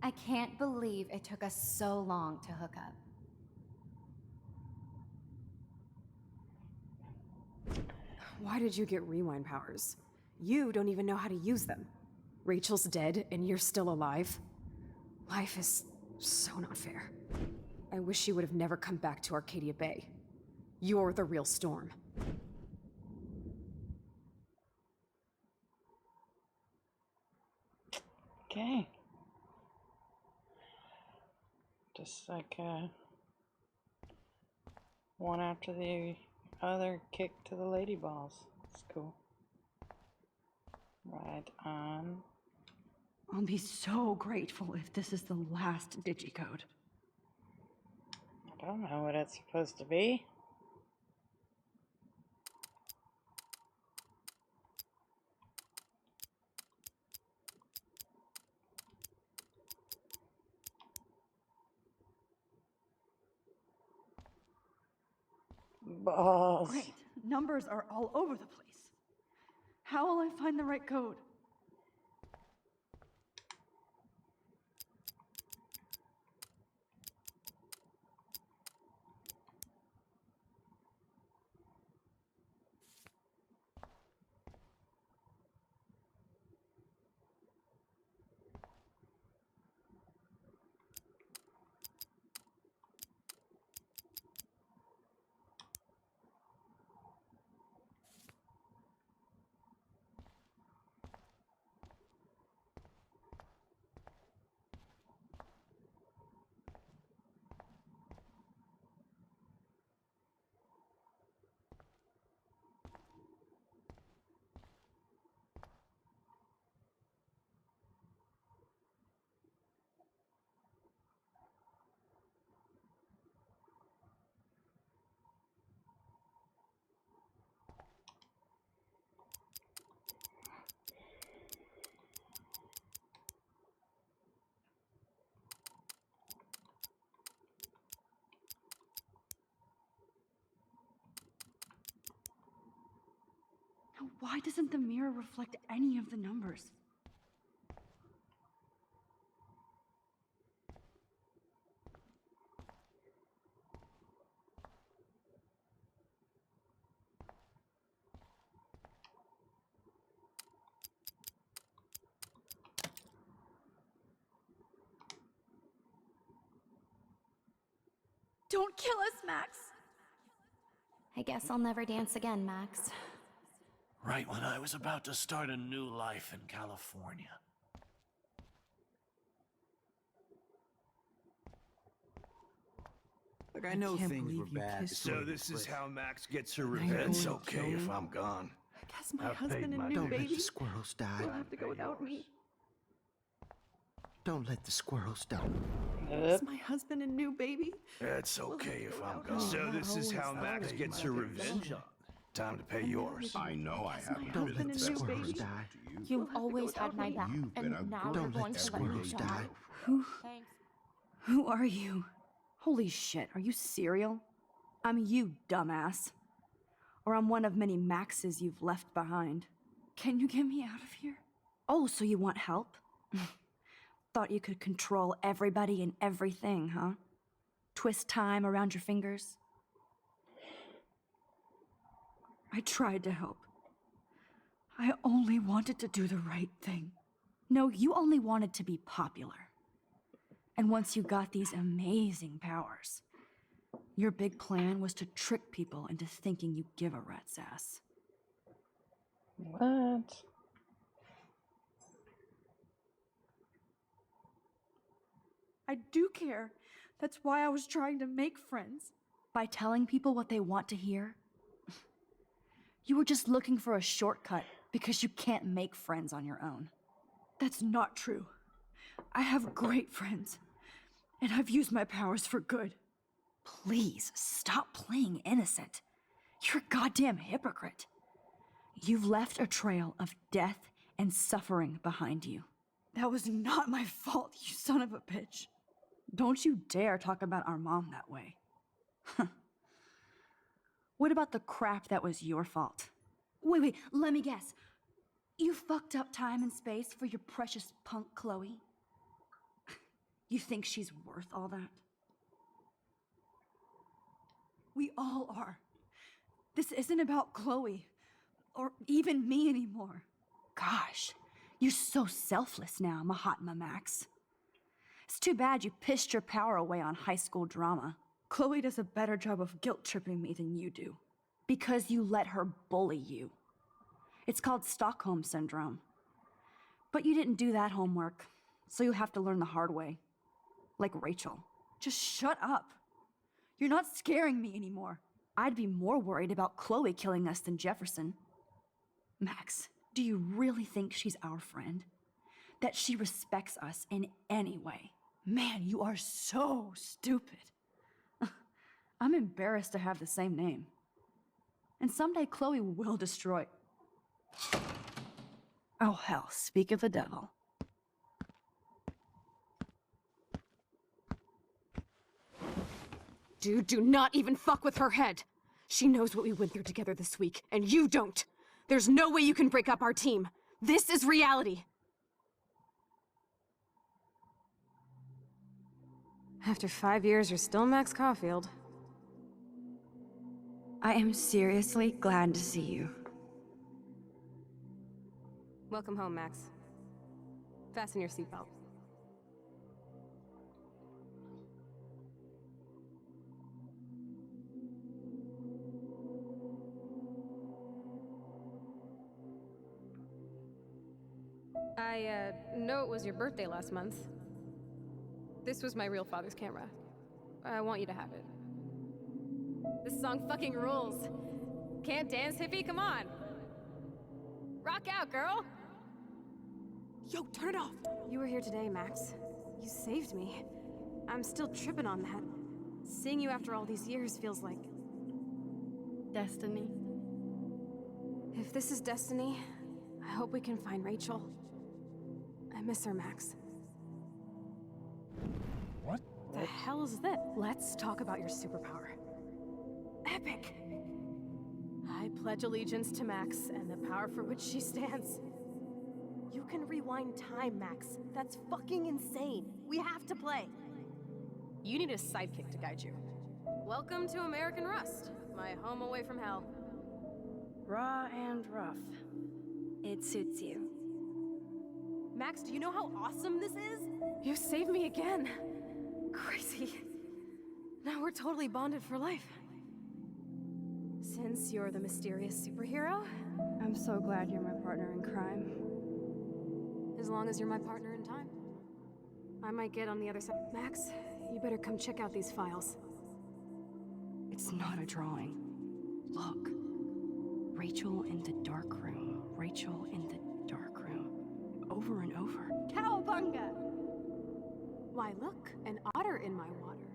I can't believe it took us so long to hook up. Why did you get rewind powers? You don't even know how to use them. Rachel's dead and you're still alive. Life is so not fair. I wish you would have never come back to Arcadia Bay. You're the real Storm. Okay. Just like one after the other kick to the lady balls. It's cool. Right on. I'll be so grateful if this is the last digicode. I don't know what it's supposed to be. Balls. Great. Numbers are all over the place. How will I find the right code? Now, why doesn't the mirror reflect any of the numbers? Don't kill us, Max! I guess I'll never dance again, Max. Right when I was about to start a new life in California. Look, I know can't things believe were you bad. kissed So before you this is quit. how Max gets her I revenge. know It's you okay killed if him. I'm gone. I guess my I've husband paid and my new Don't let baby the squirrels die. will have to go without me. Don't let the squirrels die. It's my husband and new baby. It's okay if I'm gone. So this is how Max gets her revenge on. Time to pay yours. I know I haven't Don't been let the the best squirrels person die. to you. You've always had my back, You've been a and now good you're Don't going let the to let me squirrels die. die. Thanks. Who are you? Holy shit, are you serial? I'm you, dumbass. Or I'm one of many Maxes you've left behind. Can you get me out of here? Oh, so you want help? Thought you could control everybody and everything, huh? Twist time around your fingers? I tried to help. I only wanted to do the right thing. No, you only wanted to be popular. And once you got these amazing powers, Your big plan was to trick people into thinking you give a rat's ass. What? I do care. That's why I was trying to make friends. By telling people what they want to hear? You were just looking for a shortcut because you can't make friends on your own. That's not true. I have great friends, and I've used my powers for good. Please, stop playing innocent. You're a goddamn hypocrite. You've left a trail of death and suffering behind you. That was not my fault, you son of a bitch. Don't you dare talk about our mom that way. What about the crap that was your fault? Wait, let me guess. You fucked up time and space for your precious punk Chloe? You think she's worth all that? We all are. This isn't about Chloe, or even me anymore. Gosh, you're so selfless now, Mahatma Max. It's too bad you pissed your power away on high school drama. Chloe does a better job of guilt-tripping me than you do. Because you let her bully you. It's called Stockholm Syndrome. But you didn't do that homework, so you'll have to learn the hard way. Like Rachel. Just shut up. You're not scaring me anymore. I'd be more worried about Chloe killing us than Jefferson. Max, do you really think she's our friend? That she respects us in any way? Man, you are so stupid. I'm embarrassed to have the same name. And someday Chloe will destroy... Oh hell, speak of the devil. Dude, do not even fuck with her head. She knows what we went through together this week, and you don't. There's no way you can break up our team. This is reality. After 5 years, you're still Max Caulfield. I am seriously glad to see you. Welcome home, Max. Fasten your seatbelt. I know it was your birthday last month. This was my real father's camera. I want you to have it. This song fucking rules. Can't dance, hippie? Come on. Rock out, girl. Yo, turn it off. You were here today, Max. You saved me. I'm still tripping on that. Seeing you after all these years feels like... destiny. If this is destiny, I hope we can find Rachel. I miss her, Max. What? The hell is that? Let's talk about your superpower. Epic! I pledge allegiance to Max and the power for which she stands. You can rewind time, Max. That's fucking insane. We have to play. You need a sidekick to guide you. Welcome to American Rust, my home away from hell. Raw and rough. It suits you. Max, do you know how awesome this is? You saved me again. Crazy. Now we're totally bonded for life. Since you're the mysterious superhero, I'm so glad you're my partner in crime. As long as you're my partner in time. I might get on the other side. Max, you better come check out these files. It's not a drawing. Look. Rachel in the dark room. Rachel in the dark room. Over and over. Cowabunga! Why, look, an otter in my water.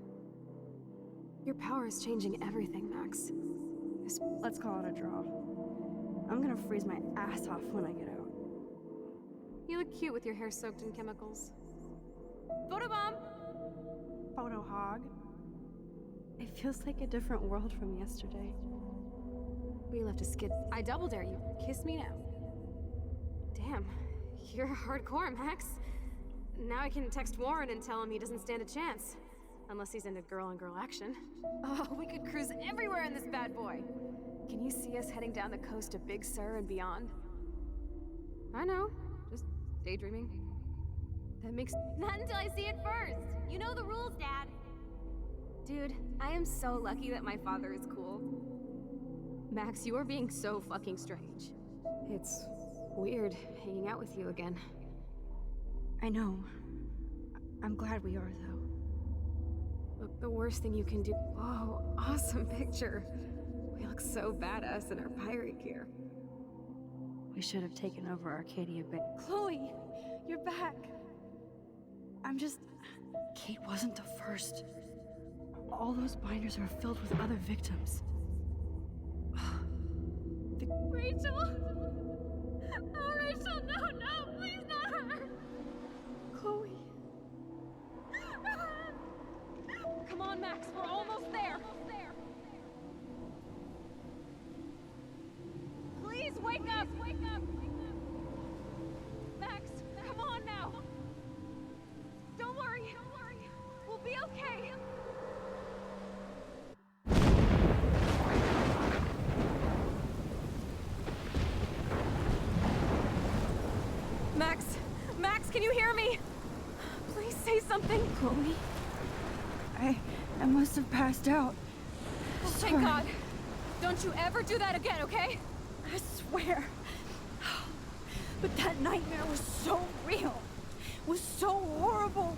Your power is changing everything, Max. Let's call it a draw. I'm gonna freeze my ass off when I get out. You look cute with your hair soaked in chemicals. Photobomb! Photo hog. It feels like a different world from yesterday. We left a skid. I double dare you. Kiss me now. Damn, you're hardcore, Max. Now I can text Warren and tell him he doesn't stand a chance. Unless he's into girl-on-girl action. Oh, we could cruise everywhere in this bad boy. Can you see us heading down the coast to Big Sur and beyond? I know. Just daydreaming. That makes... Not until I see it first. You know the rules, Dad. Dude, I am so lucky that my father is cool. Max, you are being so fucking strange. It's weird hanging out with you again. I know. I'm glad we are, though. Look, the worst thing you can do— Whoa, awesome picture. We look so badass in our pirate gear. We should have taken over Arcadia Bay. Chloe, you're back. I'm just... Kate wasn't the first. All those binders are filled with other victims. Rachel! Oh, Rachel, no, please not her! Chloe. Come on, Max, we're almost there. Please wake up! Max, come on now. Don't worry. We'll be okay. Max, can you hear me? Please say something. Chloe? I must have passed out. Oh, thank God. Don't you ever do that again, okay? I swear. But that nightmare was so real. Was so horrible.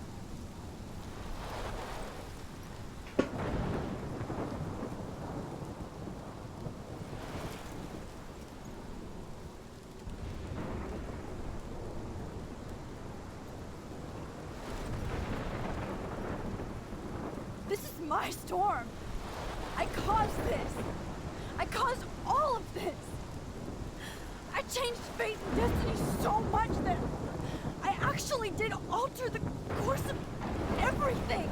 This is my storm. I caused this. I caused all of this. I changed fate and destiny so much that I actually did alter the course of everything.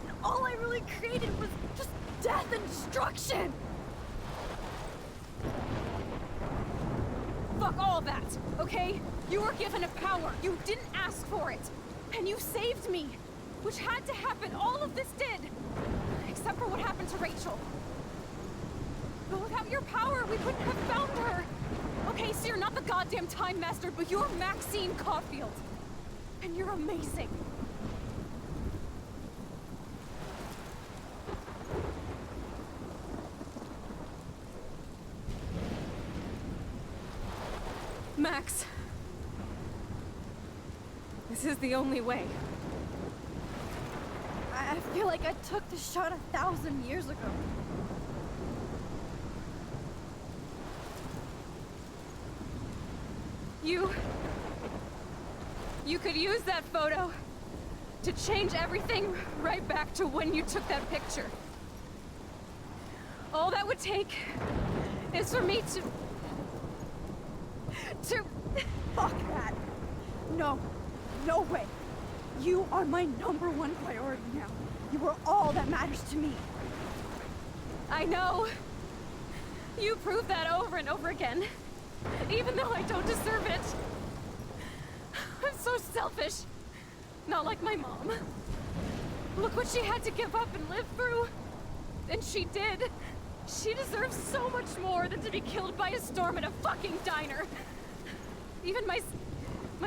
And all I really created was just death and destruction. Fuck all of that, okay? You were given a power. You didn't ask for it. And you saved me, which had to happen. All of this did. Except for what happened to Rachel. But without your power, we couldn't have found her. Okay, so you're not the goddamn Time Master, but you're Maxine Caulfield. And you're amazing. Max. This is the only way. I feel like I took the shot 1,000 years ago. You could use that photo to change everything right back to when you took that picture. All that would take is for me to... Fuck that. No. No way. You are my #1 priority now. You are all that matters to me. I know. You prove that over and over again. Even though I don't deserve it. I'm so selfish. Not like my mom. Look what she had to give up and live through. And she did. She deserves so much more than to be killed by a storm at a fucking diner. Even my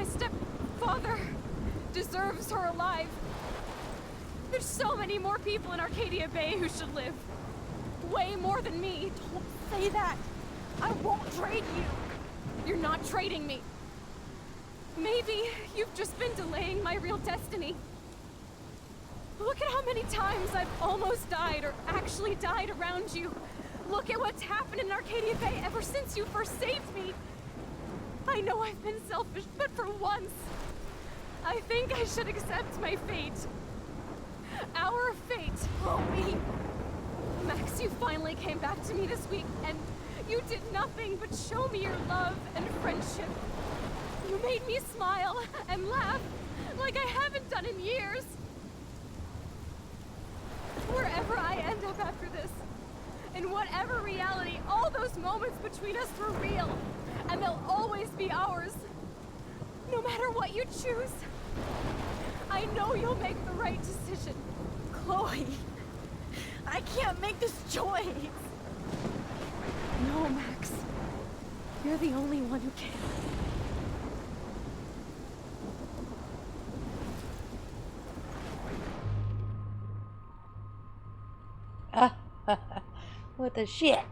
stepfather deserves her alive. There's so many more people in Arcadia Bay who should live. Way more than me. Don't say that. I won't trade you. You're not trading me. Maybe you've just been delaying my real destiny. Look at how many times I've almost died or actually died around you. Look at what's happened in Arcadia Bay ever since you first saved me. I know I've been selfish, but for once, I think I should accept my fate. Our fate. Chloe. Max, you finally came back to me this week, and you did nothing but show me your love and friendship. You made me smile and laugh like I haven't done in years. Wherever I end up after this, in whatever reality, all those moments between us were real, and they'll always be ours. No matter what you choose, I know you'll make the right decision. Chloe, I can't make this choice. No, Max. You're the only one who can. What the shit?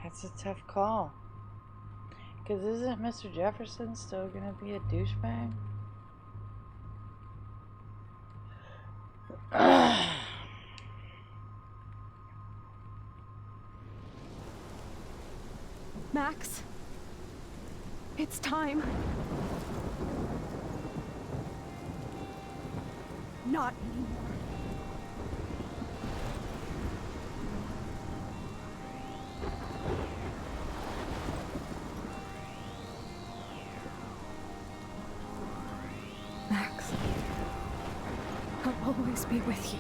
That's a tough call. Because isn't Mr. Jefferson still gonna be a douchebag? Max, it's time. Not anymore. Max, I'll always be with you.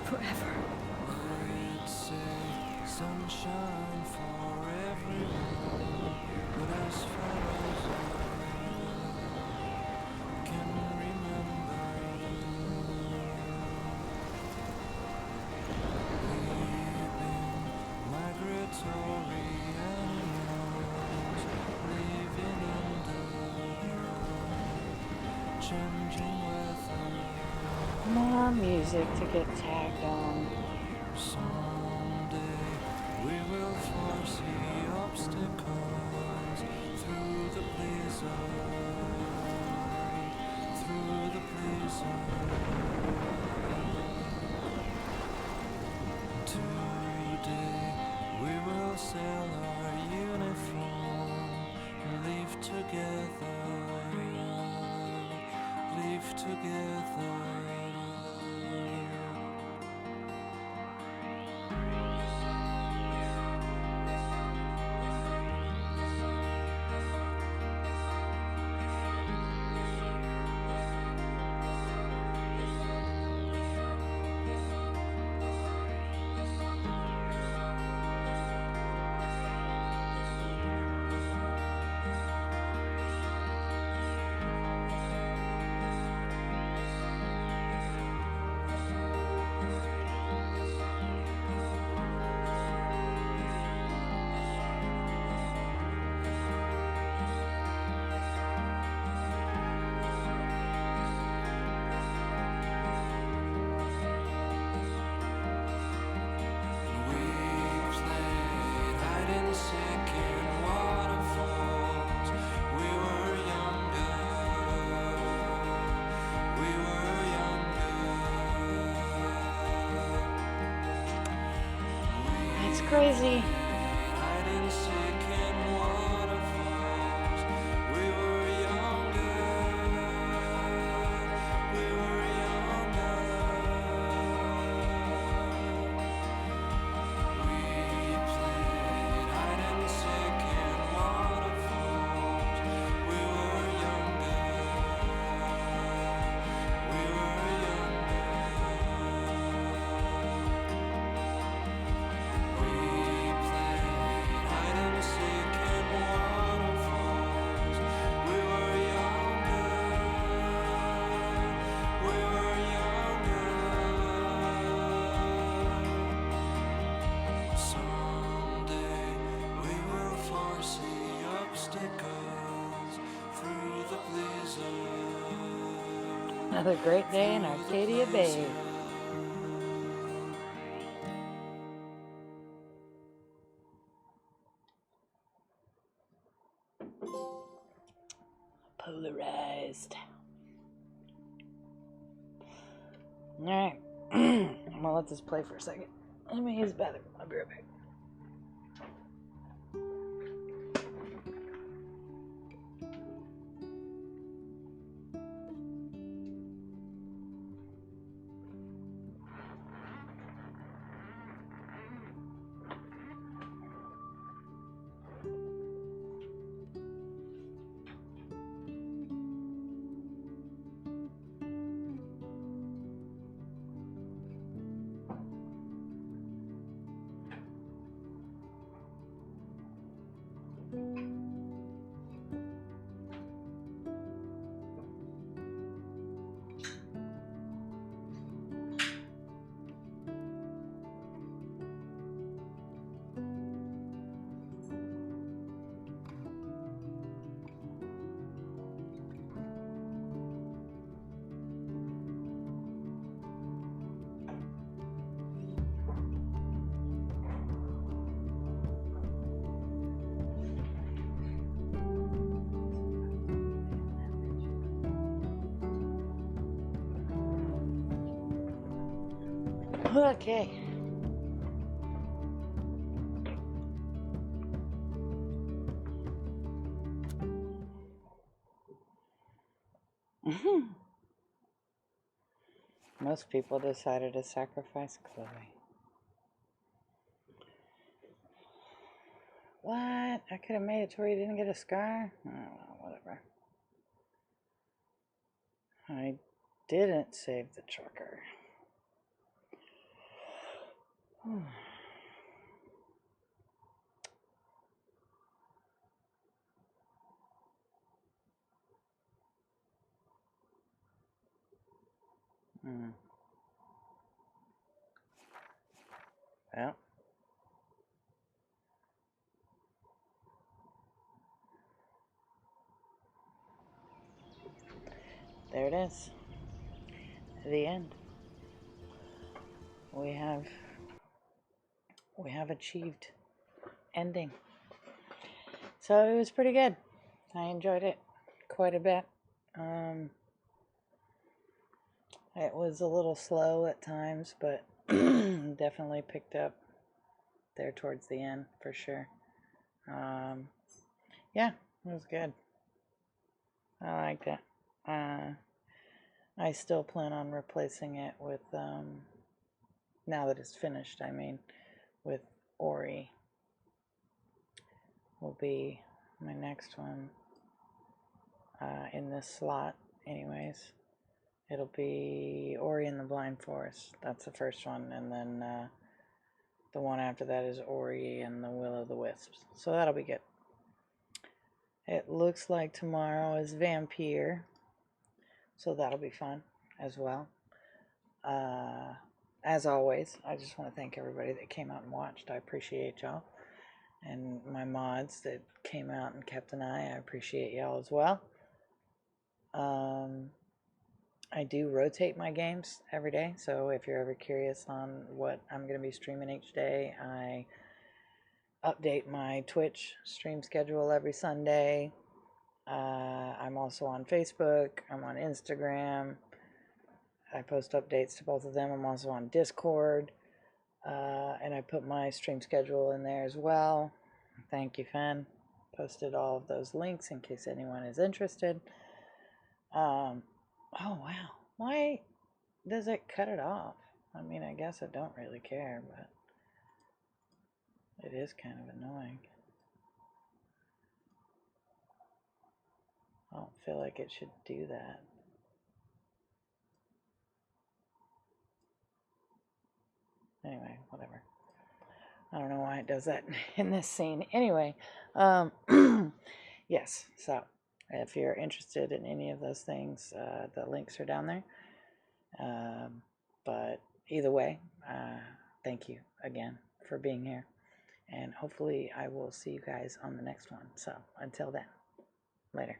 Forever. Sunshine for everyone, but as far as I can remember, we've been migratory animals, living under changing weather. More music to get tagged on. Someday we will foresee obstacles through the blizzard, through the blizzard. Today we will sell our uniform and live together, live together. It's crazy. Another great day in Arcadia Bay. Polarized. Alright. I'm gonna let this play for a second. Let me use the bathroom. I'll be right back. Okay. Most people decided to sacrifice Chloe. What? I could have made it to where you didn't get a scar? Oh, well, whatever. I didn't save the trucker. Well. There it is. The end. We have achieved ending. So it was pretty good. I enjoyed it quite a bit. It was a little slow at times, but definitely picked up there towards the end for sure. Yeah, it was good. I liked it. I still plan on replacing it with, now that it's finished, I mean, with Ori will be my next one in this slot anyways. It'll be Ori and the Blind Forest. That's the first one, and then the one after that is Ori and the Will-o'-the-Wisps. So that'll be good. It looks like tomorrow is Vampire, so that'll be fun as well. As always, I just want to thank everybody that came out and watched. I appreciate y'all. And my mods that came out and kept an eye, I appreciate y'all as well. I do rotate my games every day, so if you're ever curious on what I'm going to be streaming each day, I update my Twitch stream schedule every Sunday. I'm also on Facebook. I'm on Instagram. I post updates to both of them. I'm also on Discord. And I put my stream schedule in there as well. Thank you, Fen. Posted all of those links in case anyone is interested. Oh, wow. Why does it cut it off? I mean, I guess I don't really care, but it is kind of annoying. I don't feel like it should do that. Anyway, whatever. I don't know why it does that in this scene. Anyway, yes, so if you're interested in any of those things, the links are down there. But either way, thank you again for being here. And hopefully I will see you guys on the next one. So until then, later.